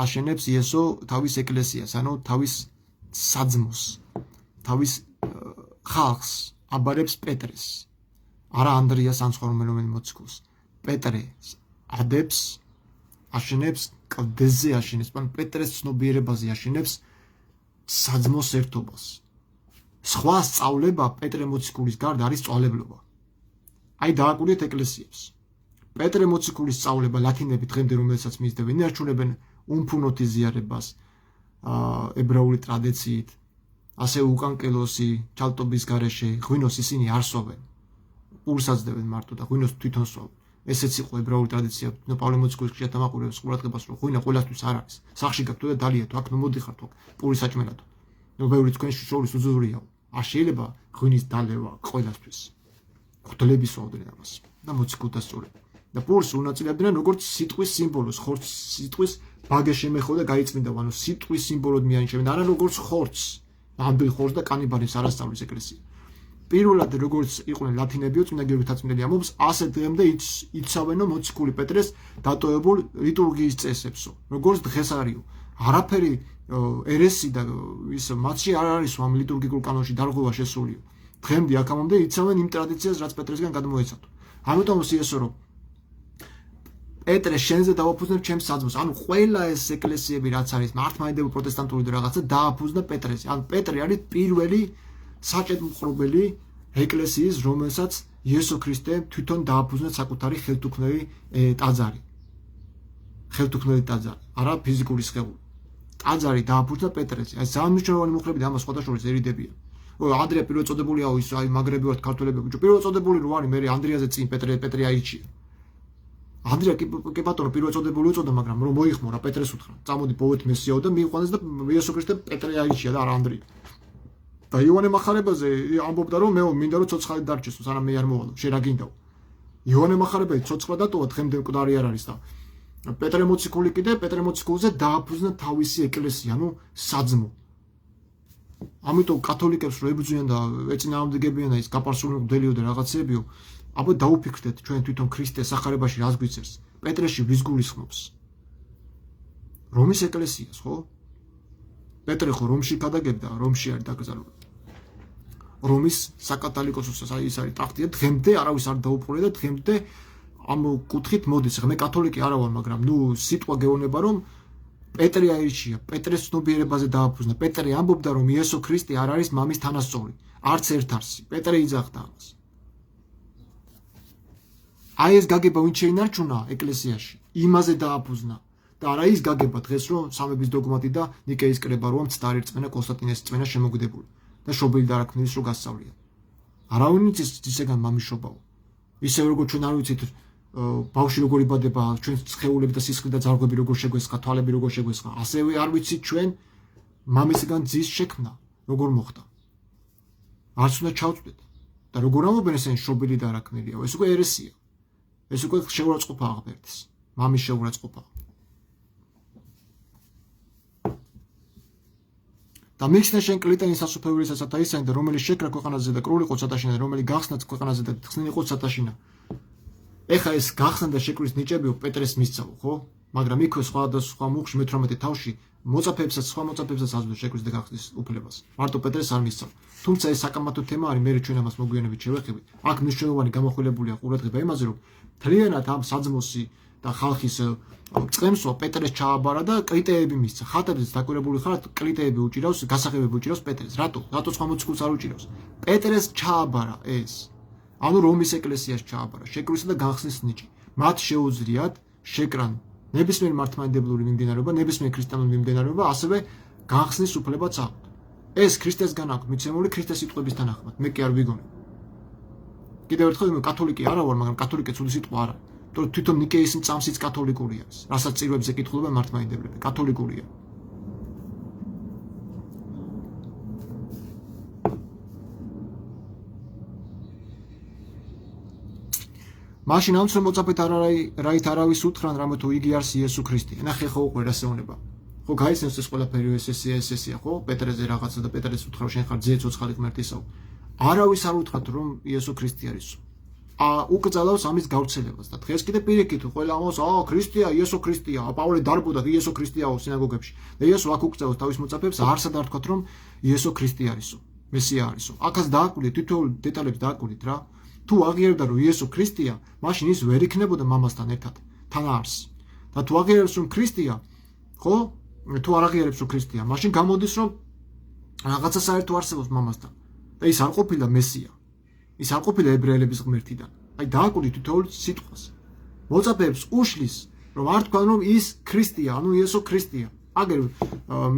აშენებს იესო თავის ეკლესიას, ანუ თავის საძმოს, თავის ხალხს აბარებს პეტრეს. არა ანდრიას ან სხვა რომელიმე მოციქულს. პეტრე ადებს, აშენებს კლდეზე აშენებს, ან პეტრეს ცნობიერებაზე აშენებს საძმოს ერთობას. სხვა სწავლება პეტრე მოციქულის გარდა არის სწავლებლობა. აი დააკვირდეთ ეკლესიებს. პეტრე მოციქულის სწავლება ლათინები დღემდე რომელსაც მისდევენ, ინარჩუნებენ უმფუნოთ იზიარებას ებრაული ტრადიციით, ასე უკანკელოსი ჩალტობის გარეშე ღვინოს ისინი არ სვავენ. პურსაც დებენ მარტო და ღვინოს თვითონ სვავენ. ესეც იყო ებრაული ტრადიცია. პავლე მოციქულის ხშირად ამაყურებს ყურადღებას, რომ ღვინა ყველასთვის არ არის. სახში გაქვთ და დალიათ, აქ მოდიხართ, პური საჭმელად. ბევრი თქვენში შორის უძურია. არ შეიძლება ღვინის დალევა ყველასთვის. ღვთლების სვავდნენ ამას და მოციქულთა სწორება. და პურს უნაწილებდნენ როგორც სიტყვის სიმბოლოს, ხორცს სიტყვის ბაგე შემეხო და გაიწმინდა, ანუ სიტყვის სიმბოლოდ მიანიშნებენ, არა როგორც ხორცს, ნამდვილ ხორცს და კანიბალის არასწავლის ეკლესია. პირველად როგორც იყვნენ ლათინებიო, წმინდა გიორგი თაცმელი ამბობს, ასე დღემდე იცავენო მოციქული პეტრეს დატოვებულ ლიტურგიის წესებსო, როგორც დღეს არისო. არაფერი ერესი და ის მათში არ არის ამ ლიტურგიკულ კანონში დარღვევა შესულიო. დღემდე აქამდე იცავენ იმ ტრადიციას, რაც პეტრესგან გადმოეცათ. ამიტომ იესო რომ პეტრე შენზე დავაფუძნებ ჩემს საძმოს. ანუ ყველა ეს ეკლესიები რაც არის მართლმადიდებლური პროტესტანტული და რაღაცა დააფუძნა პეტრეს. ანუ პეტრე არის პირველი საჭედმყრობელი ეკლესიის, რომელსაც იესო ქრისტე თვითონ დააფუძნა საკუთარი ხელთუქმნელი ტაძარი. ხელთუქმნელი ტაძარი, არა ფიზიკური სხეული. ტაძარი დააფუძნა პეტრეზე. აი ძალიან მნიშვნელოვანი მუხლები და ამას სხვადასხვა ერიდებიან. ანდრია პირველწოდებულიაო ის აი მაგრები ვართ ქართველები ბიჭო. პირველწოდებული რო არის, მე ანდრიაზე წინ პეტრე აიჩია. ანდრია კი ბატონო პირველწოდებული უწოდა, მაგრამ რომ მოიხმორა პეტრეს უთხრა. წამოდი პოვეთ მესიაო და მიიყვანეს და იესო ქრისტე პეტრე აიჩია და არა ანდრია. და იოანე მახარებაზე ამბობდა რომ მე მინდა რომ ცოცხალი დარჩეს, სანამ მე არ მოვალო, შენ რა გინდაო. იოანე მახარებელი ცოცხლა დატოვა, დღემდე მკვდარი არ არის და პეტრე მოციქული კიდე პეტრე მოციქულზე დააფუძნა თავისი ეკლესია, ანუ საძმო. ამიტომ კათოლიკებს რო ებრძვიან და ეწინააღმდეგებიან ის გაპარსული მღვდელიო და რაღაცებიო, აბა დაუფიქრდეთ ჩვენ თვითონ ქრისტეს სახარებაში რას გვიწერს. პეტრეში ვის გულისხმობს? რომის ეკლესიას, ხო? პეტრე ხო რომში გადაგებდა, რომში არის დაკრძალული. რომის საკათოლიკოსოს ის არის ტახტია, დღემდე არავის არ დაუპყრია და დღემდე ამ კუთხით მოდის. მე კათოლიკე არა ვარ, მაგრამ სიტყვა გეუბნება რომ პეტრე აირჩია, პეტრეს ცნობიერებაზე დააფუძნა. პეტრე ამბობდა რომ იესო ქრისტე არ არის მამის თანასწორი, არც ერთ არსი. პეტრე იძახდა ამას. აი ეს გაგება ვინ შეინარჩუნა ეკლესიაში, იმაზე დააფუძნა. და არა ის გაგება დღეს რომ სამების დოგმატი და ნიკეის კრება რომ ცდარი რწმენა კონსტანტინეს რწმენა შემოგვიდებული და შობილი დარქმნის რო გასწავლია. არავინ იცის ისეგან მამიშობაო. ისე როგორ ჩვენ არ ვიცით ბავშვი როგორ იბადება, ჩვენ სხეულები და სისხლი და ძარღვები როგორ შეგვესხა, თვალები როგორ შეგვესხა. ასევე არ ვიცით ჩვენ მამისგან ძის შექმნა როგორ მოხდა. არც უნდა ჩავწვდეთ და როგორ ამობენ ესენ შობილი დარქმნილიაო. ეს უკვე ერესია. ეს უკვე შეურაცხყოფა აღბერდეს. მამის შეურაცხყოფა. და მიხსნა შენ კლიტენის სასופველისა სათავისანი და რომელიც შეკრა ქვეყანაზე და კრული იყო ცოტაშინა, რომელიც გახსნათ ქვეყანაზე და ხსნილი იყო ცოტაშინა. ეხა ეს გახსნა და შეკრის ნიჭებიო პეტრეს მისცავო, ხო? მაგრამ იქვე სხვა მუხში მე-18 თავში მოწაფეებსაც სხვა მოწაფეებსაც აძლევს შეკრის და გახსნის უფლებას. მარტო პეტრეს არ მისცავ. თუმცა ეს საკამათო თემა არის, მე ჩვენ ამას მოგვიანებით შევეხებით. აქ მნიშვნელოვანი გამოხვილებულია ყურადღება იმაზე, რომ თლიანად ამ საძმოსი და ხალხის წემსვა პეტრეს ჩააბარა და კლიტეები მისცა. ხატებზეც დაკვირებული ხართ, კლიტეები უჭირავს, გასაღებები უჭირავს პეტრეს. რატო? რატო სხვა მოციქულს არ უჭირავს? პეტრეს ჩააბარა ეს. ანუ რომის ეკლესიას ჩააბარა, შეკრისა და განხსნის ნიჭი. მათ შეუძლიათ შეკრან ნებისმიერ მართლმადიდებლური მიმდინარეობა, ნებისმიერ ქრისტიანული მიმდინარეობა, ასევე განხსნის უფლებაც აქვთ. ეს ქრისტესგან აქვთ მიცემული ქრისტეს სიტყვების თანახმად. მე კი არ ვიგონებ. კიდევ ერთხელ კათოლიკე არა ვარ, მაგრამ კათოლიკე ცუდი სიტყვა არა. თვითონ ნიკეის მწამსიც კათოლიკური არის. რასაც წირვებზე კითხულობენ მართლმადიდებლები, კათოლიკურია. მაშინ ამც რომ მოწაფეთ რაით არავის უთხრან რამე თუ იგი არის იესო ქრისტე. ნახე ხო უკვე რასეუნება. ხო გაიცნობს ეს ყველაფერი ესეა ხო? პეტრეზე რაღაცა და პეტრეს უთხრა შენ ხარ ძე ცოცხალი ღმერთისაო. არავის არ უთხრათ რომ იესო ქრისტე არისო. უკრძალავს ამის გავრცელებას და დღეს კიდე პირიქით ყველა ამას ქრისტეა იესო ქრისტეა პავლე დარბოდა იესო ქრისტეაო სინაგოგებში და იესო აქ უკრძალავს თავის მოწაფეებს არსად არ თქვათ რომ იესო ქრისტე არისო მესია არისო აქაც დააკვირდით თითოეულ დეტალებს დააკვირდით რა თუ აღიარებდა რომ იესო ქრისტეა მაშინ ის ვერ იქნებოდა მამასთან ერთად თან არს და თუ აღიარებს რომ ქრისტეა ხო თუ არ აღიარებს რომ ქრისტეა მაშინ გამოდის რომ რაღაცა საერთო არსებობს მამასთან და ის არ ყოფილა მესია ის არ ყოფილა ებრაელების ღმერთიდან. აი დააკვირდით თითოეულ სიტყვას. მოწაფეებს უშლის რომ არ თქვან რომ ის ქრისტეა, ანუ იესო ქრისტეა. აგერ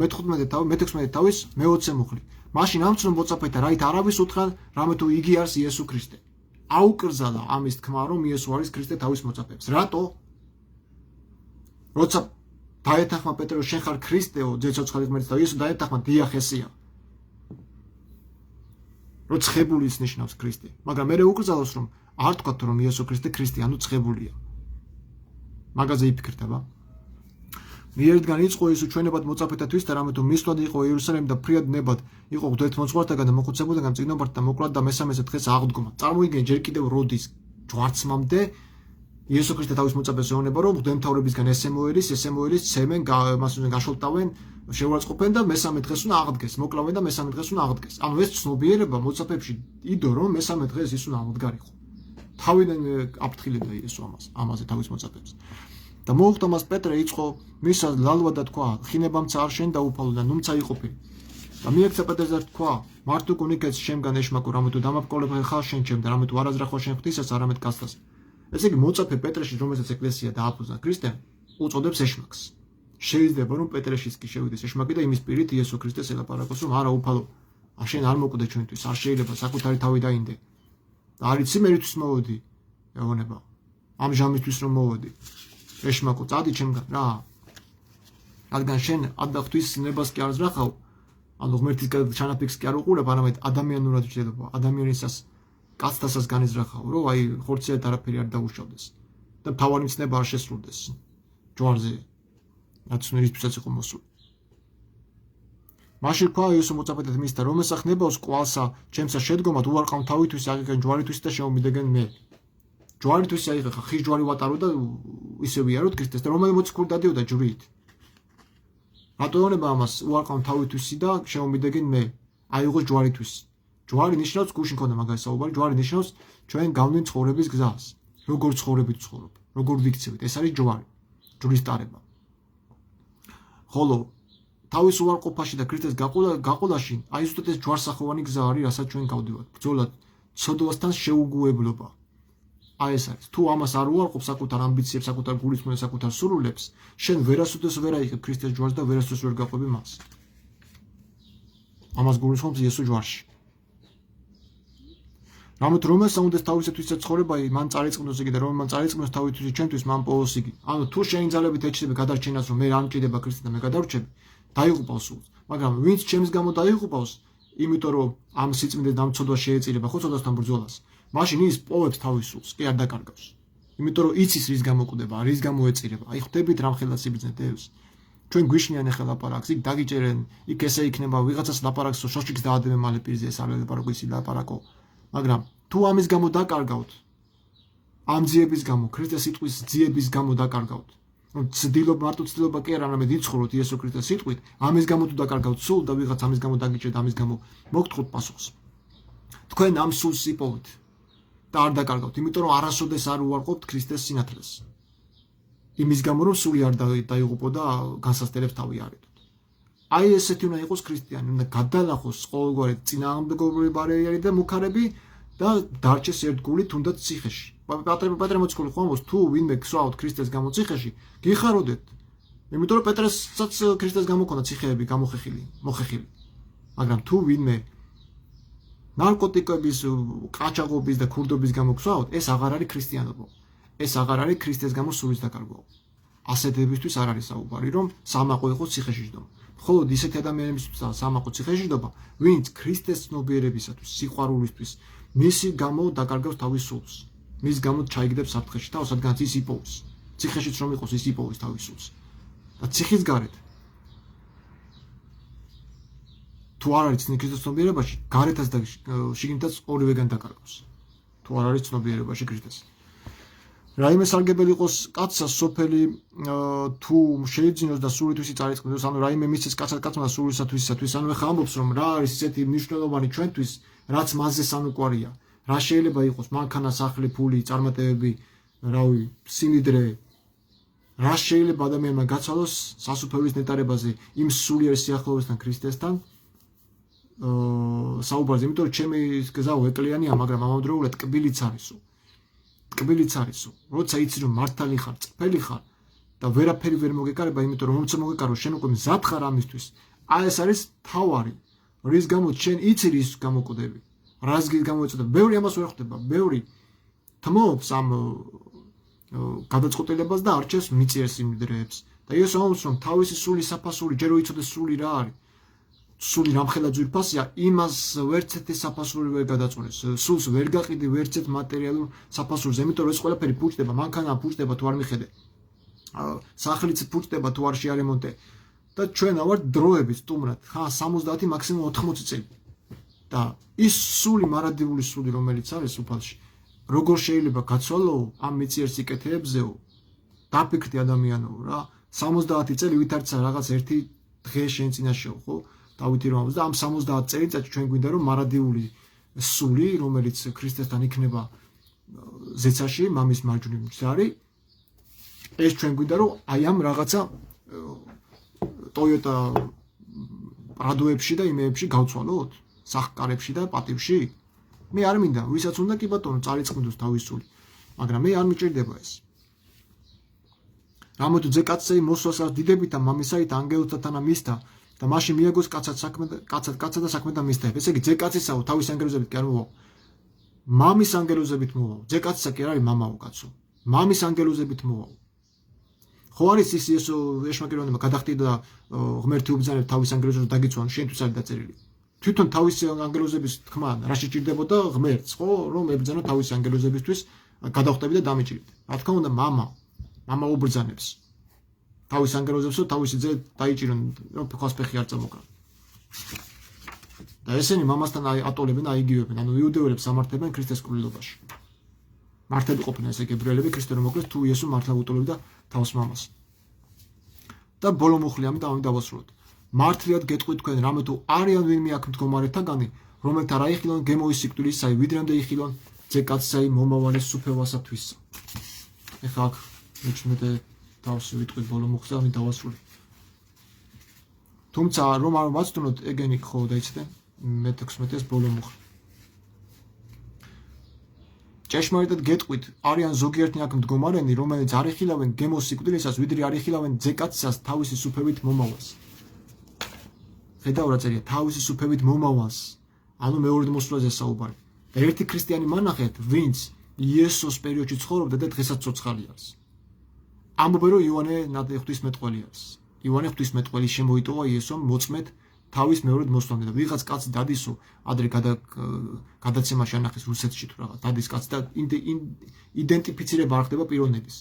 მე-16 თავის მე-20 მუხლი. მაშინ ამც რომ მოწაფეთა რაით არავის უთხრან რამე თუ იგი არის იესო ქრისტე. აუკრძალა ამის თქმა რომ იესო არის ქრისტე თავის მოწაფეებს. რატო? როცა დაეთანხმა პეტრე შენ ხარ ქრისტეო, ძე ცოცხალი ღმერთის და იესო დაეთანხმა დიახ ესეა. რო ცხებულის ნიშნავს ქრისტე, მაგრამ მე უკრძალავს რომ არ თქვათ რომ იესო ქრისტე ქრისტე, ანუ ცხებულია. მაგაზე იფიქრდება. მიერდგან იწყო ის უჩვენებად მოწაფეთათვის და რამე თუ მისვლად იყო იერუსალიმი და ფრიად ნებად იყო ღვთისმოძღვართაგან და მოხუცებულთაგან წიგნობართ და მოკლად და მესამეზე დღეს აღდგომა. წარმოიდგინე ჯერ კიდევ როდის ჯვარცმამდე იესო ქრისტე თავის მოწაფეს ეუბნება რომ ღვთისმთავრებისგან ესე მოელის ცემენ გაშოლტავენ შეურაცხყოფენ და მესამე დღეს უნდა აღდგეს, მოკლავენ და მესამე დღეს უნდა აღდგეს. ანუ ეს ცნობიერება მოწაფეებში იდო რომ მესამე დღეს ის უნდა აღმდგარიყო. თავიდან აფრთხილებდა იესო ამაზე თავის მოწაფეებს. და მოუხდა მას პეტრე იწყო მისა ლალვა და თქვა ხინებამცა არ შენ დაუფალო და ნუმცა იყოფილი. და მიექცა პეტრეს და თქვა მარტო კონიკეც შემგან ეშმაკო რამე თუ დამაპყრობ ხარ შენ ჩემ და რამე თუ არაზრახვა შენ ღვთისას არამედ კაცთას. ესე იგი მოწაფე პეტრეში რომელსაც ეკლესია დააფუძნა ქრისტემ უწოდებს ეშმაკს. შეიძლება რომ პეტრეშიც კი შევიდეს ეშმაკი და იმის პირით იესო ქრისტეს ელაპარაკოს რომ არა უფალო შენ არ მოკვდე ჩვენთვის არ შეიძლება საკუთარი თავი დაინდე და არიცი მერითვის მოვოდი ეუბნება ამ ჟამისთვის რომ მოვოდი ეშმაკო წადი ჩემგან რა რადგან შენ ადახთვის ნებას კი არ ზრახავ ანუ ღმერთის ჩანაფიქს კი არ უყურებ არამედ ადამიანურად შეიძლება ადამიანისას კაცთასაც განიზრახავ რომ აი ხორციად არაფერი არ დაუშავდეს და თავარი მცნება არ შესრულდეს ჯვარზე რაც ნერისთვისაც იყო მოსული. მაშინ თქვა იესო მოწაფეთად მის და რომ ესახნებავს კვალსა ჩემსა შედგომად უარყავ თავისთვის აღიქენ ჯვარისთვის და შემომიდეგენ მე. ჯვარისთვის აიღე ხის ჯვარი ვატარო და ისე ვიაროთ ქრისტეს და რომელმოც ქურ დადიოდა ჯვრით. რატო ეუბნება ამას უარყავ თავისთვისი და შემომიდეგენ მე. აიღო ჯვარისთვის. ჯვარი ნიშნავს გუშინ ქონდა მაგას საუბარი, ჯვარი ნიშნავს ჩვენ გავლენ ცხოვრების გზას. როგორ ცხოვრებით ცხოვრობ, როგორ ვიქცევით, ეს არის ჯვარი. ჯვრის ტარება. ხოლო თავის უარყოფაში და ქრისტეს გაყოლაში აი ზუსტად ეს ჯვარსახოვანი გზა არის, რასაც ჩვენ გავდივართ. ბრძოლად ცოდვასთან შეუგუებლობა. აი ეს არის. თუ ამას არ უარყოფ საკუთარ ამბიციებს, საკუთარ გულისხმობ, საკუთარ სურვილებს, შენ ვერასოდეს ვერ აიღებ ქრისტეს ჯვარს და ვერასოდეს ვერ გაყვები მას. ამას გულისხმობს იესო ჯვარში. რამოთ რომელს უნდა თავისათვის ცხოვრება, მან წარიწყნოს იგი და რომ მან წარიწყნოს თავისათვის ჩვენთვის მან პოვოს იგი. ანუ თუ შეინძალებით ეჩნები გადარჩენას რომ მე არ მჭირდება ქრისტე და მე გადავრჩები, დაიღუპავს სულს. მაგრამ ვინც ჩემს გამო დაიღუპავს, იმიტომ რომ ამ სიწმინდეს დამცოდვა შეეწირება ხო ცოდვასთან ბრძოლას, მაშინ ის პოვებს თავის სულს, კი არ დაკარგავს. იმიტომ რომ იცის რის გამო კვდება, რის გამო ეწირება. აი ხვდებით რამ ხელას იბრძნეთ დევს. ჩვენ გვიშნიან ახლა ლაპარაკს, იქ დაგიჭერენ, იქ ესე იქნება ვიღაცას ლაპარაკს შოშიქს დაადებენ მალე პირზე ეს არ ლაპარაკო ისი ლაპარაკო. მაგრამ თუ ამის გამო დაკარგავთ, ამ ძიების გამო, ქრისტეს სიტყვის ძიების გამო დაკარგავთ. მარტო ცდილობა კი არა, არამედ იცხოვროთ იესო ქრისტეს სიტყვით, ამის გამო თუ დაკარგავთ სულ და ვიღაც ამის გამო დაგიჭერთ, ამის გამო მოგთხოვთ პასუხს. თქვენ ამ სულს იპოვეთ და არ დაკარგავთ, იმიტომ რომ არასოდეს არ უარყოფთ ქრისტეს სინათლეს. იმის გამო რომ სული არ დაიღუპო და განსასწრებს თავი არიდოთ. აი ესეთი უნდა იყოს ქრისტიანი, უნდა გადალახოს ყოველგვარი წინააღმდეგობრივი ბარიერი და მუქარები და დარჩეს ერთგული თუნდაც ციხეში. პეტრე მოციქული ხო ამბობს, თუ ვინმე გსვავთ ქრისტეს გამო ციხეში, გიხაროდეთ. იმიტომ რომ პეტრესაც ქრისტეს გამო ქონდა ციხეები მოხეხილი. მაგრამ თუ ვინმე ნარკოტიკების, ყაჩაღობის და ქურდობის გამო გსვავთ, ეს აღარ არის ქრისტიანობა. ეს აღარ არის ქრისტეს გამო სულის დაკარგვა. ასეთებისთვის არ არის საუბარი, რომ სამაყო იყოს ციხეში ჯდომა. მხოლოდ ისეთი ადამიანებისთვის სამაყო ციხეში ჯდომა, ვინც ქრისტეს ცნობიერებისათვის, სიყვარულისთვის, მისი გამო დაკარგავს თავის სულს. მის გამო ჩაიგდებს საფრთხეში თავს, რადგანაც ის იპოვის. ციხეშიც რომ იყოს, ის იპოვის თავის სულს. და ციხის გარეთ თუ არ არის ქრისტეს ცნობიერებაში, გარეთაც და შიგნითაც ორივეგან დაკარგავს. თუ არ არის ცნობიერებაში ქრისტეს. რაიმე სარგებელი იყოს კაცსა სოფელი თუ შეიძინოს და სულისთვის იწარიწყოს, ანუ რაიმე მისცეს კაცმა სულისათვისათვის, ანუ ეხა ამბობს რომ რა არის ესეთი მნიშვნელოვანი ჩვენთვის, რაც მასზე სამეკვარია. რა შეიძლება იყოს მანქანა, სახლი, ფული, წარმატებები, რავი, სიმდიდრე. რა შეიძლება ადამიანმა გაცვალოს სასუფეველის ნეტარებაზე იმ სულიერ სიახლოვესთან ქრისტესთან საუბარზე, იმიტომ რომ ჩემი გზაო ეკლიანია, მაგრამ ამავდროულად ტკბილიც არისო. ტკბილიც არისო. როცა იცი რომ მართალი ხარ, წფელი ხარ და ვერაფერი ვერ მოგეკარება, იმიტომ რომ რომცა მოგეკარო, შენ უკვე მზად ხარ ამისთვის. აი ეს არის თავარი, რის გამოც შენ იცი რის გამოკვდები. რას გამოეწოდება. ბევრი ამას ვერ ხვდება. ბევრი თმობს ამ გადაწყვეტილებას და არჩევს მიწიერ სიმდიდრეებს. და იესო ამბობს რომ თავისი სული საფასური, ჯერ უიცოდეს სული რა არის. სული რამხელა ძვირფასია, იმას ვერცერთი საფასური ვერ გადაწყვეტს. სულს ვერ გაყიდი ვერცერთ მატერიალურ საფასურს, იმიტომ რომ ეს ყველაფერი ფუჭდება, მანქანა ფუჭდება თუ არ მიხედე. სახლიც ფუჭდება თუ არ შეარემონტე. და ჩვენ ავართ დროებით სტუმრად, 70 მაქსიმუმ 80 წელი. და ის სული, მარადიული სული, რომელიც არის უფალში, როგორ შეიძლება გაცვალო ამ მიწიერ სიკეთეებზეო, დაფიქრდი ადამიანო რა, 70 წელი ვითარცა რაღაც ერთი დღე შენ წინაშეო, ხო? დავითი რომ ამბობს და ამ 70 წელიწადში ჩვენ გვინდა რომ მარადიული სული, რომელიც ქრისტესთან იქნება ზეცაში, მამის მარჯვნივ მჯდარი, ეს ჩვენ გვინდა რომ აი ამ რაღაცა Toyota Prado-ებში და იმეებში გავცვალოთ, სახკარებში და პატივში. მე არ მინდა, ვისაც უნდა კი ბატონო წარიწყნოს თავის სული, მაგრამ მე არ მიჭირდება ეს. რამოთ ძე კაცსა მოსვასას დიდებით და მამისაით ანგელოზთანა მისთა და მაშინ მიაგოს კაცად და საქმე და მისთა. ესე იგი ძე კაცისაო თავის ანგელოზებით კი არ მოვა. მამის ანგელოზებით მოვა. ძე კაცსა კი არ არის მამაო კაცო. მამის ანგელოზებით მოვა. ხო არის ის იესო ეშმაკირონებმა გადახტიდა და ღმერთი უბრძანებს თავის ანგელოზებს დაგიცვან შენთვის არის დაწერილი. თვითონ თავისი ანგელოზების თქმა რა შეჭირდებოდა ღმერთს, ხო, რომ ებრძანა თავისი ანგელოზებისთვის გადახტები და დამიჭირეთ. რა თქმა უნდა, მამა უბრძანებს თავის ანგელოზებსო თავისი ძე დაიჭირონ, რომ ფეხას ფეხი არ წამოკრა. და ესენი მამასთან ატოლებენ, აიგივებენ, ანუ იუდეველებს ამართებენ ქრისტეს კრულობაში. მართები ყოფილა ესე ებრაელები ქრისტე რომ მოკლეს თუ იესო მართლა უტოლებდა თავს მამას. და ბოლო მუხლი ამით დავასრულოთ. მართლიად გეტყვით თქვენ, რამე თუ არიან ვინმე აქ მდგომარეთაგანი, რომელთა რა იხილონ გემოვის სიკვდილისაი, ვიდრემდე იხილონ ძე კაცსაი მომავალი სუფევასათვის. ეხლა აქ მეჩნეთე თავს ვიტყვით ბოლო მუხლზე ამით დავასრულეთ. თუმცა რომ არ ვაცდუნოთ ეგენი ხო დაიცდე მე-16-ეს ბოლო მუხლი. ჭეშმარიტად გეტყვით, არიან ზოგიერთი აქ მდგომარენი, რომელიც არ იხილავენ გემოს სიკვდილისას, ვიდრე არ იხილავენ ძე კაცსას თავისი სუფევით მომავალს. ხედავ რა წერია, თავისი სუფევით მომავალს. ანუ მეორედ მოსვლაზე საუბარი. და ერთი ქრისტიანი მანახეთ, ვინც იესოს პერიოდში ცხოვრობდა და დღესაც ცოცხალი არის. ამბობენ რომ იოანე ღვთისმეტყველი არის. იოანე ღვთისმეტყველი შემოიტოვა იესომ მოწმეთ თავის მეორედ მოსვლამდე და ვიღაც კაცი დადისო, ადრე გადაცემაში ანახეს რუსეთში თუ რაღაც, დადის კაცი და იდენტიფიცირება არ ხდება პიროვნების.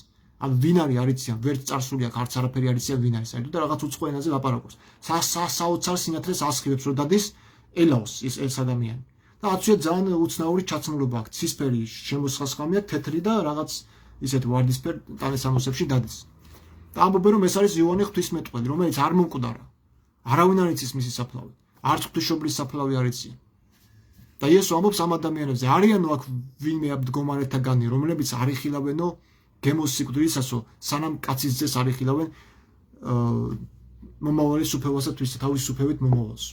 ან ვინ არის არიციან, ვერც წარსული აქვს, არც არაფერი არიციან ვინ არის, საერთოდ და რაღაც უცხო ენაზე ლაპარაკობს. საოცარ სინათლეს ასხივებს რომ დადის ელავს ეს ადამიანი. და აცვია ძალიან უცნაური ჩაცმულობა აქვს, ცისფერი შემოსხამია, თეთრი და რაღაც ისეთ ვარდისფერ ტანესამოსებში დადის. და ამბობენ რომ ეს არის იოანე ღვთისმეტყველი, რომელიც არ მომკვდარა. არავინ არ იცის მისი საფლავი, არც ღვთისმშობლის საფლავი არ იციან. და იესო ამბობს ამ ადამიანებზე, არიანო აქ ვინმე მდგომარეთაგანი, რომლებიც არ იხილავენო გემოს სიკვდილისასო, სანამ კაცის ძეს არ იხილავენ მომავალი სუფევასათვის, თავის სუფევით მომავალს.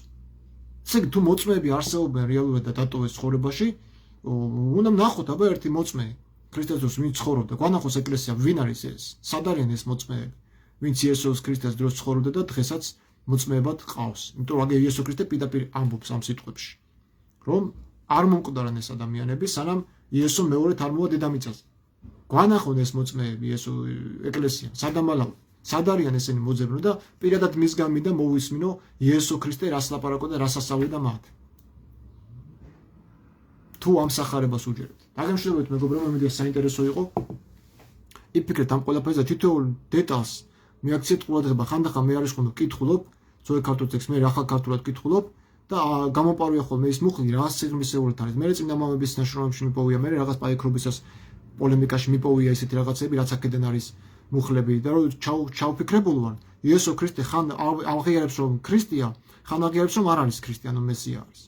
ესე იგი თუ მოწმეები არსებობენ რეალურად და დატოვეს ცხოვრებაში, უნდა ვნახოთ აბა ერთი მოწმე ქრისტეს დროს ვინ ცხოვრობდა, გვანახოს ეკლესია ვინ არის ეს, სად არიან ეს მოწმეები, ვინც იესოს ქრისტეს დროს ცხოვრობდა და დღესაც მოწმეებად ყავს. იმიტომ რომ აგერ იესო ქრისტე პირდაპირ ამბობს ამ სიტყვებში, რომ არ მომკვდარან ეს ადამიანები, სანამ იესო მეორედ არ მოვა დედამიწაზე. გვანახონ ეს მოწმეები, ეს ეკლესია, სადამალავ, სად არიან ესენი მოძებნო და პირადად მისგან მინდა მოვისმინო იესო ქრისტე რას ლაპარაკობდა, რას ასწავლიდა მათ. თუ ამ სახარებას უჯერებთ. დაგემშვიდობებით მეგობრებო, მე საინტერესო იყო. იფიქრეთ ამ ყველაფერზე თითოეულ დეტალს მიაქციეთ ყურადღება, ხანდახან მე არის ხომ ვკითხულობ, ზოგიერთ ქართულ ტექსტს მე ახალ ქართულად ვკითხულობ და გამოპარვია ხოლმე ის მუხლი რა სიღრმისეულად არის. მე წმინდა მამების ნაშრომებში მიპოვია, მე რაღაც პაიქრობისას პოლემიკაში მიპოვია ისეთი რაღაცები, რაც აქედან არის მუხლები და რომ ჩავფიქრებულ ვარ, იესო ქრისტე ხან აღიარებს რომ ქრისტეა, ხან აღიარებს რომ არ არის ქრისტე, ანუ მესია არის.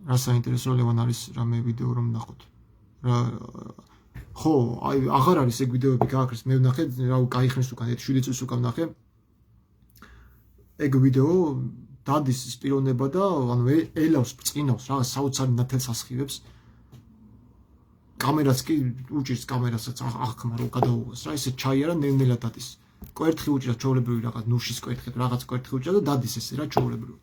რა საინტერესო ლევან არის რამე ვიდეო რომ ნახოთ. ხო, აი აღარ არის ეგ ვიდეოები გააკრეს, მე ვნახე, რა გაიხსნეს უკან 7 წელს უკან ვნახე. ეგ ვიდეო დადის პიროვნება და ანუ ელავს, წინავს რა საოცარი ნათელს ასხივებს. კამერაც კი უჭირს კამერასაც ახმა რომ გადაუღოს რა, ესე ჩაიარა ნელ-ნელად დადის. კვერთხი უჭირს ჩვეულებრივი რაღაც ნუშის კვერთხი, რაღაც კვერთხი უჭირს და დადის ესე რა ჩვეულებრივი.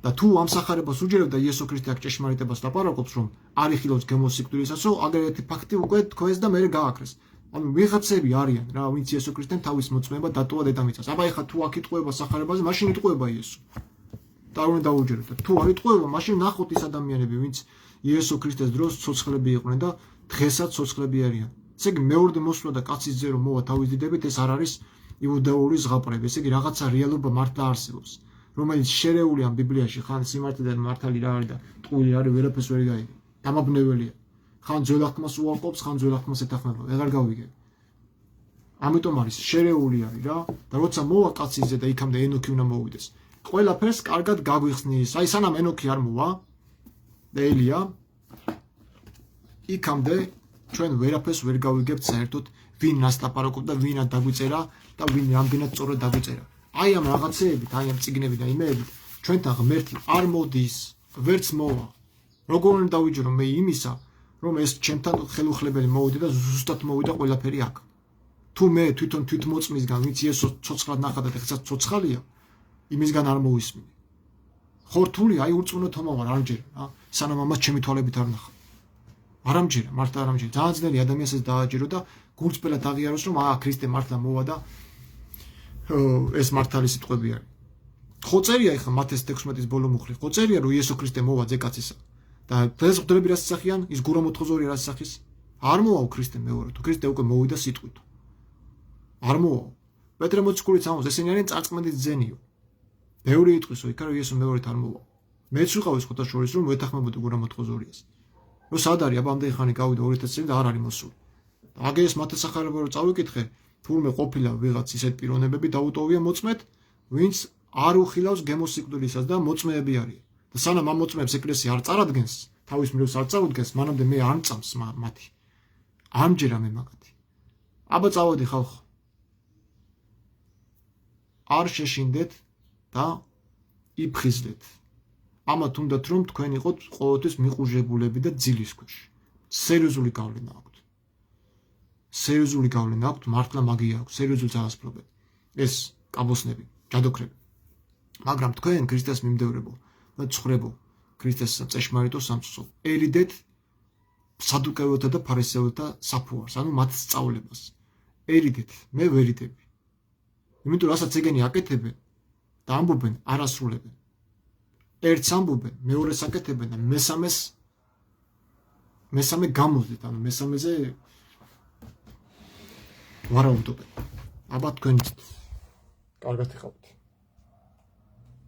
და თუ ამ სახარებას უჯერებ და იესო ქრისტე აქ ჭეშმარიტებას ლაპარაკობს რომ არ იხილავს გემოსიკვდილისასო, აგერეთი ფაქტი უკვე თქვენს და მე გააკრეს. ანუ ვიღაცები არიან რა, ვინც იესო ქრისტემ თავის მოწმეება დატოვა დედამიწას. აბა ეხა თუ აქ იტყუება სახარებაზე, მაშინ იტყუება იესო. და უნდა დაუჯეროთ. თუ არ იტყუება, მაშინ ნახოთ ის ადამიანები, ვინც იესო ქრისტეს დროს ცოცხლები იყვნენ და დღესაც ცოცხლები არიან. ესე იგი მეორე მოსვლა და კაცის ძე რომ მოვა თავის დიდებით, ეს არ არის იუდეური ზღაპრები. ესე იგი რაღაცა რეალობა მართლა არსებობს, რომელიც შერეული ამ ბიბლიაში, ხან სიმართლიდან მართალი რა არის და ტყუილი არის, ვერაფერს ვერ გაიგე. დამაბნეველია. ხან ძველახტმას უარყოფს, ხან ძველახტმას ეთანხმება. ვეღარ გავიგე. ამიტომ არის შერეული არის რა და როცა მოვა კაცის ძე და იქამდე ენოქი უნდა მოვიდეს. ყველაფერს კარგად გაგვიხსნის. აი სანამ ენოქი არ მოვა და ელია იქამდე ჩვენ ვერაფერს ვერ გავიგებთ საერთოდ ვინ რას ლაპარაკობდა, ვინ რა დაგვიწერა და ვინ რამდენად სწორად დაგვიწერა. აი ამ რაღაცეებით, აი ამ წიგნები და იმეებით ჩვენთან ღმერთი არ მოდის, ვერც მოვა. როგორ უნდა დავიჯერო მე იმისა, რომ ეს ჩემთან ხელუხლებელი მოვიდა და ზუსტად მოვიდა ყველაფერი აქ. თუ მე თვითონ თვითმოწმისგან, ვინც იესო ცოცხლად ნახა და ეხლა ცოცხალია, იმისგან არ მოვისმინე. ხორთული აი ურწმუნო თომა ვარ, არ მჯერა რა, სანამ ამას ჩემი თვალებით არ ნახა. არ ამჯერა, მართლა არ ამჯერა. ძალიან ძნელი ადამიანსაც დააჯერო და გულწრფელად აღიაროს, რომ ქრისტე მართლა მოვა და ეს მართალი სიტყვები არის. ხო წერია ეხლა მათეს 16-ის ბოლო მუხლი. ხო წერია რომ იესო ქრისტე მოვა ძეკაცისა. და დღეს ღვთლები რას ისახიან? ის გურამოთხოზორი რას ისახის? არ მოვაო ქრისტე მეორე, თუ ქრისტე უკვე მოვიდა სიტყვით. არ მოვაო. პეტრე მოციქულიც ამბობს, ესენი არიან წარწმენდის ძენიო. ბევრი იტყვისო იქა რომ იესო მეორედ არ მოვა. მეც ვიყავ ეს ხოთაშორის რომ ვეთანხმებოდი გურამოთხოზორიას. რომ სად არის აბა ამდენი ხანი გავიდა 2000 წელი და არ არის მოსული. და აგე ეს მათეს სახარება რომ წავიკითხე, თურმე ყოფილა ვიღაც ისეთ პიროვნებები დაუტოვია მოწმედ, ვინც არ უხილავს გემოსიკვდილისას და მოწმეები არის. და სანამ ამ მოწმეებს ეკლესია არ წარადგენს, თავის მრევლს არ წაუდგენს, მანამდე მე არ მწამს მათი. ამჯერა მე მაგათი. აბა წავედი ხალხო. არ შეშინდეთ და იფხიზდეთ. ამათ უნდათ რომ თქვენ იყოთ ყოველთვის მიყუჟებულები და ძილის ქვეშ. სერიოზული გავლენა აქვთ. სერიოზული გავლენა აქვთ, მართლა მაგია აქვს, სერიოზული ძალასფრობები. ეს კაბოსნები, ჯადოქრები. მაგრამ თქვენ ქრისტეს მიმდევრებო და ცხრებო, ქრისტეს წეშმარიტო სამწუხო. ერიდეთ სადუკეველთა და ფარისეველთა საფუარს, ანუ მათ სწავლებას. ერიდეთ, მე ვერიდები. იმიტომ რასაც ეგენი აკეთებენ და ამბობენ, არ ასრულებენ. ერთს ამბობენ, მეორეს აკეთებენ და მესამე გამოსდით, ანუ მესამეზე ვარაუდობენ. აბა თქვენ კარგად იყავთ.